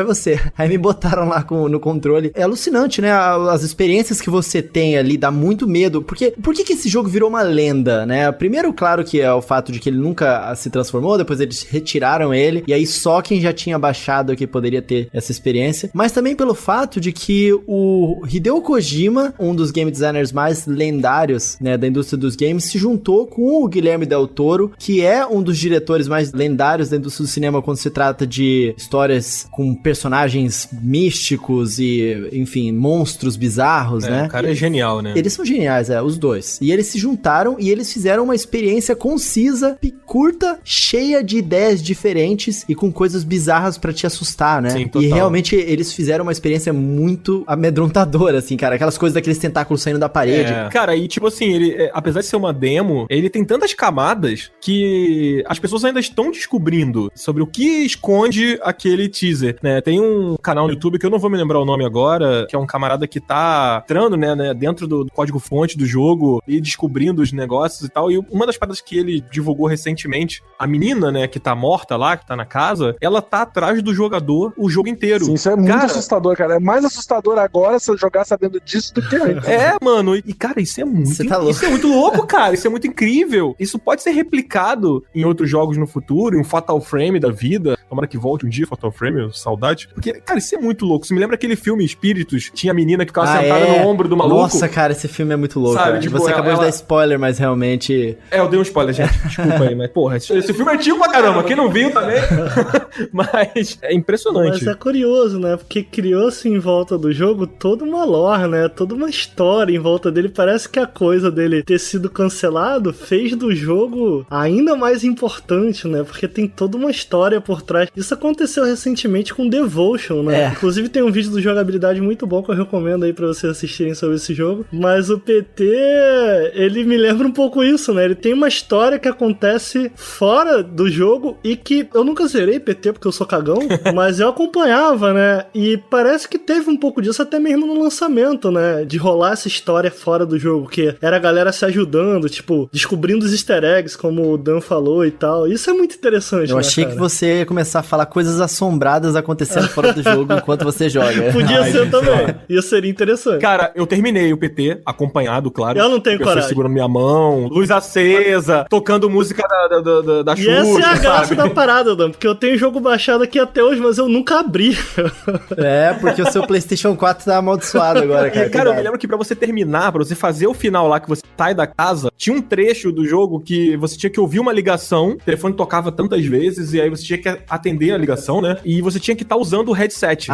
Aí me botaram lá no controle. É alucinante, né? As experiências que você tem ali dá muito medo. Porque por que esse jogo virou uma lenda, né? Primeiro, claro que é o fato de que ele nunca se transformou, depois eles retiraram ele e aí só quem já tinha baixado aqui poderia ter essa experiência. Mas também pelo fato de que o Hideo Kojima, um dos game designers mais lendários, né, da indústria dos games, se juntou com o Guilherme Del Toro, que é um dos diretores mais lendários da indústria do cinema quando se trata de histórias com personagens místicos e, enfim, monstros bizarros, né? O cara é genial, né? Eles são geniais, os dois. E eles se juntaram e eles fizeram uma experiência concisa, curta, cheia de ideias diferentes e com coisas bizarras pra te assustar, né? Sim, total. E realmente eles fizeram uma experiência muito amedrontadora, assim, cara. Aquelas coisas daqueles tentáculos saindo da parede. Cara, e tipo assim, ele, apesar de ser uma demo, ele tem tantas camadas que as pessoas ainda estão descobrindo sobre o que esconde aquele teaser, né? Tem um canal no YouTube que eu não vou me lembrar o nome agora, que é um camarada que tá entrando, né, dentro do código-fonte do jogo e descobrindo os negócios e tal. E uma das paradas que ele divulgou recentemente, a menina, né, que tá morta lá, que tá na casa, ela tá atrás do jogador o jogo inteiro. Sim, isso é muito assustador, cara. É mais assustador agora se eu jogar sabendo disso do que antes. Mano. E, cara, isso é muito... Você tá louco. Isso é muito louco, cara. Isso é muito incrível. Isso pode ser replicado em outros jogos no futuro, em um Fatal Frame da vida. Tomara que volte um dia, Fatal Frame, saudade. Porque, cara, isso é muito louco. Você me lembra aquele filme Espíritos? Tinha a menina que ficava sentada no ombro do maluco? Nossa, cara, esse filme é muito louco. Sabe, tipo, você acabou de dar spoiler, mas realmente... Eu dei um spoiler, gente. Desculpa aí, mas, porra, esse filme é antigo pra caramba. Quem não viu também... Mas é impressionante. Mas é curioso, né? Porque criou-se em volta do jogo toda uma lore, né? Toda uma história em volta dele. Parece que a coisa dele ter sido cancelado fez do jogo ainda mais importante importante, né? Porque tem toda uma história por trás. Isso aconteceu recentemente com Devotion, né? Inclusive tem um vídeo do Jogabilidade muito bom que eu recomendo aí pra vocês assistirem sobre esse jogo. Mas o PT, ele me lembra um pouco isso, né? Ele tem uma história que acontece fora do jogo e que eu nunca zerei PT porque eu sou cagão, mas eu acompanhava, né? E parece que teve um pouco disso até mesmo no lançamento, né? De rolar essa história fora do jogo, que era a galera se ajudando, tipo, descobrindo os easter eggs, como o Dan falou e tal. Isso é muito interessante, Eu achei que você ia começar a falar coisas assombradas acontecendo fora do jogo enquanto você joga. Podia ser também. Isso seria interessante. Cara, eu terminei o PT, acompanhado, claro. Eu não tenho coragem. Segurando minha mão, luz acesa, tocando música da E Xuxa, essa é a graça sabe? da parada, Dan, porque eu tenho o jogo baixado aqui até hoje, mas eu nunca abri. Porque o seu PlayStation 4 tá amaldiçoado agora, cara. E, cara, eu me lembro que pra você terminar, pra você fazer o final lá, que você sai da casa, tinha um trecho do jogo que você tinha que ouvir uma ligação, o telefone tocava tantas vezes, e aí você tinha que atender a ligação, né? E você tinha que estar usando o headset.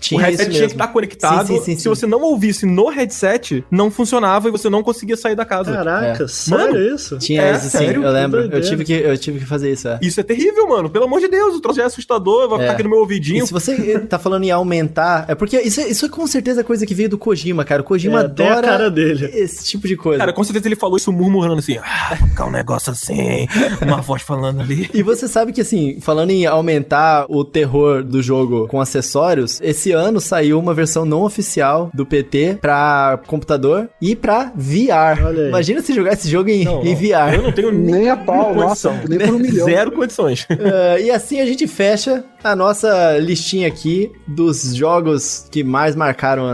Tinha o headset isso tinha mesmo. que estar conectado. Sim. Se você não ouvisse no headset, não funcionava e você não conseguia sair da casa. Caraca, sério Mano, isso? Tinha isso, sim, sério? eu lembro. Que Eu tive que fazer isso, Isso é terrível, mano. Pelo amor de Deus, o troço é assustador, vai ficar aqui no meu ouvidinho. E se você tá falando em aumentar, é porque isso é com certeza coisa que veio do Kojima, cara. O Kojima tem a adora cara dele. esse tipo de coisa. Cara, com certeza ele falou isso murmurando assim, ficar um negócio assim, uma voz falando ali. E você sabe que, assim, falando em aumentar o terror do jogo com acessórios, esse ano saiu uma versão não oficial do PT pra computador e pra VR. Olha aí. Imagina se jogar esse jogo em VR. Eu não tenho Nem a pau, nossa, nem por 1 milhão. Zero condições. E assim a gente fecha a nossa listinha aqui dos jogos que mais marcaram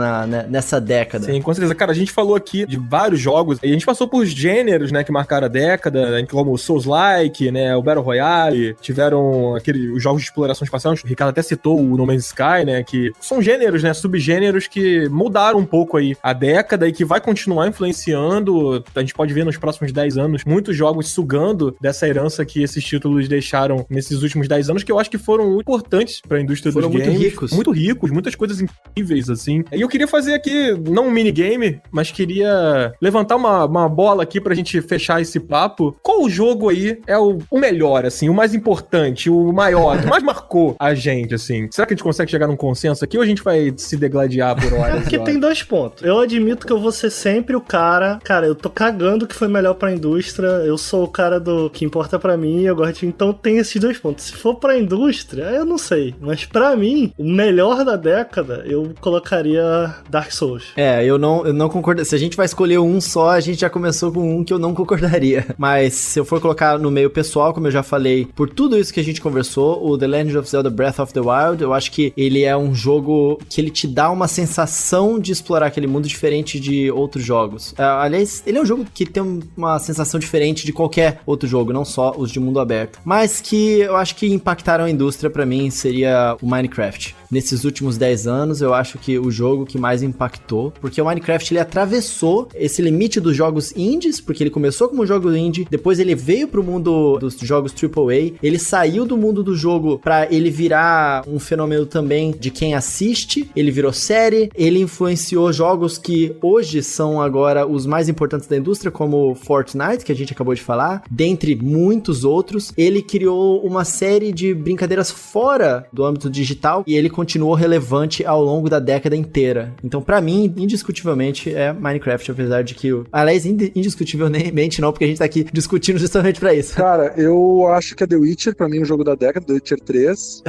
nessa década. Sim, com certeza. Cara, a gente falou aqui de vários jogos, e a gente passou por gêneros, né, que marcaram a década, como o Souls-like, né, o Battle Royale, tiveram os jogos de exploração espacial, o Ricardo até citou o No Man's Sky, né, que são gêneros, né, subgêneros que mudaram um pouco aí a década e que vai continuar influenciando. A gente pode ver nos próximos 10 anos muitos jogos sugando dessa herança que esses títulos deixaram nesses últimos 10 anos, que eu acho que foram muito importantes pra indústria dos games. Foram muito ricos. Muito ricos, muitas coisas incríveis, assim. E eu queria fazer aqui, não um minigame, mas queria levantar uma bola aqui pra gente fechar esse papo. Qual jogo aí é o melhor, assim, o mais importante, o maior, que mais marcou a gente, assim? Será que a gente consegue chegar num consenso aqui ou a gente vai se degladiar por horas? Porque tem 2 pontos. Eu admito que eu vou ser sempre o cara... Cara, eu tô cagando que foi melhor pra indústria. Eu sou o cara do que importa pra mim. Eu gosto de... Então tem esses 2 pontos. Se for pra indústria, eu não sei. Mas pra mim, o melhor da década, eu colocaria Dark Souls. Eu não concordo. Se a gente vai escolher um só, a gente já começou com um que eu não concordaria. Mas se eu for colocar no meio pessoal, como eu já falei, por tudo isso que a gente conversou, o The Legend of Zelda Breath of the Wild, eu acho que ele é um jogo que ele te dá uma sensação de explorar aquele mundo diferente de outros jogos. Aliás, ele é um jogo que tem uma sensação diferente de qualquer outro jogo, não só os de mundo aberto. Mas que eu acho que impactaram a indústria, pra mim, seria o Minecraft. Nesses últimos 10 anos, eu acho que o jogo que mais impactou, porque o Minecraft, ele atravessou esse limite dos jogos indies, porque ele começou como jogo indie, depois ele veio pro mundo dos jogos AAA, ele saiu do mundo do jogo pra ele virar um fenômeno também de quem assiste, ele virou série, ele influenciou jogos que hoje são agora os mais importantes da indústria, como Fortnite, que a gente acabou de falar, dentre muitos outros. Ele criou uma série de brincadeiras fora do âmbito digital e ele continuou relevante ao longo da década inteira. Então, pra mim, indiscutivelmente, é Minecraft, apesar de que... Aliás, indiscutivelmente não, porque a gente tá aqui discutindo justamente pra isso. Cara, eu acho que é The Witcher, pra mim, o jogo da década, The Witcher 3,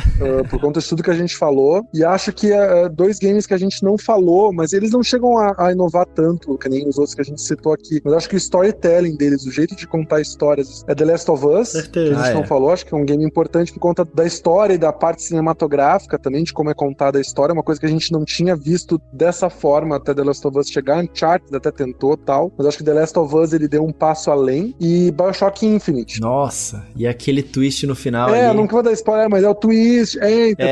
por conta de tudo que a gente falou. E acho que 2 games que a gente não falou, mas eles não chegam a inovar tanto, que nem os outros que a gente citou aqui. Mas acho que o storytelling deles, o jeito de contar histórias, é The Last of Us, Certeza. que a gente não falou. Acho que é um game importante por conta da história e da parte cinematográfica também, de como é contada a história. Uma coisa que a gente não tinha visto dessa forma até The Last of Us chegar. Uncharted até tentou tal, mas acho que The Last of Us ele deu um passo além. E BioShock Infinite. Nossa, e aquele twist no final ali. Não vou dar spoiler, mas é o twist,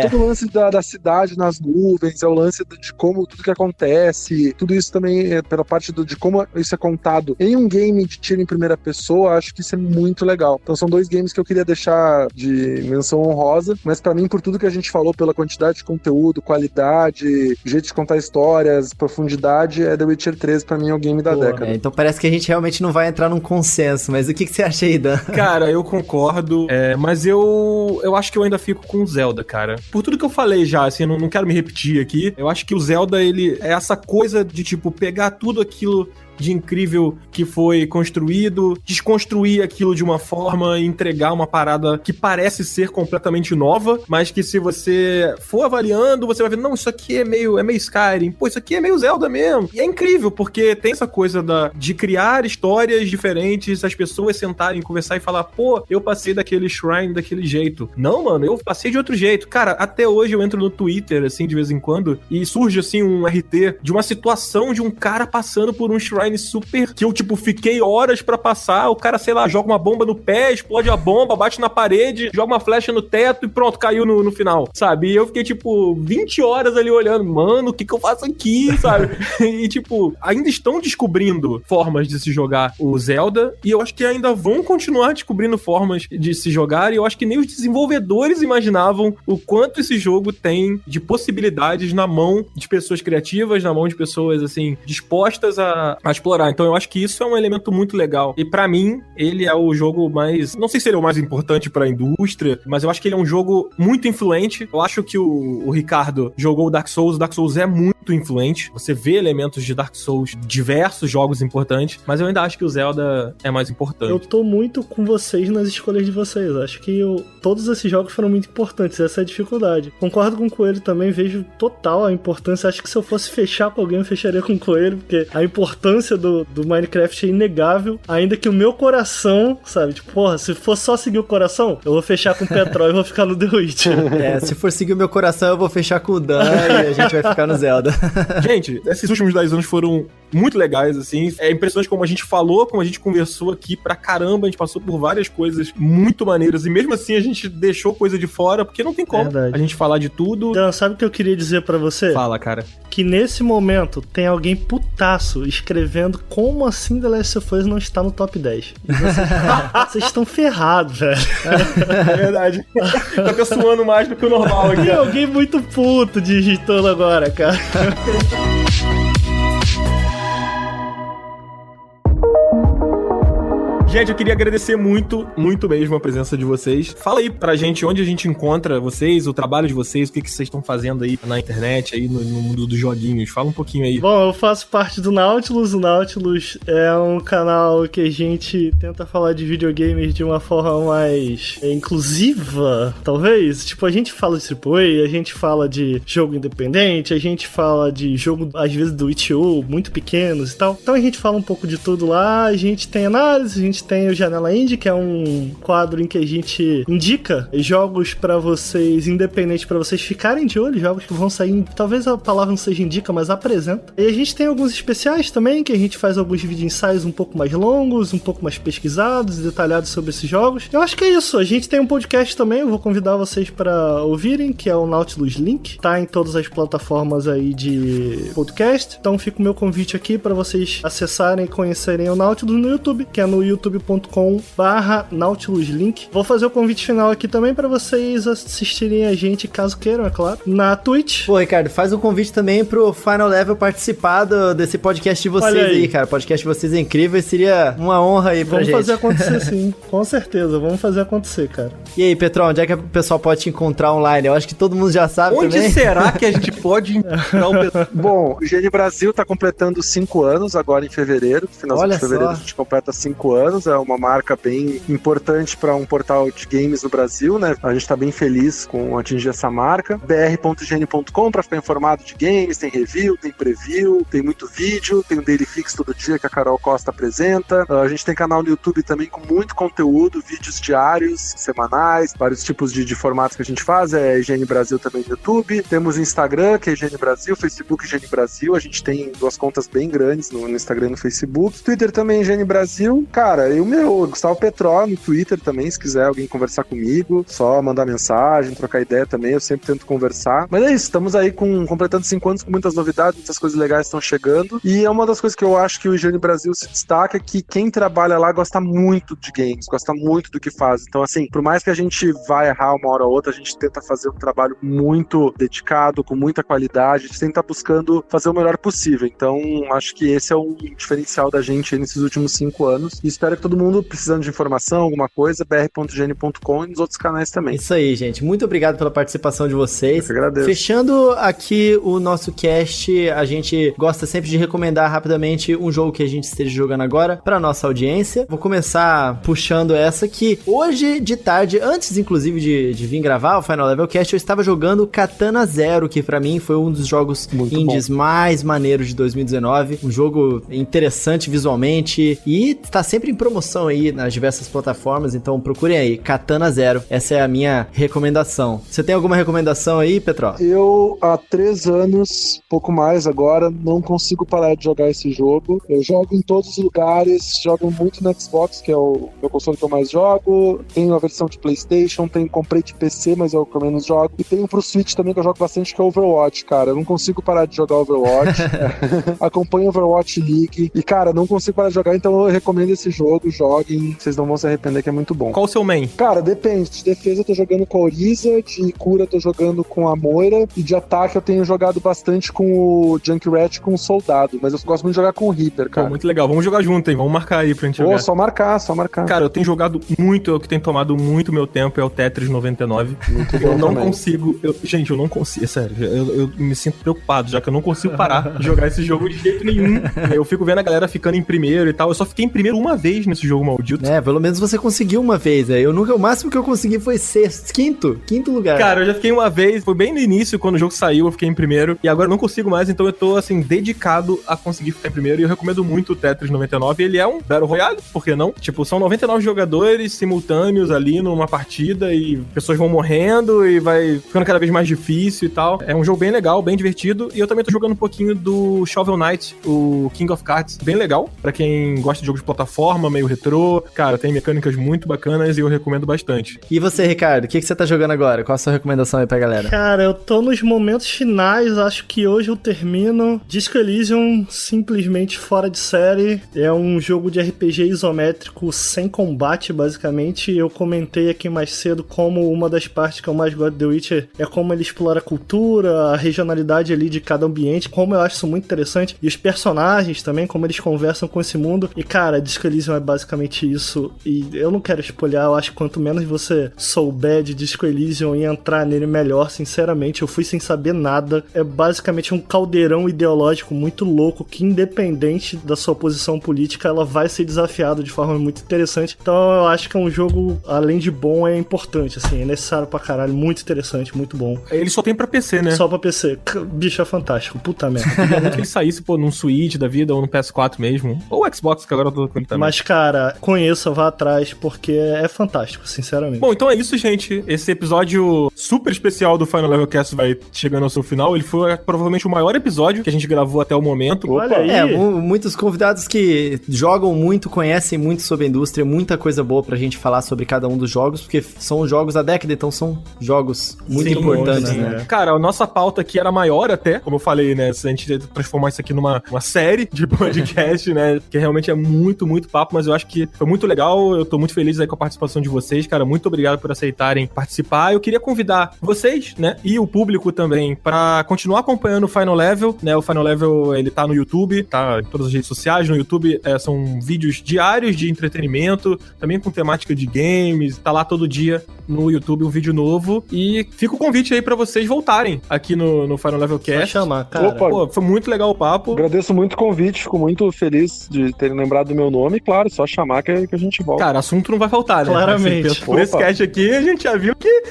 todo o lance da cidade nas nuvens, é o lance de como tudo que acontece, tudo isso também é pela parte de como isso é contado em um game de tiro em primeira pessoa. Acho que isso é muito legal. Então são 2 games que eu queria deixar de menção honrosa, mas pra mim, por tudo que a gente falou, pela quantidade de conteúdo, qualidade, jeito de contar histórias, profundidade, The Witcher 3 pra mim é o game da década. Então parece que a gente realmente não vai entrar num consenso, mas o que você acha aí, Dan? Cara, eu concordo, mas eu acho que eu ainda fico com o Zelda, cara. Por tudo que eu falei já, assim, eu não quero me repetir aqui, eu acho que o Zelda, ele é essa coisa de, tipo, pegar tudo aquilo de incrível que foi construído, desconstruir aquilo de uma forma e entregar uma parada que parece ser completamente nova, mas que se você for avaliando, você vai ver, não, isso aqui é meio Skyrim, pô, isso aqui é meio Zelda mesmo. E é incrível, porque tem essa coisa de criar histórias diferentes, as pessoas sentarem, conversar e falar, pô, eu passei daquele shrine daquele jeito. Não, mano, eu passei de outro jeito. Cara, até hoje eu entro no Twitter, assim, de vez em quando, e surge, assim, um RT de uma situação de um cara passando por um shrine super, que eu, tipo, fiquei horas pra passar, o cara, sei lá, joga uma bomba no pé, explode a bomba, bate na parede, joga uma flecha no teto e pronto, caiu no final, sabe? E eu fiquei, tipo, 20 horas ali olhando, mano, o que eu faço aqui, sabe? E, tipo, ainda estão descobrindo formas de se jogar o Zelda, e eu acho que ainda vão continuar descobrindo formas de se jogar, e eu acho que nem os desenvolvedores imaginavam o quanto esse jogo tem de possibilidades na mão de pessoas criativas, na mão de pessoas, assim, dispostas a explorar. Então eu acho que isso é um elemento muito legal. E pra mim, ele é o jogo mais... Não sei se ele é o mais importante pra indústria, mas eu acho que ele é um jogo muito influente. Eu acho que o Ricardo jogou o Dark Souls. O Dark Souls é muito influente. Você vê elementos de Dark Souls, diversos jogos importantes, mas eu ainda acho que o Zelda é mais importante. Eu tô muito com vocês nas escolhas de vocês. Acho que todos esses jogos foram muito importantes. Essa é a dificuldade. Concordo com o Coelho também. Vejo total a importância. Acho que se eu fosse fechar com alguém, eu fecharia com o Coelho, porque a importância do Minecraft é inegável, ainda que o meu coração, sabe, tipo, porra, se for só seguir o coração, eu vou fechar com o Petrol e vou ficar no The Witcher. Se for seguir o meu coração, eu vou fechar com o Dan e a gente vai ficar no Zelda. Gente, esses últimos 10 anos foram muito legais, assim. É impressionante como a gente falou, como a gente conversou aqui pra caramba, a gente passou por várias coisas muito maneiras, e mesmo assim a gente deixou coisa de fora, porque não tem como a gente falar de tudo. Dan, sabe o que eu queria dizer pra você? Fala, cara. Que nesse momento tem alguém putaço escrevendo como assim The Last of Us não está no top 10. E vocês estão ferrados, velho. É verdade. Tá pessoando mais do que o normal aqui. Tem alguém muito puto digitando agora, cara. Gente, eu queria agradecer muito, muito mesmo a presença de vocês. Fala aí pra gente onde a gente encontra vocês, o trabalho de vocês, o que vocês estão fazendo aí na internet, aí no mundo dos joguinhos. Fala um pouquinho aí. Bom, eu faço parte do Nautilus. O Nautilus é um canal que a gente tenta falar de videogames de uma forma mais inclusiva, talvez. Tipo, a gente fala de AAA, a gente fala de jogo independente, a gente fala de jogo, às vezes, do itch.io, muito pequenos e tal. Então a gente fala um pouco de tudo lá, a gente tem análise, a gente tem o Janela Indie, que é um quadro em que a gente indica jogos pra vocês, independentes, pra vocês ficarem de olho, jogos que vão sair, talvez a palavra não seja indica, mas apresenta. E a gente tem alguns especiais também, que a gente faz alguns vídeo ensaios um pouco mais longos, um pouco mais pesquisados e detalhados sobre esses jogos. Eu acho que é isso. A gente tem um podcast também, eu vou convidar vocês pra ouvirem, que é o Nautilus Link, tá em todas as plataformas aí de podcast. Então fica o meu convite aqui pra vocês acessarem e conhecerem o Nautilus no YouTube, que é no youtube.com/NautilusLink. Vou fazer o convite final aqui também pra vocês assistirem a gente, caso queiram, é claro, na Twitch. Pô, Ricardo, faz um convite também pro Final Level participar desse podcast de vocês aí, cara. O podcast de vocês é incrível e seria uma honra aí pra gente. Vamos fazer acontecer sim, com certeza, vamos fazer acontecer, cara. E aí, Petrão, onde é que o pessoal pode te encontrar online? Eu acho que todo mundo já sabe onde também. Onde será que a gente pode encontrar o Petrão? Bom, o IGN Brasil tá completando 5 anos agora em fevereiro, finalzinho de fevereiro a gente completa 5 anos, é uma marca bem importante para um portal de games no Brasil, né? A gente tá bem feliz com atingir essa marca. br.ign.com para ficar informado de games, tem review, tem preview, tem muito vídeo, tem um Daily Fix todo dia que a Carol Costa apresenta. A gente tem canal no YouTube também com muito conteúdo, vídeos diários, semanais, vários tipos de formatos que a gente faz, é IGN Brasil também no YouTube. Temos Instagram, que é IGN Brasil, Facebook IGN Brasil, a gente tem 2 contas bem grandes no Instagram e no Facebook. Twitter também IGN Brasil. Cara, e o meu, Gustavo Petró, no Twitter também, se quiser alguém conversar comigo, só mandar mensagem, trocar ideia também, eu sempre tento conversar. Mas é isso, estamos aí completando 5 anos com muitas novidades, muitas coisas legais estão chegando, e é uma das coisas que eu acho que o IGN Brasil se destaca, que quem trabalha lá gosta muito de games, gosta muito do que faz. Então, assim, por mais que a gente vá errar uma hora ou outra, a gente tenta fazer um trabalho muito dedicado, com muita qualidade, a gente tenta buscando fazer o melhor possível. Então, acho que esse é um diferencial da gente aí nesses últimos 5 anos, e espero que todo mundo precisando de informação, alguma coisa, br.gn.com e nos outros canais também. Isso aí, gente. Muito obrigado pela participação de vocês. Eu que agradeço. Fechando aqui o nosso cast, a gente gosta sempre de recomendar rapidamente um jogo que a gente esteja jogando agora para nossa audiência. Vou começar puxando essa que hoje de tarde, antes inclusive de vir gravar o Final Level Cast, eu estava jogando Katana Zero, que pra mim foi um dos jogos Muito indies mais maneiros de 2019. Um jogo interessante visualmente e está sempre em promoção aí nas diversas plataformas, então procurem aí, Katana Zero. Essa é a minha recomendação. Você tem alguma recomendação aí, Petro? Eu, há 3 anos, pouco mais agora, não consigo parar de jogar esse jogo. Eu jogo em todos os lugares, jogo muito no Xbox, que é o meu console que eu mais jogo. Tenho a versão de PlayStation, comprei de PC, mas é o que eu menos jogo. E tenho pro Switch também, que eu jogo bastante, que é Overwatch, cara. Eu não consigo parar de jogar Overwatch. Acompanho Overwatch League. E, cara, não consigo parar de jogar, então eu recomendo esse jogo. Joguem, vocês não vão se arrepender, que é muito bom. Qual o seu main? Cara, depende. De defesa eu tô jogando com a Oriza, de cura eu tô jogando com a Moira, e de ataque eu tenho jogado bastante com o Junkrat e com o Soldado, mas eu gosto muito de jogar com o Reaper, cara. Pô, muito legal. Vamos jogar junto, hein? Vamos marcar aí pra gente jogar. Só marcar. Cara, eu tenho jogado muito, é o que tem tomado muito meu tempo, é o Tetris 99. Eu não consigo, gente, eu não consigo, é sério, eu me sinto preocupado, já que eu não consigo parar de jogar esse jogo de jeito nenhum. Eu fico vendo a galera ficando em primeiro e tal, eu só fiquei em primeiro uma vez nesse jogo maldito. Pelo menos você conseguiu uma vez, o máximo que eu consegui foi quinto lugar. Cara, eu já fiquei uma vez, foi bem no início, quando o jogo saiu, eu fiquei em primeiro, e agora eu não consigo mais, então eu tô, assim, dedicado a conseguir ficar em primeiro, e eu recomendo muito o Tetris 99, ele é um Battle Royale, por que não? Tipo, são 99 jogadores simultâneos ali numa partida, e pessoas vão morrendo, e vai ficando cada vez mais difícil e tal. É um jogo bem legal, bem divertido, e eu também tô jogando um pouquinho do Shovel Knight, o King of Cards, bem legal, pra quem gosta de jogos de plataforma, meio retrô, cara, tem mecânicas muito bacanas e eu recomendo bastante. E você, Ricardo, o que você tá jogando agora? Qual a sua recomendação aí pra galera? Cara, eu tô nos momentos finais, acho que hoje eu termino. Disco Elysium, simplesmente fora de série. É um jogo de RPG isométrico sem combate, basicamente. Eu comentei aqui mais cedo como uma das partes que eu mais gosto de The Witcher é como ele explora a cultura, a regionalidade ali de cada ambiente, como eu acho isso muito interessante. E os personagens também, como eles conversam com esse mundo. E, cara, Disco Elysium é basicamente isso. E eu não quero spoiler, eu acho que quanto menos você souber de Disco Elysium e entrar nele melhor, sinceramente. Eu fui sem saber nada. É basicamente um caldeirão ideológico muito louco que, independente da sua posição política, ela vai ser desafiada de forma muito interessante. Então eu acho que é um jogo, além de bom, é importante, assim, é necessário pra caralho, muito interessante, muito bom. Ele só tem pra PC, né? Só pra PC. Bicho, é fantástico, puta merda. Queria muito que ele saísse, pô, num Switch da vida ou no PS4 mesmo. Ou Xbox, que agora eu tô com ele também. Mas, cara, conheça, vá atrás, porque é fantástico, sinceramente. Bom, então é isso, gente. Esse episódio super especial do Final Level Cast vai chegando ao seu final. Ele foi provavelmente o maior episódio que a gente gravou até o momento. Olha aí. Muitos convidados que jogam muito, conhecem muito sobre a indústria, muita coisa boa pra gente falar sobre cada um dos jogos, porque são jogos da década, então são jogos muito importantes, né? Cara, a nossa pauta aqui era maior até, como eu falei, né? Se a gente transformar isso aqui numa série de podcast, né? Que realmente é muito, muito papo, mas eu acho que foi muito legal. Eu tô muito feliz aí com a participação de vocês, cara. Muito obrigado por aceitarem participar. Eu queria convidar vocês, né? E o público também, pra continuar acompanhando o Final Level, né? O Final Level, ele tá no YouTube, tá em todas as redes sociais. No YouTube são vídeos diários de entretenimento, também com temática de games. Tá lá todo dia no YouTube um vídeo novo. E fica o convite aí pra vocês voltarem aqui no Final Level Cast. Só chamar, cara. Opa, pô, foi muito legal o papo. Agradeço muito o convite, fico muito feliz de terem lembrado do meu nome. E, claro, só chamar que a gente volta. Cara, assunto não vai faltar, né? Claramente. Assim, por esse cast aqui, a gente já viu que...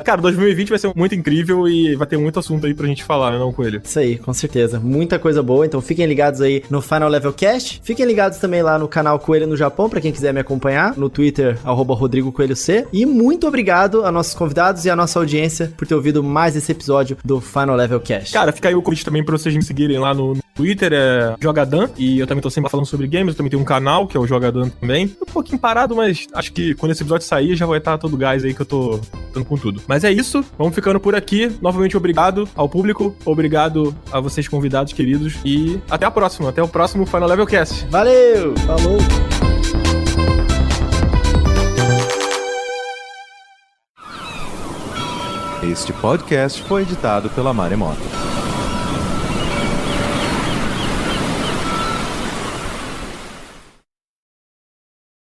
cara, 2020 vai ser muito incrível e vai ter muito assunto aí pra gente falar, né, não, Coelho? Isso aí, com certeza. Muita coisa boa, então fiquem ligados aí no Final Level Cast. Fiquem ligados também lá no canal Coelho no Japão, pra quem quiser me acompanhar, no Twitter, @RodrigoCoelhoC. E muito obrigado a nossos convidados e a nossa audiência por ter ouvido mais esse episódio do Final Level Cast. Cara, fica aí o convite também pra vocês me seguirem lá no Twitter, é Jogadan, e eu também tô sempre falando sobre games, eu também tenho um canal, que é o Jogadan também. Um pouquinho parado, mas acho que quando esse episódio sair, já vai estar todo o gás aí que eu tô dando com tudo. Mas é isso, vamos ficando por aqui. Novamente, obrigado ao público, obrigado a vocês convidados queridos, e até a próxima, até o próximo Final Level Cast. Valeu! Falou! Este podcast foi editado pela Maremoto.